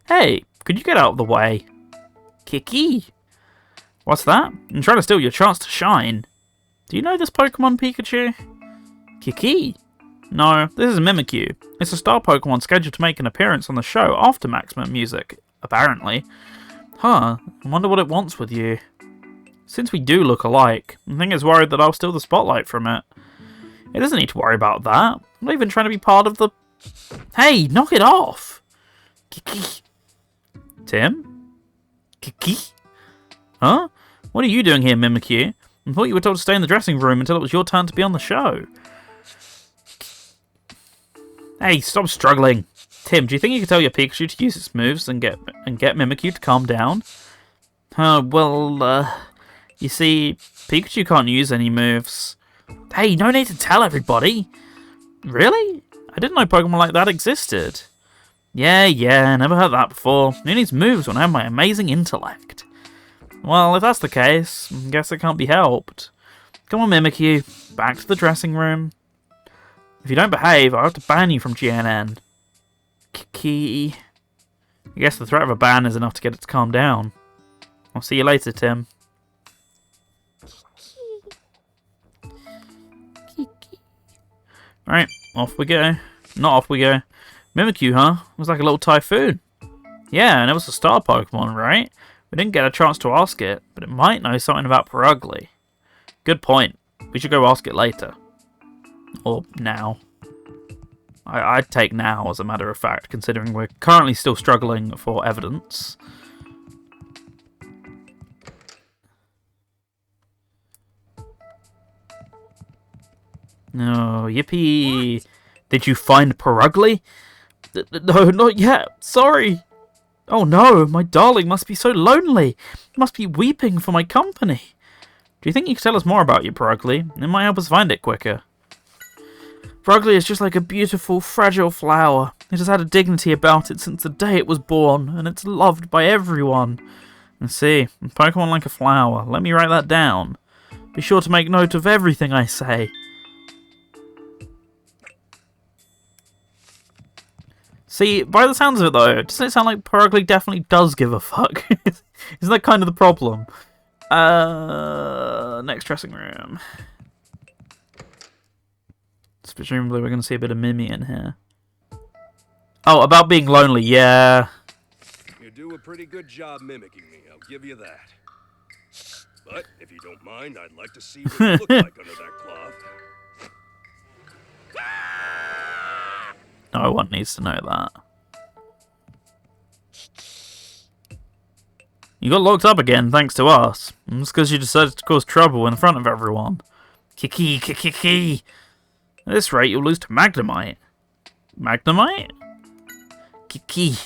Speaker 1: Hey, could you get out of the way? Kiki! What's that? I'm trying to steal your chance to shine. Do you know this Pokemon, Pikachu? Kiki? No, this is Mimikyu. It's a star Pokemon scheduled to make an appearance on the show after Maximum Music, apparently. Huh, I wonder what it wants with you. Since we do look alike, I think it's worried that I'll steal the spotlight from it. It doesn't need to worry about that. I'm not even trying to be part of the... Hey, knock it off! Kiki. Tim? Kiki? Huh? What are you doing here, Mimikyu? I thought you were told to stay in the dressing room until it was your turn to be on the show. Hey, stop struggling. Tim, do you think you could tell your Pikachu to use its moves and get Mimikyu to calm down? You see, Pikachu can't use any moves. Hey, no need to tell everybody. Really? I didn't know Pokemon like that existed. Yeah, never heard that before. Who needs moves when I have my amazing intellect? Well, if that's the case, I guess it can't be helped. Come on, Mimikyu, back to the dressing room. If you don't behave, I'll have to ban you from GNN. Kiki. I guess the threat of a ban is enough to get it to calm down. I'll see you later, Tim. Alright, off we go. Not off we go. Mimikyu, huh? It was like a little typhoon. Yeah, and it was a star Pokemon, right? We didn't get a chance to ask it, but it might know something about Purugly. Good point. We should go ask it later. Or now. I'd take now, as a matter of fact, considering we're currently still struggling for evidence. No, yippee! What? Did you find Purugly? No, not yet. Sorry. Oh no, my darling must be so lonely. Must be weeping for my company. Do you think you could tell us more about your Purugly? It might help us find it quicker. Purugly is just like a beautiful, fragile flower. It has had a dignity about it since the day it was born, and it's loved by everyone. And see, Pokemon like a flower. Let me write that down. Be sure to make note of everything I say. See, by the sounds of it though, doesn't it sound like Purugly definitely does give a fuck? Isn't that kind of the problem? Next dressing room. So presumably we're going to see a bit of Mimi in here. Oh, about being lonely, yeah.
Speaker 2: You do a pretty good job mimicking me, I'll give you that. But if you don't mind, I'd like to see what you look like under that cloth.
Speaker 1: No one needs to know that. You got locked up again, thanks to us. It's because you decided to cause trouble in front of everyone. Kiki. At this rate, you'll lose to Magnemite. Magnemite? Kiki.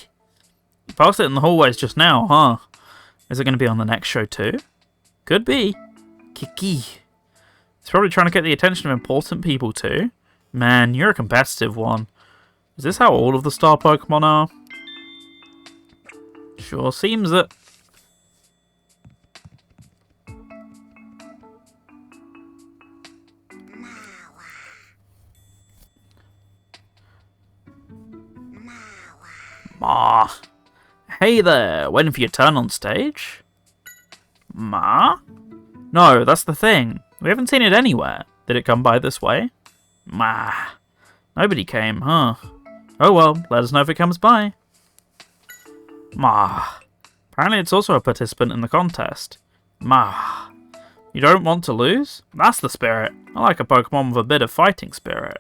Speaker 1: You passed it in the hallways just now, huh? Is it going to be on the next show too? Could be. Kiki. It's probably trying to get the attention of important people too. Man, you're a competitive one. Is this how all of the star Pokemon are? Sure seems it. Ma. Hey there, waiting for your turn on stage? Ma? No, that's the thing. We haven't seen it anywhere. Did it come by this way? Ma. Nobody came, huh? Oh well, let us know if it comes by. Ma. Apparently it's also a participant in the contest. Ma. You don't want to lose? That's the spirit. I like a Pokemon with a bit of fighting spirit.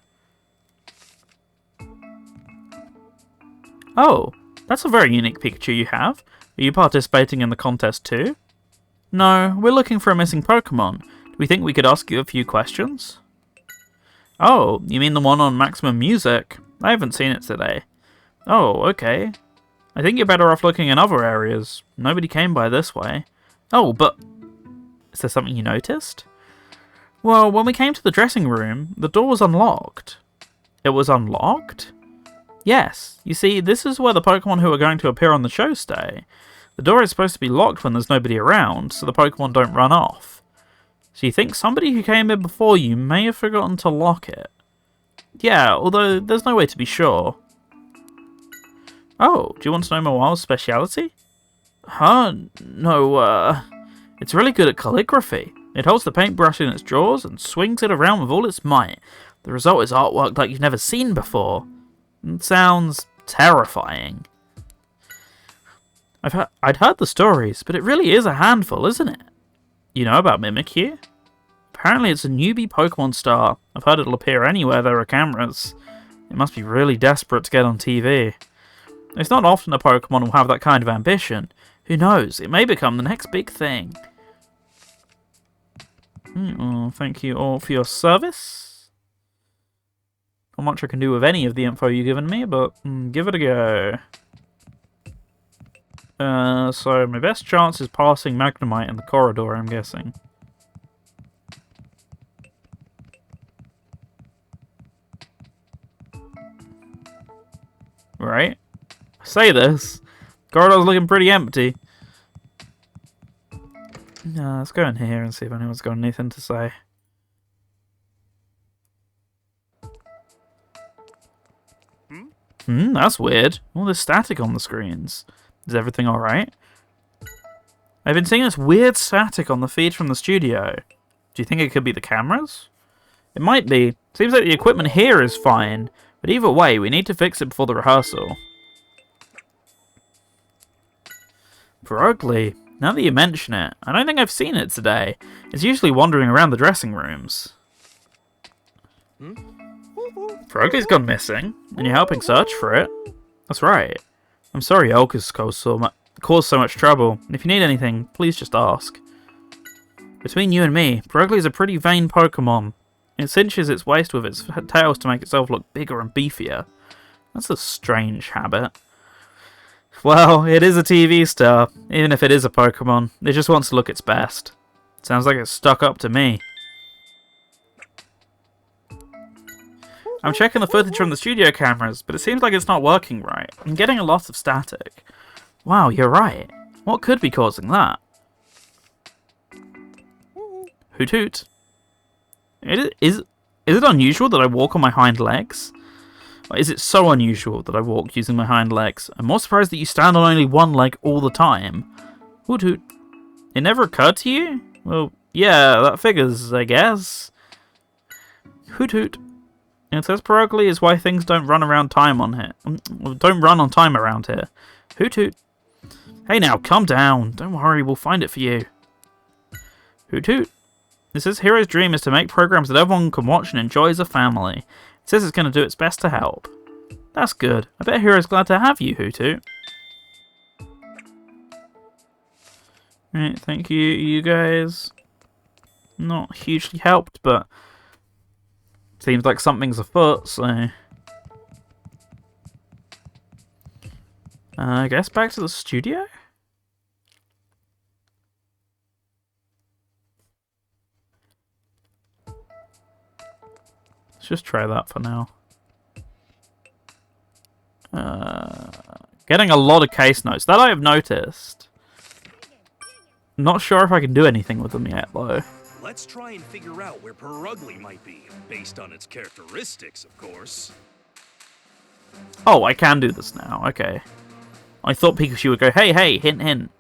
Speaker 1: Oh, that's a very unique Pikachu you have. Are you participating in the contest too? No, we're looking for a missing Pokemon. Do we think we could ask you a few questions? Oh, you mean the one on Maximum Music? I haven't seen it today. Oh, okay. I think you're better off looking in other areas. Nobody came by this way. Oh, but... is there something you noticed? Well, when we came to the dressing room, the door was unlocked. It was unlocked? Yes. You see, this is where the Pokemon who are going to appear on the show stay. The door is supposed to be locked when there's nobody around, so the Pokemon don't run off. So you think somebody who came in before you may have forgotten to lock it? Yeah, although there's no way to be sure. Oh, do you want to know my wild's speciality? Huh? No, it's really good at calligraphy. It holds the paintbrush in its jaws and swings it around with all its might. The result is artwork like you've never seen before. It sounds terrifying. I'd heard the stories, but it really is a handful, isn't it? You know about Mimikyu? Apparently it's a newbie Pokemon star. I've heard it'll appear anywhere there are cameras. It must be really desperate to get on TV. It's not often a Pokemon will have that kind of ambition. Who knows, it may become the next big thing. Thank you all for your service. Not much I can do with any of the info you've given me, but give it a go. So my best chance is passing Magnemite in the corridor, I'm guessing. Right? I say this. Corridor's looking pretty empty. Let's go in here and see if anyone's got anything to say. That's weird. All this static on the screens. Is everything alright? I've been seeing this weird static on the feed from the studio. Do you think it could be the cameras? It might be. Seems like the equipment here is fine, but either way, we need to fix it before the rehearsal. Broglie, now that you mention it, I don't think I've seen it today. It's usually wandering around the dressing rooms. Broglie's gone missing, and you're helping search for it. That's right. I'm sorry Elka's caused so much trouble. If you need anything, please just ask. Between you and me, Broglie's a pretty vain Pokemon. It cinches its waist with its tails to make itself look bigger and beefier. That's a strange habit. Well, it is a TV star, even if it is a Pokemon. It just wants to look its best. Sounds like it's stuck up to me. I'm checking the footage from the studio cameras, but it seems like it's not working right. I'm getting a lot of static. Wow, you're right. What could be causing that? Hoot hoot. Is it unusual that I walk on my hind legs? Or is it so unusual that I walk using my hind legs? I'm more surprised that you stand on only one leg all the time. Hoot hoot. It never occurred to you? Well, yeah, that figures, I guess. Hoot hoot. It says Broglie is why things don't run around time on here. Don't run on time around here. Hoot hoot. Hey now, calm down. Don't worry, we'll find it for you. Hoot hoot. It says Hero's dream is to make programs that everyone can watch and enjoy as a family. It says it's going to do its best to help. That's good. I bet Hero's glad to have you, Hoot hoot. Right, thank you, you guys. Not hugely helped, but seems like something's afoot, so I guess back to the studio? Let's just try that for now. Getting a lot of case notes. That I have noticed. Not sure if I can do anything with them yet, though.
Speaker 2: Let's try and figure out where Broglie might be, based on its characteristics, of course.
Speaker 1: Oh, I can do this now. Okay. I thought Pikachu would go, hey, hey, hint, hint.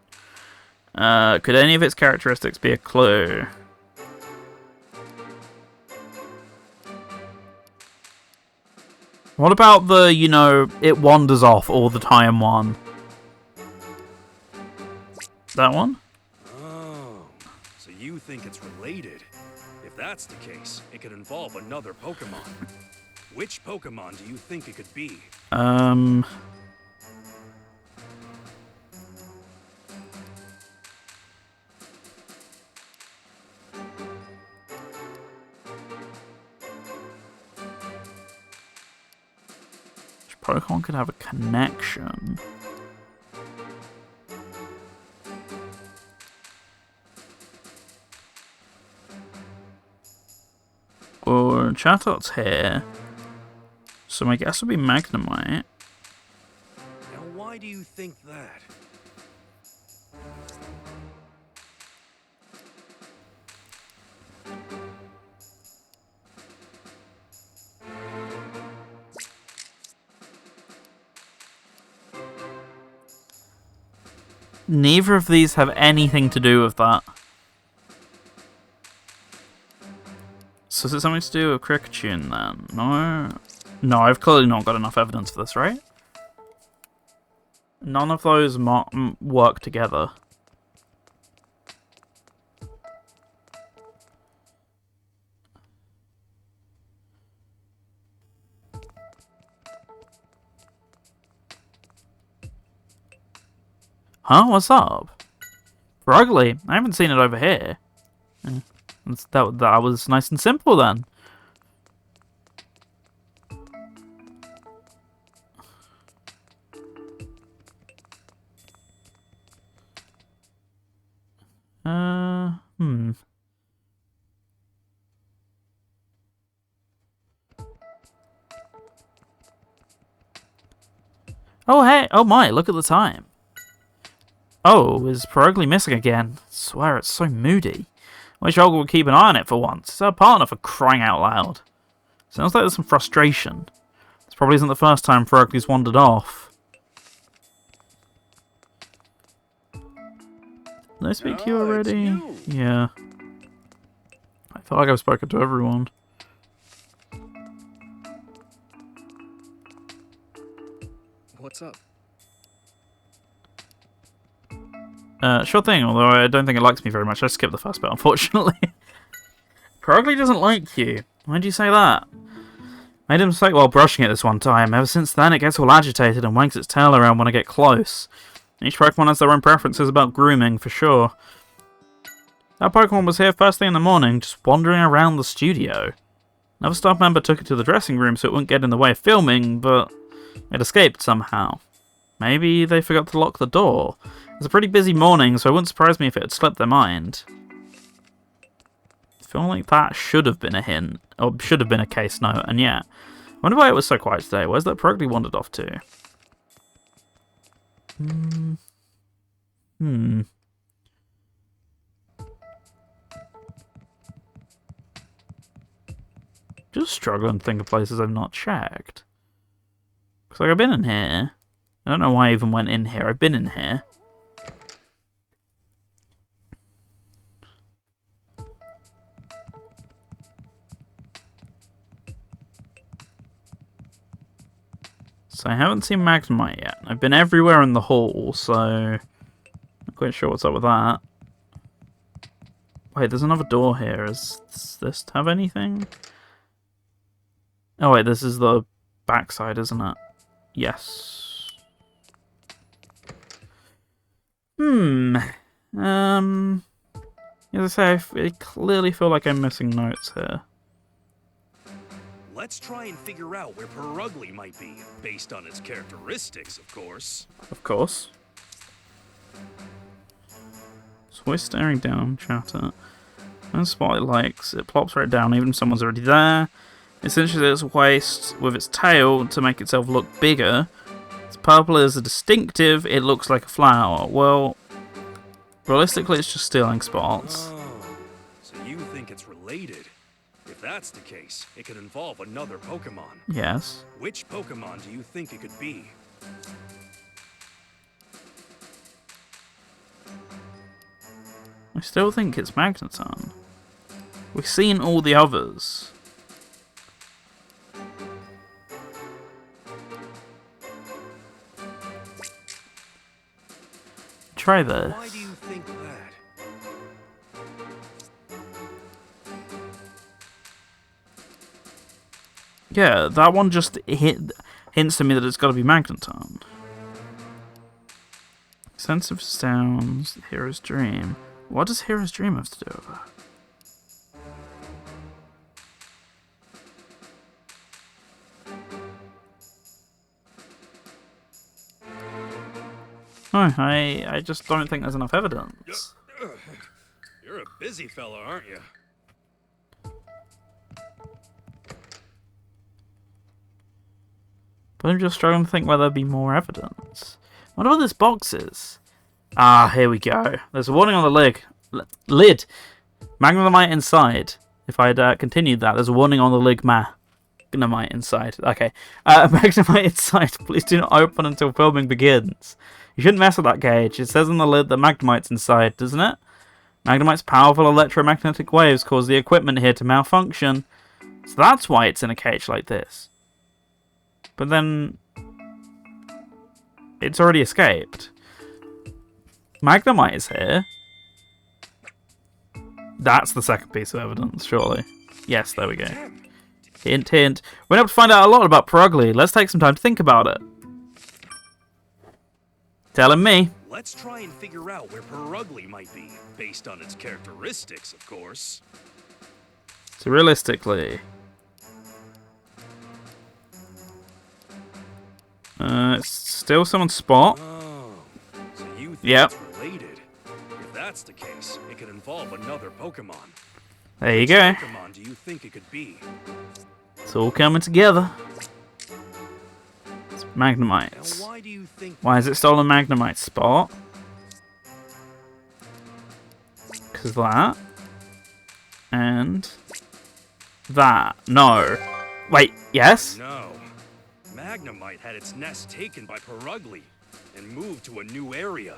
Speaker 1: Could any of its characteristics be a clue? What about the, you know, it wanders off all the time one? That one?
Speaker 2: you think it's related? If that's the case, it could involve another Pokemon. Which Pokemon do you think it could be?
Speaker 1: Which Pokemon could have a connection? Or Chatot here. So my guess would be Magnemite.
Speaker 2: Now, why do you think that?
Speaker 1: Neither of these have anything to do with that. So is it something to do with Pikachu then? No? No, I've clearly not got enough evidence for this, right? None of those work together. Huh? What's up? For ugly? I haven't seen it over here. That was nice and simple then. Oh, hey! Oh my, look at the time. Oh, is Perugly missing again? I swear, it's so moody. Wish Olga would keep an eye on it for once. It's her partner, for crying out loud. Sounds like there's some frustration. This probably isn't the first time Perugly's wandered off. Did I speak to you already? Yeah. I feel like I've spoken to everyone.
Speaker 5: What's up?
Speaker 1: Sure thing, although I don't think it likes me very much. I skipped the first bit, unfortunately. Perugly doesn't like you. Why'd you say that? Made a mistake while brushing it this one time. Ever since then, it gets all agitated and wags its tail around when I get close. Each Pokemon has their own preferences about grooming, for sure. That Pokemon was here first thing in the morning, just wandering around the studio. Another staff member took it to the dressing room so it wouldn't get in the way of filming, but it escaped somehow. Maybe they forgot to lock the door. It was a pretty busy morning, so it wouldn't surprise me if it had slipped their mind. I feel like that should have been a hint, or should have been a case note, and yeah. I wonder why it was so quiet today. Where's that Perugly wandered off to? Just struggling to think of places I've not checked. Looks like I've been in here. I don't know why I even went in here. I've been in here. So I haven't seen Magnemite yet. I've been everywhere in the hall, so not quite sure what's up with that. Wait, there's another door here. Does this have anything? Oh wait, this is the backside, isn't it? Yes. As I say, I clearly feel like I'm missing notes here.
Speaker 2: Let's try and figure out where Perugly might be, based on its characteristics, of course.
Speaker 1: Of course. So we're staring down, chatter. When Spotlight likes, it plops right down, even if someone's already there. It cinches its waist with its tail to make itself look bigger. Its purple is a distinctive, it looks like a flower. Well, realistically, it's just stealing spots.
Speaker 2: Oh, so you think it's related? If that's the case, it could involve another Pokemon.
Speaker 1: Yes.
Speaker 2: Which Pokemon do you think it could be?
Speaker 1: I still think it's Magneton. We've seen all the others. Try this.
Speaker 2: Why do you think that?
Speaker 1: Yeah, that one just hints to me that it's got to be Magneton. Sense of sounds, Hero's Dream. What does Hero's Dream have to do with that? No, I just don't think there's enough evidence.
Speaker 2: You're a busy fella, aren't you?
Speaker 1: But I'm just struggling to think whether there'd be more evidence. What about this box is? Ah, here we go. There's a warning on the lid. Magnemite inside. If I'd continued that, there's a warning on the lid. Magnemite inside. Okay. Magnemite inside. Please do not open until filming begins. You shouldn't mess with that cage. It says on the lid that Magnemite's inside, doesn't it? Magnemite's powerful electromagnetic waves cause the equipment here to malfunction. So that's why it's in a cage like this. But then it's already escaped. Magnemite is here. That's the second piece of evidence, surely. Yes, there we go. Hint, hint. We're able to find out a lot about Perugly. Let's take some time to think about it. Telling me.
Speaker 2: Let's try and figure out where Perugly might be, based on its characteristics, of course.
Speaker 1: So realistically... it's still someone's spot.
Speaker 2: Oh, so you think
Speaker 1: Yep.
Speaker 2: it's related? If that's the case, it could involve another Pokemon.
Speaker 1: There you
Speaker 2: Which
Speaker 1: go.
Speaker 2: Pokemon do you think it could be?
Speaker 1: It's all coming together. It's
Speaker 2: Now,
Speaker 1: Magnemites.
Speaker 2: why do you think?
Speaker 1: Why is it stolen Magnemite's spot? Because that. And that. No. Wait, yes?
Speaker 2: No. Magnemite had its nest taken by Perugly and moved to a new area.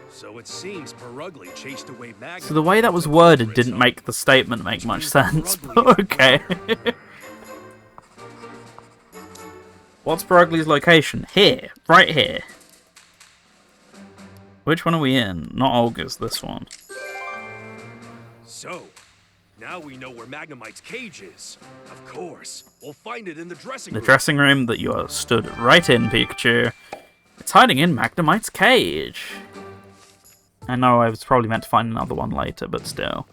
Speaker 2: So it seems Perugly chased away Magnemite.
Speaker 1: So the way that was worded didn't make the statement make much sense, but okay. What's Perugly's location? Here. Right here. Which one are we in? Not Olga's, this one.
Speaker 2: So, now we know where Magnemite's cage is. Of course, we'll find it in the dressing
Speaker 1: The
Speaker 2: room.
Speaker 1: dressing room that you are stood right in, Pikachu. It's hiding in Magnemite's cage. I know I was probably meant to find another one later, but still.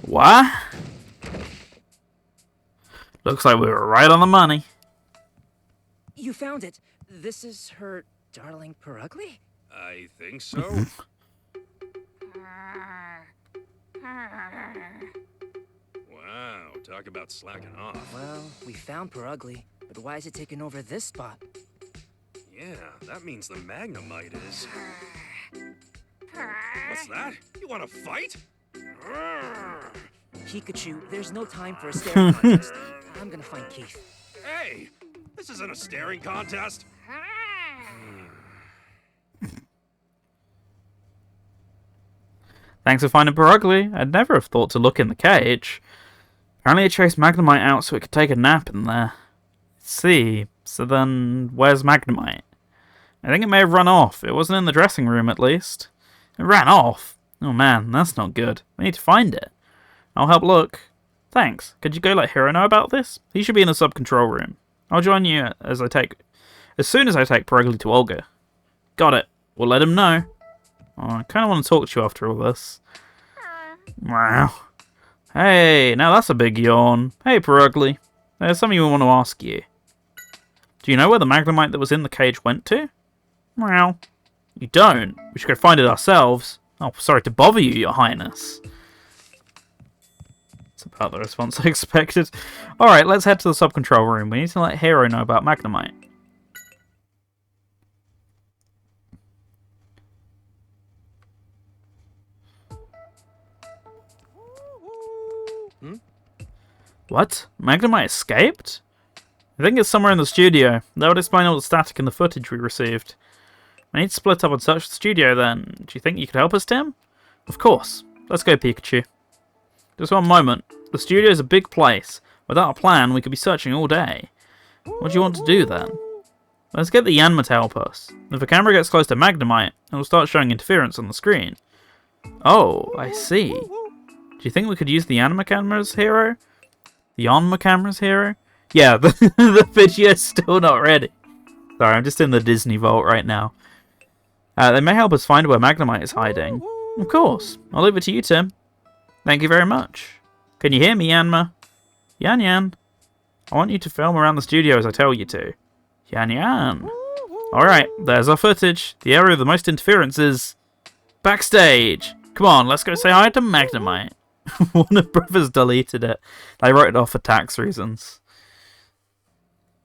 Speaker 1: What? Looks like we were right on the money.
Speaker 4: You found it. This is her darling Perugly?
Speaker 2: I think so. Wow, talk about slacking off.
Speaker 4: Well, we found Perugly, but why is it taking over this spot?
Speaker 2: Yeah, that means the Magnemite is... What's that? You want to fight?
Speaker 4: Pikachu, there's no time for a staring contest. I'm gonna find Keith.
Speaker 2: Hey, this isn't a staring contest.
Speaker 1: Thanks for finding Perugly. I'd never have thought to look in the cage. Apparently it chased Magnemite out so it could take a nap in there. Let's see, so then where's Magnemite? I think it may have run off. It wasn't in the dressing room at least. It ran off. Oh man, that's not good. We need to find it. I'll help look. Thanks. Could you go let Hero know about this? He should be in the sub-control room. I'll join you as soon as I take Perugly to Olga. Got it. We'll let him know. Oh, I kind of want to talk to you after all this. Wow. Hey, now that's a big yawn. Hey, Perugly. There's something we want to ask you. Do you know where the Magnemite that was in the cage went to? Well, you don't. We should go find it ourselves. Oh, sorry to bother you, Your Highness. That's about the response I expected. Alright, let's head to the sub-control room. We need to let Hero know about Magnemite. What? Magnemite escaped? I think it's somewhere in the studio. That would explain all the static in the footage we received. I need to split up and search the studio then. Do you think you could help us, Tim? Of course. Let's go, Pikachu. Just one moment. The studio is a big place. Without a plan, we could be searching all day. What do you want to do then? Let's get the Yanma to help us. If the camera gets close to Magnemite, it will start showing interference on the screen. Oh, I see. Do you think we could use the Yanma cameras, Hero? The Onma camera's hero? Yeah, the video's still not ready. Sorry, I'm just in the Disney Vault right now. They may help us find where Magnemite is hiding. Of course. I'll leave it to you, Tim. Thank you very much. Can you hear me, Yanma? Yan Yan. I want you to film around the studio as I tell you to. Yan Yan. Alright, there's our footage. The area of the most interference is... backstage. Come on, let's go say hi to Magnemite. Warner Brothers deleted it. They wrote it off for tax reasons.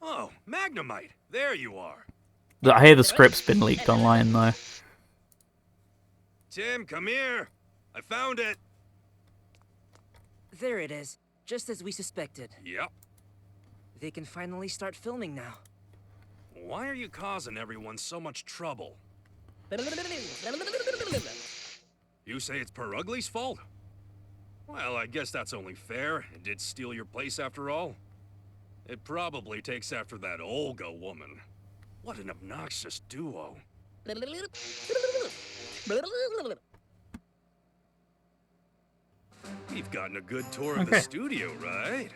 Speaker 2: Oh, Magnemite, there you are.
Speaker 1: I hear the script's been leaked online, though.
Speaker 2: Tim, come here. I found it.
Speaker 4: There it is, just as we suspected.
Speaker 2: Yep.
Speaker 4: They can finally start filming now.
Speaker 2: Why are you causing everyone so much trouble? You say it's Perugli's fault? Well, I guess that's only fair. It did steal your place after all. It probably takes after that Olga woman. What an obnoxious duo. We've gotten a good tour of the studio, right?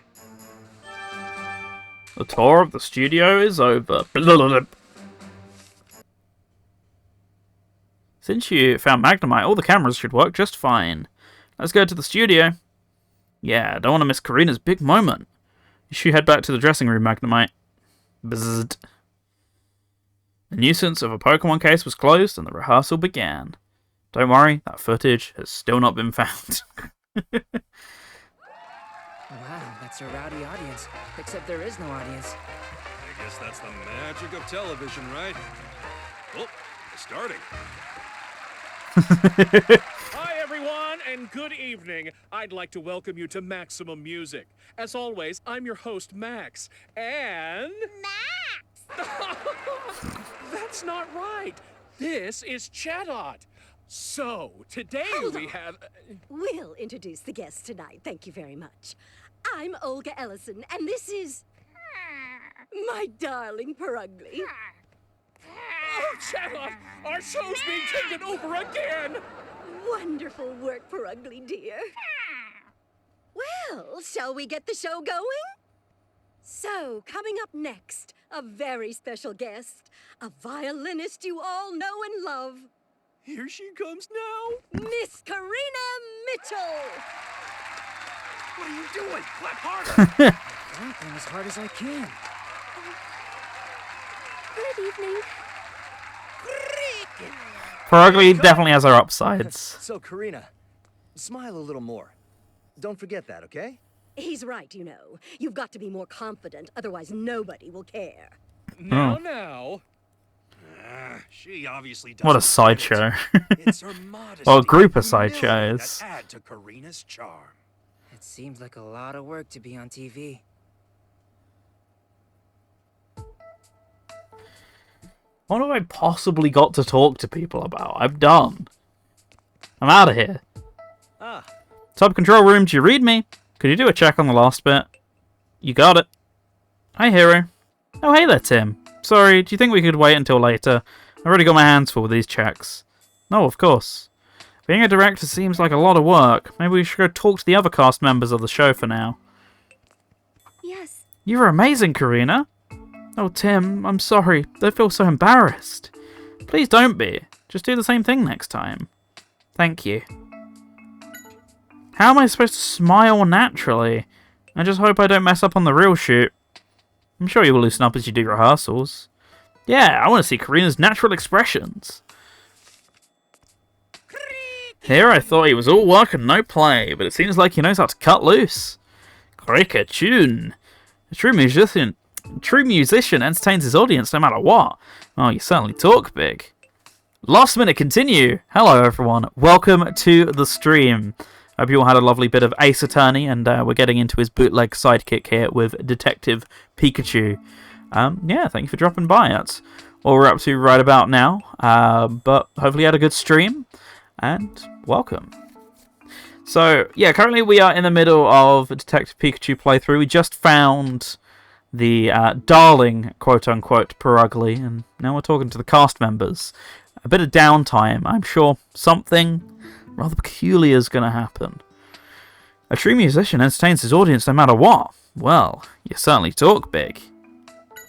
Speaker 1: The tour of the studio is over. Since you found Magnemite, all the cameras should work just fine. Let's go to the studio. Yeah, don't want to miss Karina's big moment. You should head back to the dressing room, Magnemite. Bzzzt. The nuisance of a Pokemon case was closed and the rehearsal began. Don't worry, that footage has still not been found.
Speaker 4: Wow, that's a rowdy audience. Except there is no audience.
Speaker 2: I guess that's the magic of television, right? Oh, it's starting.
Speaker 12: Hi, everyone, and good evening. I'd like to welcome you to Maximum Music. As always, I'm your host, Max, and... Max! That's not right. This is Chatot. So, today we have...
Speaker 10: We'll introduce the guests tonight, thank you very much. I'm Olga Ellison, and this is... my darling Perugly.
Speaker 12: Oh, Chatot! Our show's being taken over again!
Speaker 10: Wonderful work, Perugly, dear. Well, shall we get the show going? So, coming up next, a very special guest, a violinist you all know and love.
Speaker 12: Here she comes now.
Speaker 10: Miss Karina Mitchell!
Speaker 2: What are you doing? Clap harder!
Speaker 4: I'm playing as hard as I can.
Speaker 3: Good evening.
Speaker 1: Perugly definitely has her upsides.
Speaker 11: So, Karina, smile a little more. Don't forget that, okay?
Speaker 10: He's right, you know. You've got to be more confident, otherwise nobody will care.
Speaker 12: Now.
Speaker 2: She obviously doesn't.
Speaker 1: What a sideshow.
Speaker 2: It's her modesty.
Speaker 1: Well, a group of
Speaker 2: and humility
Speaker 1: sideshows.
Speaker 2: that add to Karina's charm.
Speaker 4: It seems like a lot of work to be on TV.
Speaker 1: What have I possibly got to talk to people about? I'm done. I'm out of here. Sub control room, do you read me? Could you do a check on the last bit? You got it. Hi, Hero. Oh, hey there, Tim. Sorry, do you think we could wait until later? I've already got my hands full with these checks. No, of course. Being a director seems like a lot of work. Maybe we should go talk to the other cast members of the show for now.
Speaker 3: Yes.
Speaker 1: You were amazing, Karina. Oh, Tim, I'm sorry. Don't feel so embarrassed. Please don't be. Just do the same thing next time. Thank you. How am I supposed to smile naturally? I just hope I don't mess up on the real shoot. I'm sure you will loosen up as you do rehearsals. Yeah, I want to see Karina's natural expressions. Here I thought he was all work and no play, but it seems like he knows how to cut loose. Pikachu. A true musician entertains his audience no matter what. Oh, you certainly talk big. Last minute continue. Hello everyone, welcome to the stream. Hope you all had a lovely bit of Ace Attorney, and we're getting into his bootleg sidekick here with Detective Pikachu. Yeah, thank you for dropping by. That's what we're up to right about now. But hopefully you had a good stream, and welcome. So, yeah, currently we are in the middle of a Detective Pikachu playthrough. We just found the darling, quote-unquote, Perugly, and now we're talking to the cast members. A bit of downtime. I'm sure something rather peculiar is going to happen. A true musician entertains his audience no matter what. Well, you certainly talk big.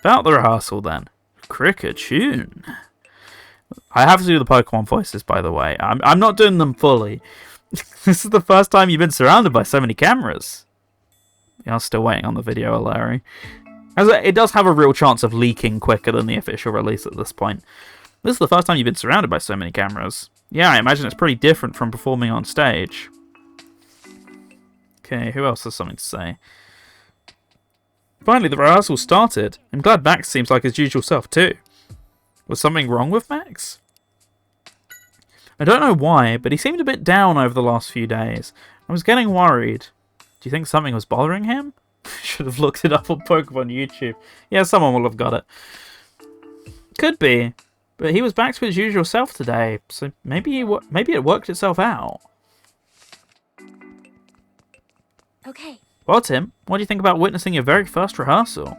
Speaker 1: About the rehearsal then. Pikachu. I have to do the Pokemon voices, by the way. I'm not doing them fully. This is the first time you've been surrounded by so many cameras. Yeah, I'm still waiting on the video, Larry. As it does have a real chance of leaking quicker than the official release at this point. This is the first time you've been surrounded by so many cameras. Yeah, I imagine it's pretty different from performing on stage. Okay, who else has something to say? Finally, the rehearsal started. I'm glad Max seems like his usual self too. Was something wrong with Max? I don't know why, but he seemed a bit down over the last few days. I was getting worried. Do you think something was bothering him? Should have looked it up on Pokemon YouTube. Yeah, someone will have got it. Could be, but he was back to his usual self today, so maybe it worked itself out.
Speaker 3: Okay.
Speaker 1: Well, Tim, what do you think about witnessing your very first rehearsal?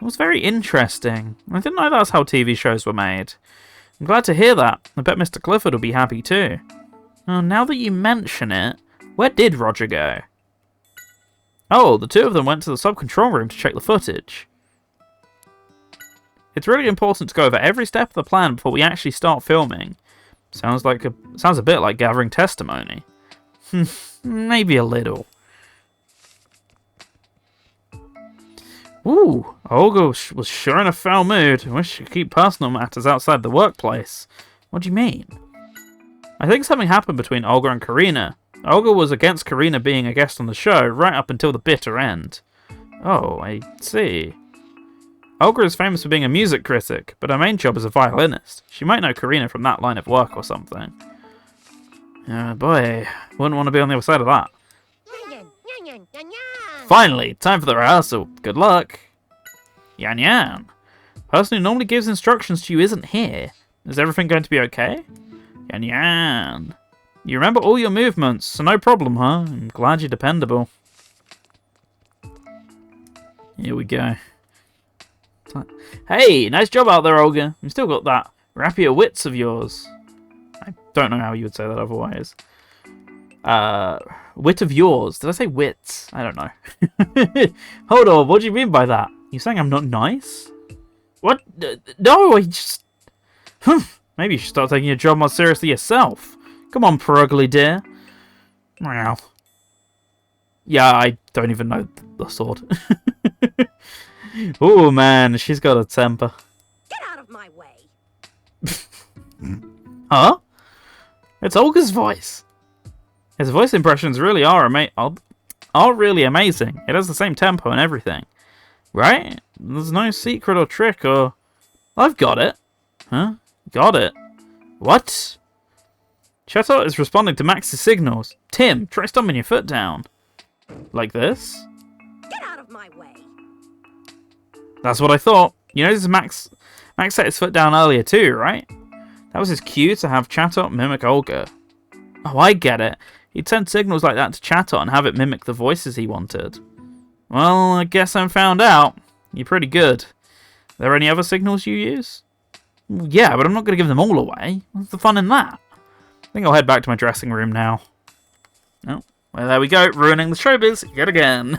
Speaker 1: It was very interesting. I didn't know that's how TV shows were made. I'm glad to hear that. I bet Mr. Clifford will be happy too. Oh, now that you mention it, where did Roger go? Oh, the two of them went to the sub-control room to check the footage. It's really important to go over every step of the plan before we actually start filming. Sounds a bit like gathering testimony. Maybe a little. Ooh, Olga was sure in a foul mood. I wish she could keep personal matters outside the workplace. What do you mean? I think something happened between Olga and Karina. Olga was against Karina being a guest on the show right up until the bitter end. Oh, I see. Olga is famous for being a music critic, but her main job is a violinist. She might know Karina from that line of work or something. Boy, wouldn't want to be on the other side of that. Finally, time for the rehearsal. Good luck. Yan Yan. Person who normally gives instructions to you isn't here. Is everything going to be okay? Yan Yan. You remember all your movements, so no problem, huh? I'm glad you're dependable. Here we go. Hey, nice job out there, Olga. You've still got that rapier wits of yours. I don't know how you would say that otherwise. Wit of yours. Did I say wits? I don't know. Hold on, what do you mean by that? You saying I'm not nice? What? No, I just... Maybe you should start taking your job more seriously yourself. Come on, Perugly dear. Meow. Yeah, I don't even know the sword. Oh man, she's got a temper.
Speaker 10: Get out of my way.
Speaker 1: Huh? It's Olga's voice. His voice impressions really are really amazing. It has the same tempo and everything. Right? There's no secret or trick or... I've got it. Huh? Got it. What? Chatot is responding to Max's signals. Tim, try stomping your foot down. Like this?
Speaker 10: Get out of my way.
Speaker 1: That's what I thought. You notice Max set his foot down earlier too, right? That was his cue to have Chatot mimic Olga. Oh, I get it. He'd send signals like that to Chatot and have it mimic the voices he wanted. Well, I guess I'm found out. You're pretty good. Are there any other signals you use? Yeah, but I'm not going to give them all away. What's the fun in that? I think I'll head back to my dressing room now. Oh, well, there we go. Ruining the showbiz yet again.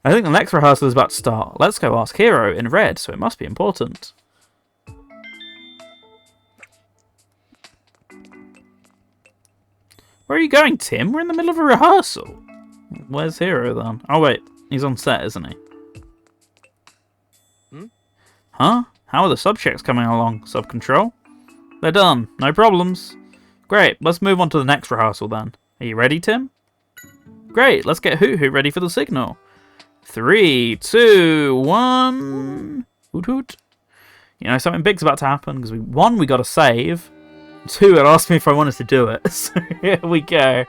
Speaker 1: I think the next rehearsal is about to start. Let's go ask Hero in red, so it must be important. Where are you going, Tim? We're in the middle of a rehearsal. Where's Hero, then? Oh, wait. He's on set, isn't he? Huh? How are the subjects coming along? Sub-control? They're done. No problems. Great. Let's move on to the next rehearsal, then. Are you ready, Tim? Great. Let's get Hoo-Hoo ready for the signal. 3, 2, 1... Hoot hoot. You know, something big's about to happen, because one, we got to save. 2, it asked me if I wanted to do it. So here we go.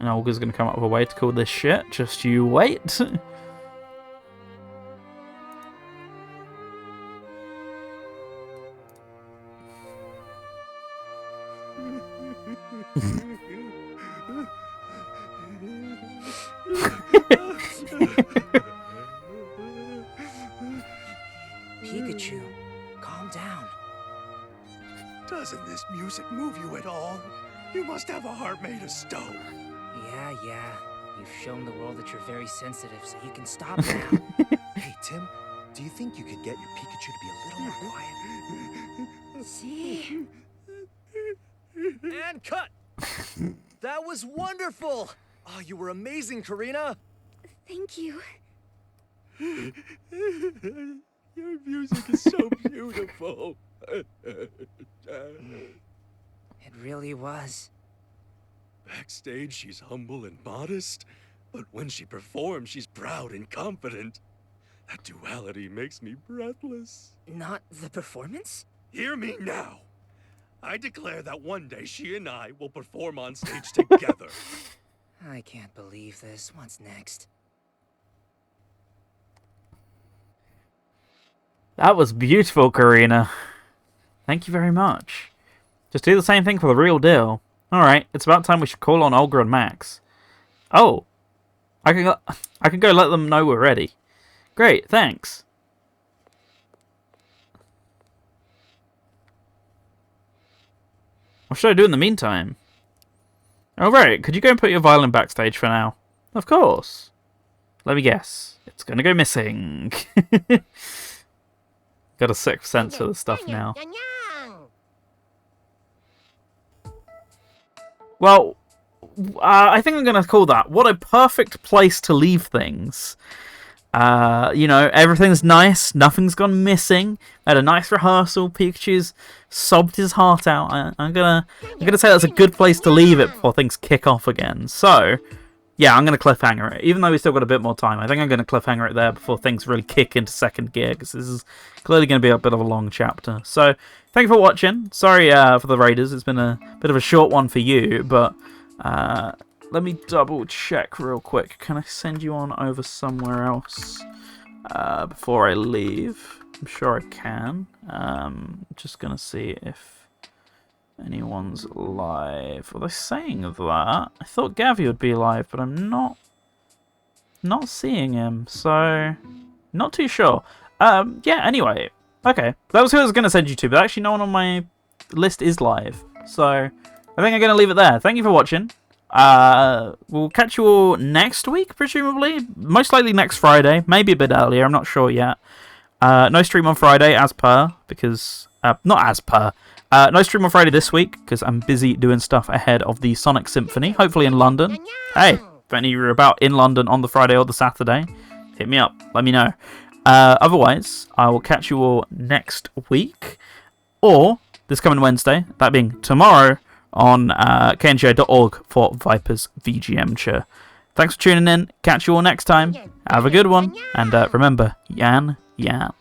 Speaker 1: And Olga's going to come up with a way to call this shit. Just you wait.
Speaker 4: Pikachu, calm down.
Speaker 2: Doesn't this music move you at all? You must have a heart made of stone.
Speaker 4: Yeah. You've shown the world that you're very sensitive, so you can stop now.
Speaker 11: Hey, Tim, do you think you could get your Pikachu to be a little more quiet?
Speaker 4: See?
Speaker 11: And cut! That was wonderful! Oh, you were amazing, Karina!
Speaker 3: Thank you.
Speaker 2: Your music is so beautiful.
Speaker 4: It really was.
Speaker 2: Backstage, she's humble and modest, but when she performs, she's proud and confident. That duality makes me breathless.
Speaker 4: Not the performance?
Speaker 2: Hear me now. I declare that one day she and I will perform on stage together.
Speaker 4: I can't believe this. What's next?
Speaker 1: That was beautiful, Karina. Thank you very much. Just do the same thing for the real deal. Alright, it's about time we should call on Olga and Max. Oh, I can go let them know we're ready. Great, thanks. What should I do in the meantime? Oh, right, could you go and put your violin backstage for now? Of course. Let me guess. It's gonna go missing. Got a sixth sense for the stuff now. Well, I think I'm going to call that. What a perfect place to leave things. You know, everything's nice. Nothing's gone missing. Had a nice rehearsal. Pikachu's sobbed his heart out. I'm gonna say that's a good place to leave it before things kick off again. So, yeah, I'm going to cliffhanger it. Even though we've still got a bit more time, I think I'm going to cliffhanger it there before things really kick into second gear, because this is clearly going to be a bit of a long chapter. So, thank you for watching. Sorry for the Raiders. It's been a bit of a short one for you, but let me double check real quick. Can I send you on over somewhere else before I leave? I'm sure I can. Just going to see if anyone's live. Were they saying that? I thought Gavi would be live, but I'm not seeing him, so not too sure. Yeah, anyway. Okay, that was who I was going to send you to, but actually no one on my list is live. So I think I'm going to leave it there. Thank you for watching. We'll catch you all next week, presumably. Most likely next Friday. Maybe a bit earlier, I'm not sure yet. No stream on Friday, as per, because... not as per. No stream on Friday this week, because I'm busy doing stuff ahead of the Sonic Symphony, hopefully in London. Hey, if any of you are about in London on the Friday or the Saturday, hit me up, let me know. Otherwise, I will catch you all next week, or this coming Wednesday, that being tomorrow, on kngi.org for Viper's VGM. Thanks for tuning in, catch you all next time, have a good one, and remember, Yan, Yan.